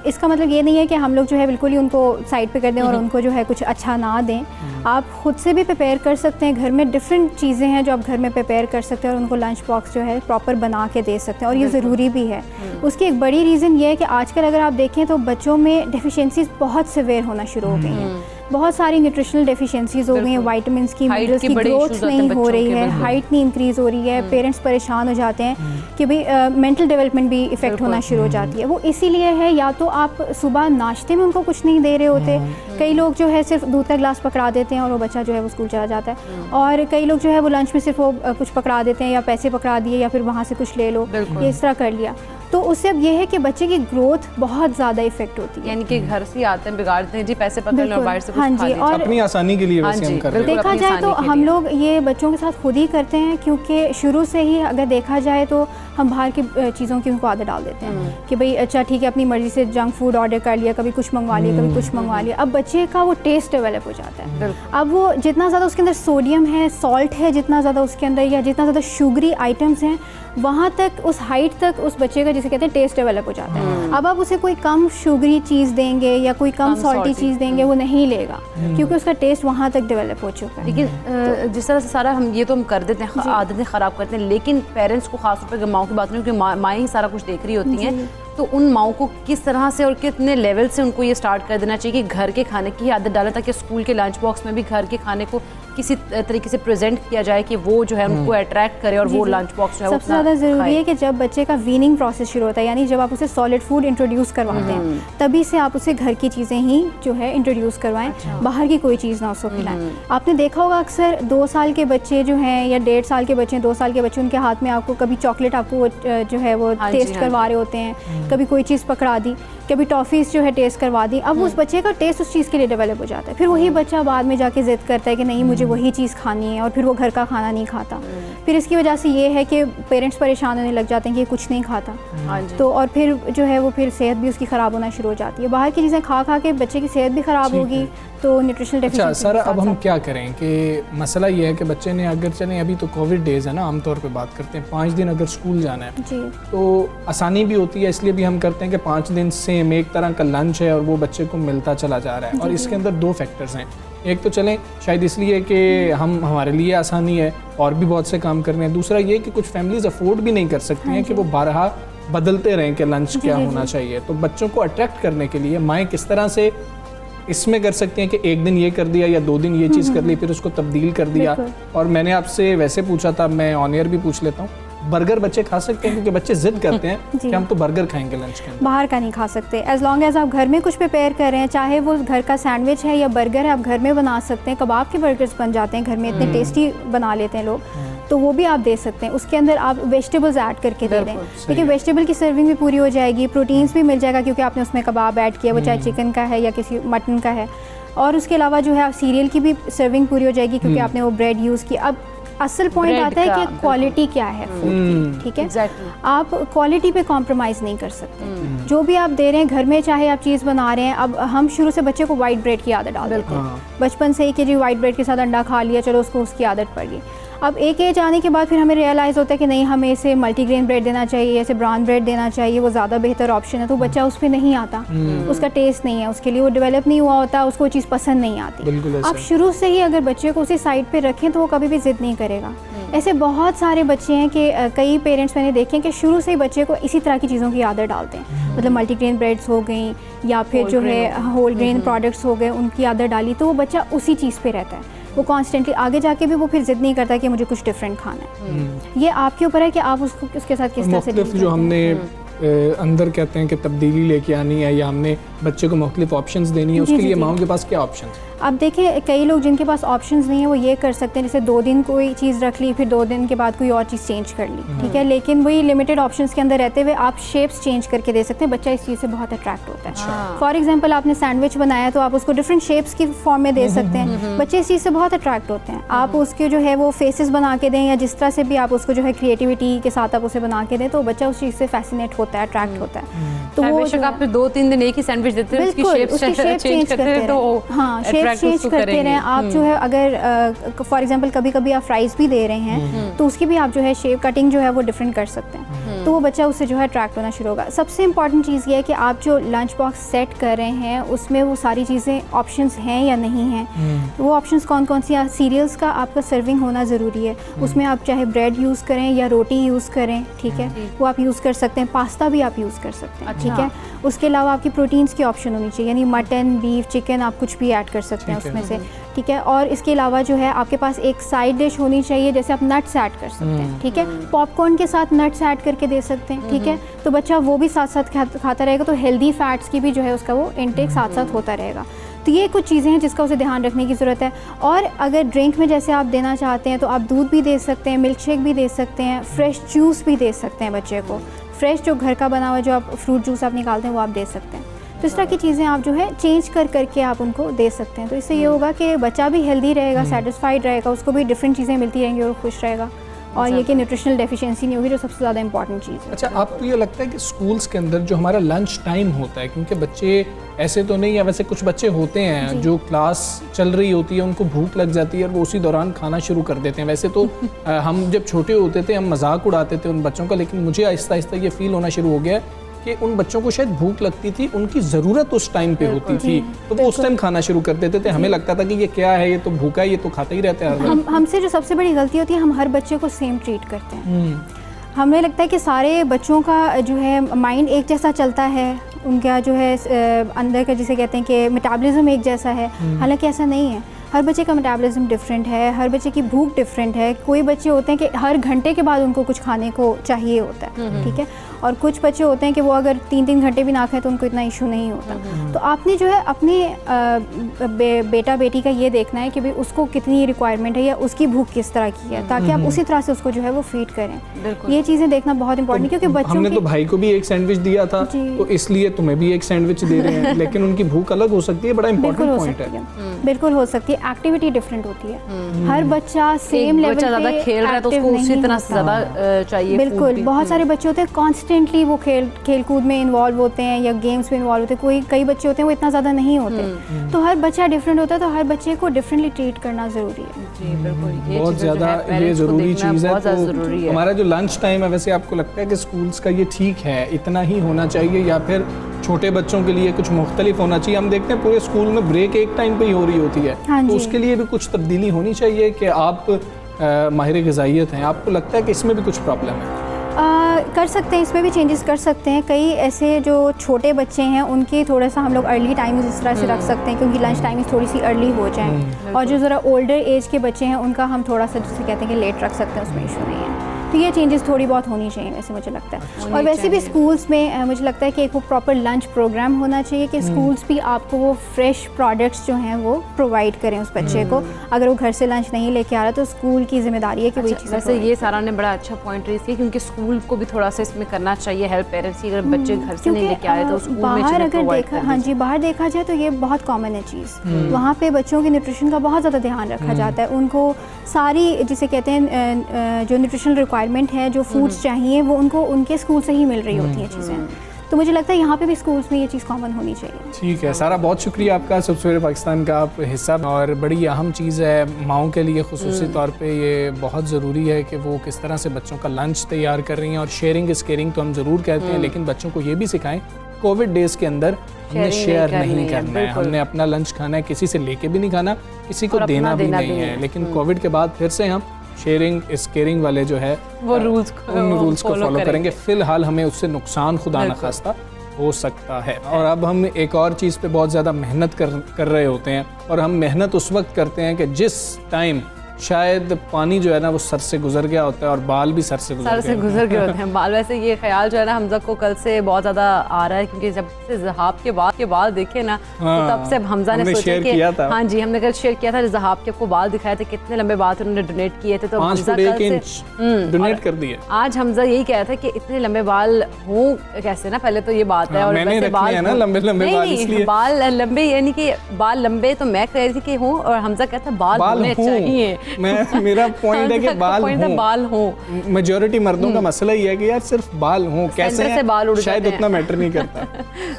Speaker 17: इसका मतलब ये नहीं है कि हम लोग जो है बिल्कुल ही उनको साइड पे कर दें और उनको जो है कुछ अच्छा ना दें। आप खुद से भी प्रिपेयर कर सकते हैं, घर में डिफरेंट चीज़ें हैं जो आप घर में प्रिपेयर कर सकते हैं और उनको लंच बॉक्स जो है प्रॉपर बना के दे सकते हैं, और ये ज़रूरी भी है। उसकी एक बड़ी रीज़न ये है कि आजकल अगर आप देखें तो बच्चों में डेफिशिएंसीज बहुत सिवियर होना शुरू हो गई हैं। बहुत सारी न्यूट्रिशनल डेफिशिएंसीज हो गई हैं, वाइटामिन्स की, मिनरल्स की ग्रोथ नहीं हो रही है, हाइट नहीं इंक्रीज हो रही है, पेरेंट्स परेशान हो जाते हैं कि भाई मेंटल डेवलपमेंट भी इफेक्ट होना शुरू हो जाती है। वो इसीलिए है, या तो आप सुबह नाश्ते में उनको कुछ नहीं दे रहे होते, कई लोग जो है सिर्फ दूध का गिलास पकड़ा देते हैं और वो बच्चा जो है वो स्कूल चला जाता है, और कई लोग जो है वो लंच में सिर्फ वो कुछ पकड़ा देते हैं या पैसे पकड़ा दिए या फिर वहाँ से कुछ ले लो, ये इस तरह कर लिया। तो उससे अब ये है कि बच्चे की ग्रोथ बहुत ज़्यादा इफेक्ट होती है,
Speaker 2: यानी कि घर से आते हैं बिगाड़ते हैं जी, पैसे पकड़ लो बाहर से कुछ खा लीजिए,
Speaker 1: और अपनी आसानी के लिए वैसे हम कर रहे हैं।
Speaker 17: देखा जाए तो हम लोग ये बच्चों के साथ खुद ही करते हैं, क्योंकि शुरू से ही अगर देखा जाए तो हम बाहर की चीज़ों की उनको आदत डाल देते हैं कि भाई अच्छा ठीक है अपनी मर्ज़ी से जंक फूड ऑर्डर कर लिया, कभी कुछ मंगवा लिया, कभी कुछ मंगवा लिया। अब बच्चे का वो टेस्ट डेवलप हो जाता है, अब वो जितना ज़्यादा उसके अंदर सोडियम है, सॉल्ट है, जितना ज़्यादा उसके अंदर या जितना ज़्यादा शुगरी आइटम्स हैं, वहाँ तक उस हाइट तक उस बच्चे का जिसे कहते हैं टेस्ट डेवलप हो जाता है। अब आप उसे कोई कम शुगरी चीज़ देंगे या कोई कम सॉल्टी चीज़ देंगे वो नहीं लेगा, क्योंकि उसका टेस्ट वहाँ तक डेवलप हो चुका है।
Speaker 2: लेकिन जिस तरह से सारा हम ये तो हम कर देते हैं, आदतें ख़राब करते हैं, लेकिन पेरेंट्स को खासतौर पर माओ की बात नहीं, क्योंकि माएँ ही सारा कुछ देख रही होती हैं, तो उन माओ को किस तरह से और कितने लेवल से उनको ये स्टार्ट कर देना चाहिए कि घर के खाने की आदत डालें, ताकि स्कूल के लंच बॉक्स में भी घर के खाने को किसी तरीके से प्रेजेंट किया जाए कि वो जो है उनको अट्रैक्ट करे और वो लंच बॉक्स जो है
Speaker 17: सबसे ज़्यादा ज़रूरी है कि जब बच्चे का वीनिंग प्रोसेस शुरू होता है, यानी जब आप उसे सॉलिड फूड इंट्रोड्यूस करवाते हैं, तभी से आप उसे घर की चीज़ें ही जो है इंट्रोड्यूस करवाएं, बाहर की कोई चीज़ ना उसको खिलाएं। आपने देखा होगा अक्सर 2 साल के बच्चे जो हैं या 1.5 साल के बच्चे, 2 साल के बच्चे, उनके हाथ में आपको कभी चॉकलेट आपको जो है वो टेस्ट करवा रहे होते हैं, कभी कोई चीज़ पकड़ा दी, कभी टॉफ़ीज़ जो है टेस्ट करवा दी। अब उस बच्चे का टेस्ट उस चीज़ के लिए डेवलप हो जाता है, फिर वही बच्चा बाद में जाके ज़िद करता है कि नहीं मुझे वही चीज़ खानी है, और फिर वो घर का खाना नहीं खाता। फिर इसकी वजह से ये है कि पेरेंट्स परेशान होने लग जाते हैं कि कुछ नहीं खाता, तो और फिर जो है वो फिर सेहत भी उसकी ख़राब होना शुरू हो जाती है। बाहर की चीज़ें खा खा के बच्चे की सेहत भी ख़राब होगी, तो न्यूट्रिशनल डेफिशिएंसी।
Speaker 1: अच्छा सर, अब हम क्या करें कि मसला ये है कि बच्चे ने अगर चलें, अभी तो कोविड डेज़ है ना, आमतौर पे बात करते हैं 5 दिन अगर स्कूल जाना है तो आसानी भी होती है, इसलिए भी हम करते हैं कि 5 दिन सेम एक तरह का लंच है और वो बच्चे को मिलता चला जा रहा है। और इसके अंदर 2 फैक्टर्स हैं, एक तो चलें शायद इसलिए कि हमारे लिए आसानी है और भी बहुत से काम करने हैं, दूसरा ये कि कुछ फैमिलीज अफोर्ड भी नहीं कर सकती हैं कि वो बारहा बदलते रहें कि लंच क्या होना चाहिए। तो बच्चों को अट्रैक्ट करने के लिए माएँ किस तरह से इसमें कर सकती हैं कि एक दिन ये कर दिया या 2 दिन ये चीज़ कर ली, फिर उसको तब्दील कर दिया। और मैंने आपसे वैसे पूछा था, मैं ऑन एयर भी पूछ लेता हूँ, बर्गर बच्चे खा सकते हैं? क्योंकि बच्चे जिद करते हैं कि हम तो बर्गर खाएंगे लंच के अंदर।
Speaker 17: बाहर का नहीं खा सकते, एज लॉन्ग एज आप घर में कुछ प्रिपेयर कर रहे हैं, चाहे वो घर का सैंडविच है या बर्गर है, आप घर में बना सकते हैं। कबाब के बर्गर्स बन जाते हैं घर में, इतने टेस्टी बना लेते हैं लोग, तो वो भी आप दे सकते हैं। उसके अंदर आप वेजिटेबल्स ऐड करके दे दें, क्योंकि वेजिटेबल की सर्विंग भी पूरी हो जाएगी, प्रोटीन्स भी मिल जाएगा क्योंकि आपने उसमें कबाब ऐड किया, वो चाहे चिकन का है या किसी मटन का है। और उसके अलावा जो है आप सीरियल की भी सर्विंग पूरी हो जाएगी क्योंकि आपने वो ब्रेड यूज़ किया। अब असल पॉइंट आता है कि क्वालिटी क्या है फूड की, ठीक है? आप क्वालिटी पे कॉम्प्रोमाइज़ नहीं कर सकते। जो भी आप दे रहे हैं घर में, चाहे आप चीज़ बना रहे हैं, अब हम शुरू से बच्चे को वाइट ब्रेड की आदत डाल देते हैं बचपन से ही कि जी वाइट ब्रेड के साथ अंडा खा लिया, चलो उसको उसकी आदत पड़ गई। अब एक एज आने के बाद फिर हमें रियलाइज़ होता है कि नहीं, हमें इसे मल्टीग्रेन ब्रेड देना चाहिए, ऐसे ब्राउन ब्रेड देना चाहिए, वो ज़्यादा बेहतर ऑप्शन है। तो बच्चा उस पर नहीं आता, उसका टेस्ट नहीं है, उसके लिए वो डेवलप नहीं हुआ होता, उसको चीज़ पसंद नहीं आती। आप शुरू से ही अगर बच्चे को उसी साइड पे रखें तो वो कभी भी ज़िद नहीं करेगा। ऐसे बहुत सारे बच्चे हैं कि कई पेरेंट्स मैंने देखे हैं कि शुरू से ही बच्चे को इसी तरह की चीज़ों की आदत डालते हैं, मतलब मल्टीग्रेन ब्रेड्स हो गई या फिर जो है होल ग्रेन प्रोडक्ट्स हो गए, उनकी आदत डाली, तो वो बच्चा उसी चीज़ पे रहता है। वो कॉन्स्टेंटली आगे जाके भी वो फिर जिद नहीं करता कि मुझे कुछ डिफरेंट खाना है। ये आपके ऊपर है कि आप उसको उसके साथ किस तरह से डील करते हैं।
Speaker 1: जो हमने अंदर कहते हैं कि तब्दीली लेके आनी है या हमने बच्चे को मुख्तलिफ ऑप्शंस देनी है, उसके लिए माओं के पास क्या ऑप्शन है?
Speaker 17: अब देखिए, कई लोग जिनके पास ऑप्शंस नहीं है वो ये कर सकते हैं, जैसे 2 दिन कोई चीज़ रख ली, फिर 2 दिन के बाद कोई और चीज़ चेंज कर ली, ठीक है? लेकिन वही लिमिटेड ऑप्शंस के अंदर रहते हुए आप शेप्स चेंज करके दे सकते हैं। बच्चा इस चीज़ से बहुत अट्रैक्ट होता है। फॉर एग्जांपल आपने सैंडविच बनाया तो आप उसको डिफरेंट शेप्स की फॉर्म में दे सकते हैं, बच्चे इस चीज़ से बहुत अट्रैक्ट होते हैं। आप उसके जो है वो फेसेस बना के दें या जिस तरह से भी आप उसको जो है क्रिएटिविटी के साथ आप उसे बना के दें, तो बच्चा उस चीज़ से फैसिनेट होता है, अट्रैक्ट होता है।
Speaker 2: तो वो आप 2-3 दिन एक ही सैंडविच देते हैं, उसकी शेप चेंज करते हैं, तो
Speaker 17: हाँ शेप चेंज करते हैं आप। जो है अगर फॉर एग्जांपल कभी कभी आप फ्राइज़ भी दे रहे हैं तो उसकी भी आप जो है शेप कटिंग जो है वो डिफरेंट कर सकते हैं। तो वो बच्चा उससे जो है अट्रैक्ट होना शुरू होगा। सबसे इंपॉर्टेंट चीज़ ये है कि आप जो लंच बॉक्स सेट कर रहे हैं उसमें वो सारी चीज़ें ऑप्शंस हैं या नहीं हैं। तो वो ऑप्शंस कौन कौन सी, सीरियल्स का आपका सर्विंग होना ज़रूरी है। उसमें आप चाहे ब्रेड यूज़ करें या रोटी यूज़ करें, ठीक है, वो आप यूज़ कर सकते हैं। पास्ता भी आप यूज़ कर सकते हैं, ठीक है। उसके अलावा आपकी प्रोटीन्स की ऑप्शन होनी चाहिए, यानी मटन, बीफ, चिकन, आप कुछ भी ऐड कर सकते हैं उसमें से, ठीक है। और इसके अलावा जो है आपके पास एक साइड डिश होनी चाहिए, जैसे आप नट्स ऐड कर सकते हैं, ठीक है। पॉपकॉर्न के साथ नट्स ऐड करके दे सकते हैं, ठीक है। तो बच्चा वो भी साथ साथ खाता रहेगा, तो हेल्दी फैट्स की भी जो है उसका वो इनटेक साथ साथ होता रहेगा। तो ये कुछ चीज़ें हैं जिसका उसे ध्यान रखने की ज़रूरत है। और अगर ड्रिंक में जैसे आप देना चाहते हैं तो आप दूध भी दे सकते हैं, मिल्क शेक भी दे सकते हैं, फ्रेश जूस भी दे सकते हैं बच्चे को। फ्रेश जो घर का बना हुआ जो आप फ्रूट जूस आप निकालते हैं वो आप दे सकते हैं। तो इस तरह की चीज़ें आप जो है चेंज करके आप उनको दे सकते हैं। तो इससे ये होगा कि बच्चा भी हेल्दी रहेगा, सेटिस्फाइड रहेगा, उसको भी डिफरेंट चीज़ें मिलती रहेंगी और खुश रहेगा। और ये कि न्यूट्रिशनल डेफिशिएंसी नहीं होगी, जो सबसे ज़्यादा इंपॉर्टेंट चीज़ है।
Speaker 1: अच्छा, आपको ये लगता है कि स्कूल्स के अंदर जो हमारा लंच टाइम होता है, क्योंकि बच्चे ऐसे तो नहीं है, वैसे कुछ बच्चे होते हैं जो क्लास चल रही होती है उनको भूख लग जाती है और वो उसी दौरान खाना शुरू कर देते हैं। वैसे तो हम जब छोटे होते थे हम मजाक उड़ाते थे उन बच्चों का, लेकिन मुझे आहिस्ता आहिस्ता ये फील होना शुरू हो गया कि उन बच्चों को शायद भूख लगती थी, उनकी ज़रूरत उस टाइम पे होती थी, तो वो उस टाइम खाना शुरू कर देते थे। हमें लगता था कि ये क्या है, ये तो भूखा है, ये तो खाता ही रहता है।
Speaker 17: हमसे जो सबसे बड़ी गलती होती है, हम हर बच्चे को सेम ट्रीट करते हैं। हमें लगता है कि सारे बच्चों का जो है माइंड एक जैसा चलता है, उनका जो है अंदर का जिसे कहते हैं कि मेटाबॉलिज्म एक जैसा है। हालांकि ऐसा नहीं है, हर बच्चे का मेटाबॉलिज्म डिफरेंट है, हर बच्चे की भूख डिफरेंट है। कोई बच्चे होते हैं कि हर घंटे के बाद उनको कुछ खाने को चाहिए होता है, ठीक है। और कुछ बच्चे होते हैं कि वो अगर 3-3 घंटे भी ना खाएं तो उनको इतना इशू नहीं होता। तो आपने जो है अपने बेटा बेटी का ये देखना है कि भाई उसको कितनी रिक्वायरमेंट है या उसकी भूख किस तरह की है, ताकि आप उसी तरह से उसको जो है वो फीड करें। ये चीज़ें देखना बहुत इंपॉर्टेंट है, क्योंकि बच्चों
Speaker 1: हमने तो भाई को भी एक सैंडविच दिया था तो इसलिए तुम्हें भी एक सैंडविच दे रहे हैं, लेकिन उनकी भूख अलग हो सकती है। बड़ा इंपॉर्टेंट पॉइंट है,
Speaker 17: बिल्कुल हो सकती है। एक्टिविटी डिफरेंट होती है, हर बच्चा सेम लेवल पे
Speaker 2: ज़्यादा खेल रहा है तो उसको उसी तरह से ज़्यादा चाहिए।
Speaker 17: बिल्कुल, बहुत सारे बच्चे होते हैं कॉन्स्टेंटली वो खेल कूद में इन्वॉल्व होते हैं या गेम्स में इन्वॉल्व होते हैं। कई बच्चे होते हैं वो इतना ज़्यादा नहीं होते। तो हर बच्चा डिफरेंट होता है, तो हर बच्चे को डिफरेंटली ट्रीट करना ज़रूरी है।
Speaker 2: जी बिल्कुल,
Speaker 1: बहुत ज़्यादा ये ज़रूरी चीज़ है। तो हमारा जो लंच टाइम है, वैसे आपको लगता है कि स्कूल्स का ये ठीक है, इतना ही होना चाहिए, या फिर छोटे बच्चों के लिए कुछ मुख्तलिफ होना चाहिए? हम देखते हैं पूरे स्कूल में ब्रेक एक टाइम पे ही हो रही होती है, तो उसके लिए भी कुछ तब्दीली होनी चाहिए कि आप माहिर ग़िज़ाइयत हैं, आपको लगता है कि इसमें भी कुछ प्रॉब्लम है?
Speaker 17: कर सकते हैं, इसमें भी चेंजेस कर सकते हैं। कई ऐसे जो छोटे बच्चे हैं उनके थोड़ा सा हम लोग अर्ली टाइमिंग इस तरह से रख सकते हैं, क्योंकि लंच टाइमिंग थोड़ी सी अर्ली हो जाए। और जो ज़रा ओल्डर एज के बच्चे हैं उनका हम थोड़ा सा जिसे कहते हैं कि लेट रख सकते हैं, उसमें इशू नहीं है। तो ये चेंजेस थोड़ी बहुत होनी चाहिए वैसे मुझे लगता है। और वैसे भी स्कूल्स में मुझे लगता है कि एक वो प्रॉपर लंच प्रोग्राम होना चाहिए कि स्कूल्स भी आपको वो फ्रेश प्रोडक्ट्स जो हैं वो प्रोवाइड करें उस बच्चे को। अगर वो घर से लंच नहीं लेके आ रहा तो स्कूल की जिम्मेदारी है कि वही चीज़।
Speaker 2: वैसे ये सारा ने बड़ा अच्छा पॉइंट रेज़ किया, क्योंकि स्कूल को भी थोड़ा सा इसमें करना चाहिए हेल्प पेरेंट्स की। अगर बच्चे घर से नहीं लेके आए तो स्कूल में
Speaker 17: बाहर अगर देखा, हाँ जी, बाहर देखा जाए तो ये बहुत कॉमन है चीज़। वहाँ पे बच्चों के न्यूट्रिशन का बहुत ज़्यादा ध्यान रखा जाता है। उनको सारी जिसे कहते हैं जो न्यूट्रिशनल रिक्वायरमेंट है, जो फूड्स चाहिए, वो उनको उनके स्कूल से ही मिल रही होती हैं चीज़ें। तो मुझे लगता है यहाँ पे भी स्कूल्स में ये चीज़ कॉमन होनी चाहिए।
Speaker 1: ठीक है सारा, बहुत शुक्रिया आपका, सबसे पाकिस्तान का आप हिस्सा, और बड़ी अहम चीज़ है माओं के लिए खुसूसी तौर पे ये बहुत ज़रूरी है कि वो किस तरह से बच्चों का लंच तैयार कर रही हैं। और शेयरिंग इज़ केयरिंग तो हम ज़रूर कहते हैं, लेकिन बच्चों को ये भी सिखाएं कोविड डेज़ के अंदर हमने शेयर नहीं करना है, हमने अपना लंच खाना है, किसी से लेके भी नहीं खाना, किसी को देना भी नहीं है। लेकिन कोविड के बाद फिर से हम शेयरिंग इस केयरिंग वाले जो है
Speaker 2: वो रूल्स
Speaker 1: को फॉलो करेंगे। फिलहाल हमें उससे नुकसान खुदा न खास्ता हो सकता है। और अब हम एक और चीज़ पे बहुत ज़्यादा मेहनत कर रहे होते हैं, और हम मेहनत उस वक्त करते हैं कि जिस टाइम शायद पानी जो है ना वो सर से गुजर गया होता है और बाल भी सर से गुजर गए होते हैं
Speaker 2: बाल। वैसे ये ख्याल जो है ना हमजा को कल से बहुत ज़्यादा आ रहा है, क्योंकि जब से जहाब के बाल देखे ना तो तब से हमजा ने सोचा कि हाँ जी, हमने कल शेयर किया था जहाब के आपको बाल दिखाए थे, कितने लंबे बाल थे, उन्होंने डोनेट किए थे, तो
Speaker 1: 5 फुट 1 इंच डोनेट कर दिए।
Speaker 2: आज हमजा यही कह रहा था कि इतने लंबे बाल हों कैसे ना, पहले तो ये बात है। और
Speaker 1: मैंने बाल ना लंबे
Speaker 2: बाल लंबे, यानी कि बाल लंबे तो मैं कह रही थी कि हों, और हमजा कहता है बाल होने चाहिए।
Speaker 1: मेरा पॉइंट है कि
Speaker 2: बाल हो।
Speaker 1: मेजॉरिटी मर्दों का मसला ही है कि यार सिर्फ बाल हों, कैसे
Speaker 2: से बाल उड़
Speaker 1: शायद उतना मैटर नहीं करता।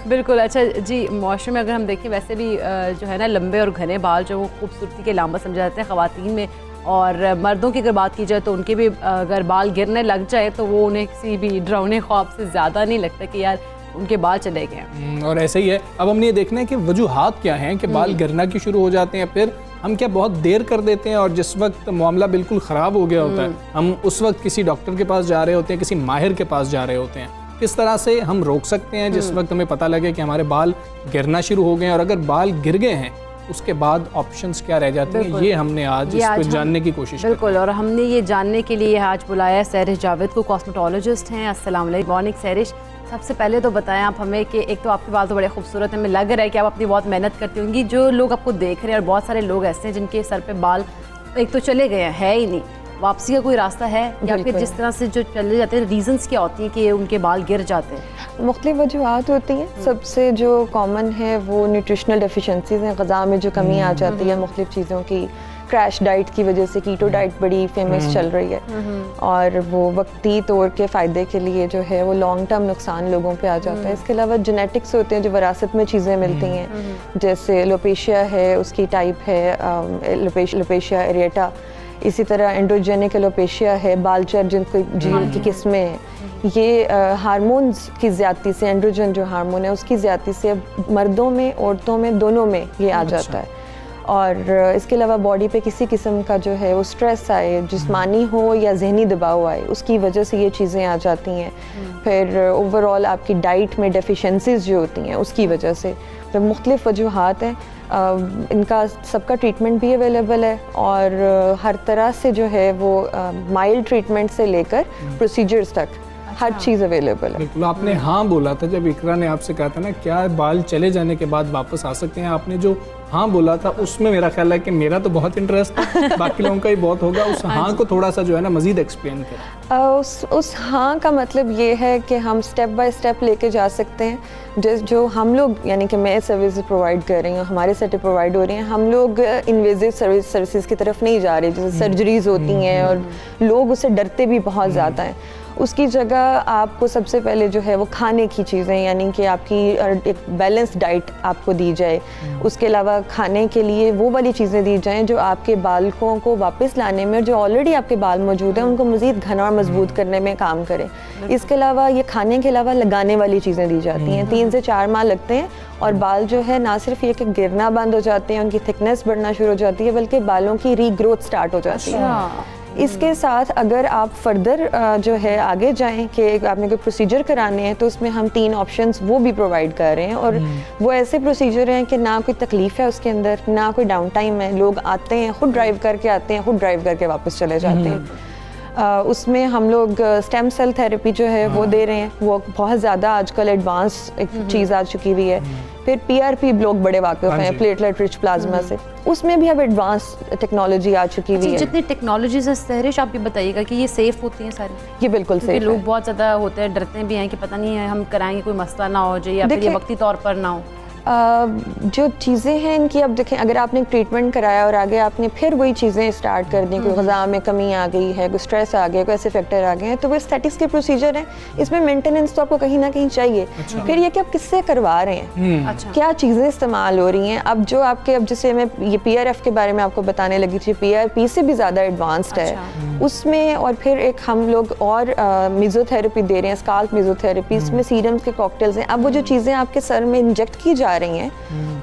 Speaker 2: बिल्कुल। अच्छा जी, मुआशरे में अगर हम देखें वैसे भी जो है ना लंबे और घने बाल जो वो खूबसूरती के लामा समझा जाते हैं, ख़वातीन में और मर्दों की अगर बात की जाए तो उनके भी अगर बाल गिरने लग जाए तो वो उन्हें किसी भी डरावने ख्वाब से ज़्यादा नहीं लगता कि यार उनके बाल चले गए।
Speaker 1: और ऐसे ही है। अब हमने ये देखना है कि वजूहात क्या हैं कि बाल गिरना क्यों शुरू हो जाते हैं, फिर हम क्या बहुत देर कर देते हैं और जिस वक्त मामला बिल्कुल ख़राब हो गया होता है हम उस वक्त किसी डॉक्टर के पास जा रहे होते हैं, किसी माहिर के पास जा रहे होते हैं। किस तरह से हम रोक सकते हैं जिस वक्त हमें पता लगे कि हमारे बाल गिरना शुरू हो गए हैं, और अगर बाल गिर गए हैं उसके बाद ऑप्शंस क्या रह जाते हैं, ये हमने आज इसको जानने की कोशिश
Speaker 2: बिल्कुल। और हमने ये जानने के लिए आज बुलाया है सहरिश जावेद को, कॉस्मेटोलॉजिस्ट हैं। अस्सलाम वालेकुम। मॉर्निंग सहरिश, सबसे पहले तो बताएं आप हमें कि एक तो आपके बाल तो बड़े खूबसूरत हैं, हमें लग रहा है कि आप अपनी बहुत मेहनत करती होंगी। जो लोग आपको देख रहे हैं और बहुत सारे लोग ऐसे हैं जिनके सर पे बाल एक तो चले गए हैं, है ही नहीं, वापसी का कोई रास्ता है, या फिर जिस तरह से जो चले जाते हैं रीजंस क्या होती हैं कि उनके बाल गिर जाते हैं?
Speaker 18: मुख्तलिफ वजूहात होती हैं। सबसे जो कॉमन है वो न्यूट्रिशनल डेफिशिएंसीज हैं, ग़ज़ा में जो कमी आ जाती है मुख्तलिफ चीज़ों की। क्रैश डाइट की वजह से कीटो डाइट बड़ी फेमस चल रही है और वो वक्ती तौर के फ़ायदे के लिए जो है वो लॉन्ग टर्म नुकसान लोगों पे आ जाता है। इसके अलावा जेनेटिक्स होते हैं जो विरासत में चीज़ें मिलती हैं, जैसे लोपेशिया है उसकी टाइप है लोपेशिया एरिएटा, इसी तरह एंड्रोजेनिक एलोपेशिया है, बालचर जिनको जीन की किस्में हैं। ये हार्मोन्स की ज़्यादती से, एंड्रोजन जो हार्मोन है उसकी ज़्यादती से मर्दों में औरतों में दोनों में ये आ जाता है। और इसके अलावा बॉडी पे किसी किस्म का जो है वो स्ट्रेस आए, जिस्मानी हो या जहनी दबाव आए, उसकी वजह से ये चीज़ें आ जाती हैं। फिर ओवरऑल आपकी डाइट में डेफिशिएंसीज जो होती हैं उसकी वजह से, तो मुख्तलिफ वजूहात हैं। इनका सबका ट्रीटमेंट भी अवेलेबल है और हर तरह से जो है वो माइल्ड ट्रीटमेंट से लेकर प्रोसीजर्स तक हर चीज़ अवेलेबल है।
Speaker 1: बिल्कुल। आपने हाँ बोला था जब इकरा ने आपसे कहा था ना क्या बाल चले जाने के बाद वापस आ सकते हैं, आपने जो हाँ बोला था उसमें मेरा ख्याल है कि मेरा तो बहुत इंटरेस्ट है, बाकी लोगों का ही बहुत होगा। उस हाँ को थोड़ा सा जो है ना मज़ीद एक्सप्लेन करें।
Speaker 18: उस हाँ का मतलब ये है कि हम स्टेप बाय स्टेप लेके जा सकते हैं। जो हम लोग यानी कि मैं सर्विस प्रोवाइड कर रही हूँ, हमारे सेट प्रोवाइड हो रही हैं, हम लोग इन्वेजिव सर्विसेज की तरफ नहीं जा रहे, जैसे सर्जरीज होती हैं और लोग उससे डरते भी बहुत ज़्यादा हैं। उसकी जगह आपको सबसे पहले जो है वो खाने की चीज़ें, यानी कि आपकी एक बैलेंस डाइट आपको दी जाए। उसके अलावा खाने के लिए वो वाली चीज़ें दी जाएं जो आपके बालों को वापस लाने में, जो ऑलरेडी आपके बाल मौजूद हैं उनको मज़ीद घना और मजबूत करने में काम करें। इसके अलावा ये खाने के अलावा लगाने वाली चीज़ें दी जाती हैं। 3 से 4 माह लगते हैं और बाल जो है ना सिर्फ ये कि गिरना बंद हो जाते हैं, उनकी थिकनेस बढ़ना शुरू हो जाती है, बल्कि बालों की रीग्रोथ स्टार्ट हो जाती है। इसके साथ अगर आप फर्दर जो है आगे जाएं कि आपने कोई प्रोसीजर कराने हैं तो उसमें हम 3 ऑप्शंस वो भी प्रोवाइड कर रहे हैं। और वो ऐसे प्रोसीजर हैं कि ना कोई तकलीफ़ है उसके अंदर, ना कोई डाउन टाइम है, लोग आते हैं खुद ड्राइव करके आते हैं, खुद ड्राइव करके वापस चले जाते हैं। उसमें हम लोग स्टेम सेल थेरेपी जो है वो दे रहे हैं, वो बहुत ज़्यादा आजकल एडवांस एक चीज़ आ चुकी हुई है। फिर PRP लोग बड़े वाकिफ़ हैं प्लेटलेट रिच प्लाज्मा से, उसमें भी अब एडवांस टेक्नोलॉजी आ चुकी हुई है।
Speaker 2: जितनी टेक्नोलॉजीज हैं सहरिश, आप ये बताइएगा कि ये सेफ़ होती हैं सारी?
Speaker 18: ये बिल्कुल सेफ है।
Speaker 2: लोग बहुत ज़्यादा होते हैं, डरते भी हैं कि पता नहीं है हम कराएंगे कोई मसला ना हो जाए या फिर ये वक्ती तौर पर ना हो।
Speaker 18: जो चीज़ें हैं इनकी, अब देखें अगर आपने ट्रीटमेंट कराया और आगे आपने फिर वही चीज़ें स्टार्ट कर दी, कोई ग़ज़ा में कमी आ गई है, कोई स्ट्रेस आ गया, कोई ऐसे फैक्टर आ गए हैं, तो वो एस्थेटिक्स के प्रोसीजर हैं, इसमें मेंटेनेंस तो आपको कहीं ना कहीं चाहिए। फिर ये कि आप किससे करवा रहे हैं, क्या चीज़ें इस्तेमाल हो रही हैं। अब जो आपके, अब जैसे मैं ये PRF के बारे में आपको बताने लगी थी, PRP से भी ज़्यादा एडवांस्ड है उसमें। और फिर एक हम लोग और मेसोथेरेपी दे रहे हैं, स्काल्प मेसोथेरेपी, इसमें सीरम्स के कॉकटेल्स हैं। अब वो जो चीज़ें आपके सर में इंजेक्ट की जा रही हैं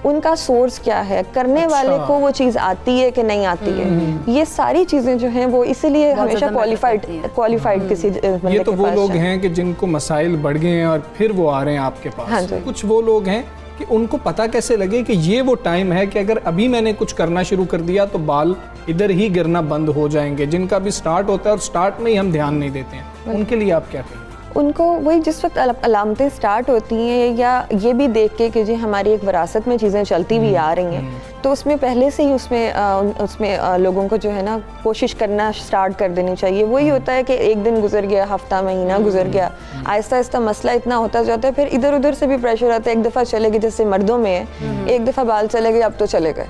Speaker 18: उनका सोर्स क्या है, करने वाले को वो चीज़ आती है कि नहीं आती है, ये सारी चीज़ें जो हैं वो इसीलिए हमेशा क्वालिफाइड किसी बंदे
Speaker 1: ये तो
Speaker 18: के
Speaker 1: वो
Speaker 18: पास
Speaker 1: लोग
Speaker 18: जाए।
Speaker 1: हैं कि जिनको मसाइल बढ़ गए हैं और फिर वो आ रहे हैं आपके पास।
Speaker 18: हाँ जी।
Speaker 1: कुछ वो लोग हैं कि उनको पता कैसे लगे कि ये वो टाइम है कि अगर अभी मैंने कुछ करना शुरू कर दिया तो बाल इधर ही गिरना बंद हो जाएंगे, जिनका भी स्टार्ट होता है और स्टार्ट में ही हम ध्यान नहीं देते हैं, उनके लिए आप क्या कहेंगे?
Speaker 18: उनको वही जिस वक्त अलामतें स्टार्ट होती हैं, या ये भी देख के कि जी हमारी एक विरासत में चीज़ें चलती हुई आ रही हैं, तो उसमें पहले से ही उसमें लोगों को जो है ना कोशिश करना स्टार्ट कर देनी चाहिए। वही होता है कि एक दिन गुजर गया, हफ्ता महीना गुजर गया, आहिस्ता आहिस्ता मसला इतना होता जाता है, फिर इधर उधर से भी प्रेशर आता है। एक दफ़ा चले गए, जैसे मर्दों में है, एक दफ़ा बाल चले गए अब तो चले गए,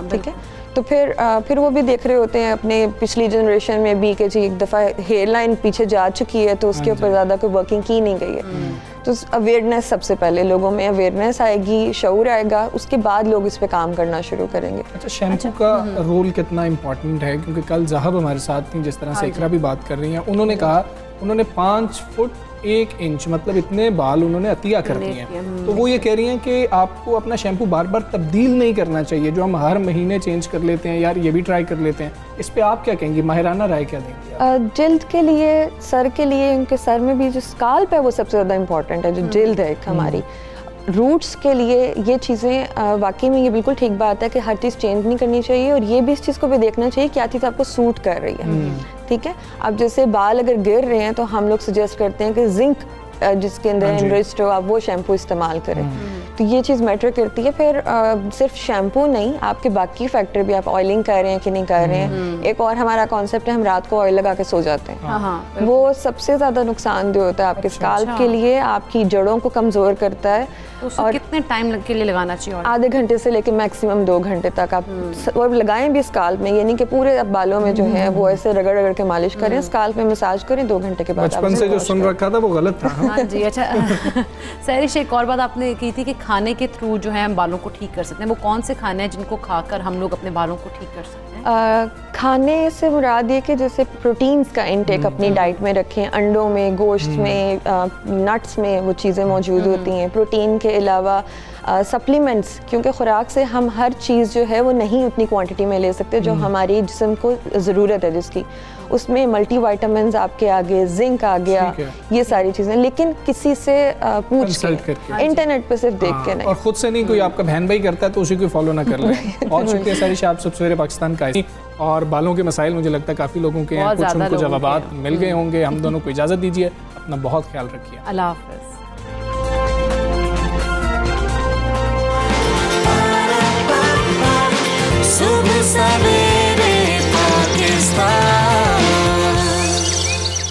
Speaker 18: ठीक है। तो फिर वो भी देख रहे होते हैं अपने पिछली जनरेशन में भी कि जी एक दफ़ा हेयर लाइन पीछे जा चुकी है तो उसके ऊपर ज़्यादा कोई वर्किंग की नहीं गई है। तो अवेयरनेस सबसे पहले लोगों में अवेयरनेस आएगी, शऊर आएगा, उसके बाद लोग इस पे काम करना शुरू करेंगे।
Speaker 1: अच्छा, शैम्पू का रोल कितना इम्पोर्टेंट है? क्योंकि कल ज़हब हमारे साथ थी, जिस तरह से इकरा भी बात कर रही हैं, उन्होंने कहा उन्होंने 5 फुट 1 इंच मतलब इतने बाल उन्होंने अतिया कर दिए हैं। तो वो ये कह रही हैं कि आपको अपना शैम्पू बार बार तब्दील नहीं करना चाहिए, जो हम हर महीने चेंज कर लेते हैं, यार ये भी ट्राई कर लेते हैं। इस पे आप क्या कहेंगी, माहिराना राय क्या देंगी?
Speaker 18: जिल्द के लिए, सर के लिए, उनके सर में भी जो स्काल्प है वो सबसे ज़्यादा इम्पॉर्टेंट है, जो जिल्द है हमारी। रूट्स के लिए ये चीज़ें वाकई में ये बिल्कुल ठीक बात है कि हर चीज़ चेंज नहीं करनी चाहिए, और ये भी इस चीज़ को भी देखना चाहिए क्या चीज़ आपको सूट कर रही है। ठीक है, अब जैसे बाल अगर गिर रहे हैं तो हम लोग सजेस्ट करते हैं कि जिंक जिसके अंदर एनरिच्ड हो, आप वो शैम्पू इस्तेमाल करें। तो ये चीज़ मैटर करती है। फिर सिर्फ शैम्पू नहीं, आपके बाकी फैक्टर भी, आप ऑयलिंग कर रहे हैं कि नहीं कर रहे हैं। एक और हमारा कॉन्सेप्ट है, हम रात को ऑयल लगा के सो जाते हैं, वो सबसे ज़्यादा नुकसानदेह होता है आपके स्काल्प के लिए, आपकी जड़ों को कमज़ोर करता है।
Speaker 2: और कितने टाइम के लिए लगाना चाहिए?
Speaker 18: आधे घंटे से लेकर मैक्सिमम 2 घंटे तक आप और लगाएं भी स्काल्प में, यानी कि पूरे बालों में जो है वो ऐसे रगड़ रगड़ के मालिश करें, स्काल्प में मसाज करें, 2 घंटे के बाद।
Speaker 1: बचपन से जो सुन रखा था वो गलत था।
Speaker 2: हाँ जी। अच्छा सहरिश, एक और बात आपने की थी कि खाने के थ्रू जो है हम बालों को ठीक कर सकते हैं, वो कौन से खाने हैं जिनको खाकर हम लोग अपने बालों को ठीक कर सकते हैं?
Speaker 18: खाने से मुराद ये कि जैसे प्रोटीन्स का इंटेक अपनी डाइट में रखें, अंडों में, गोश्त में, नट्स में वो चीज़ें मौजूद होती हैं। प्रोटीन के अलावा सप्लीमेंट्स, क्योंकि खुराक से हम हर चीज़ जो है वो नहीं उतनी क्वांटिटी में ले सकते जो हमारी जिस्म को ज़रूरत है जिसकी, उसमें मल्टी वाइटामिन्स आपके आगे, जिंक आ गया, ये सारी चीज़ें, लेकिन किसी से पूछ के, इंटरनेट पे सिर्फ देख के नहीं,
Speaker 1: और खुद से नहीं। कोई आपका बहन भाई करता है तो उसी को फॉलो ना कर लें। बहुत शुक्रिया सारिश, आप सब सवेरे पाकिस्तान का। और बालों के मसाइल मुझे लगता है काफ़ी लोगों के हैं, कुछ उनको जवाबात मिल गए होंगे। हम दोनों को इजाज़त दीजिए, अपना बहुत ख्याल रखिए,
Speaker 2: अल्लाह हाफ़िज़।
Speaker 13: सुबह सवेरे पाकिस्तान।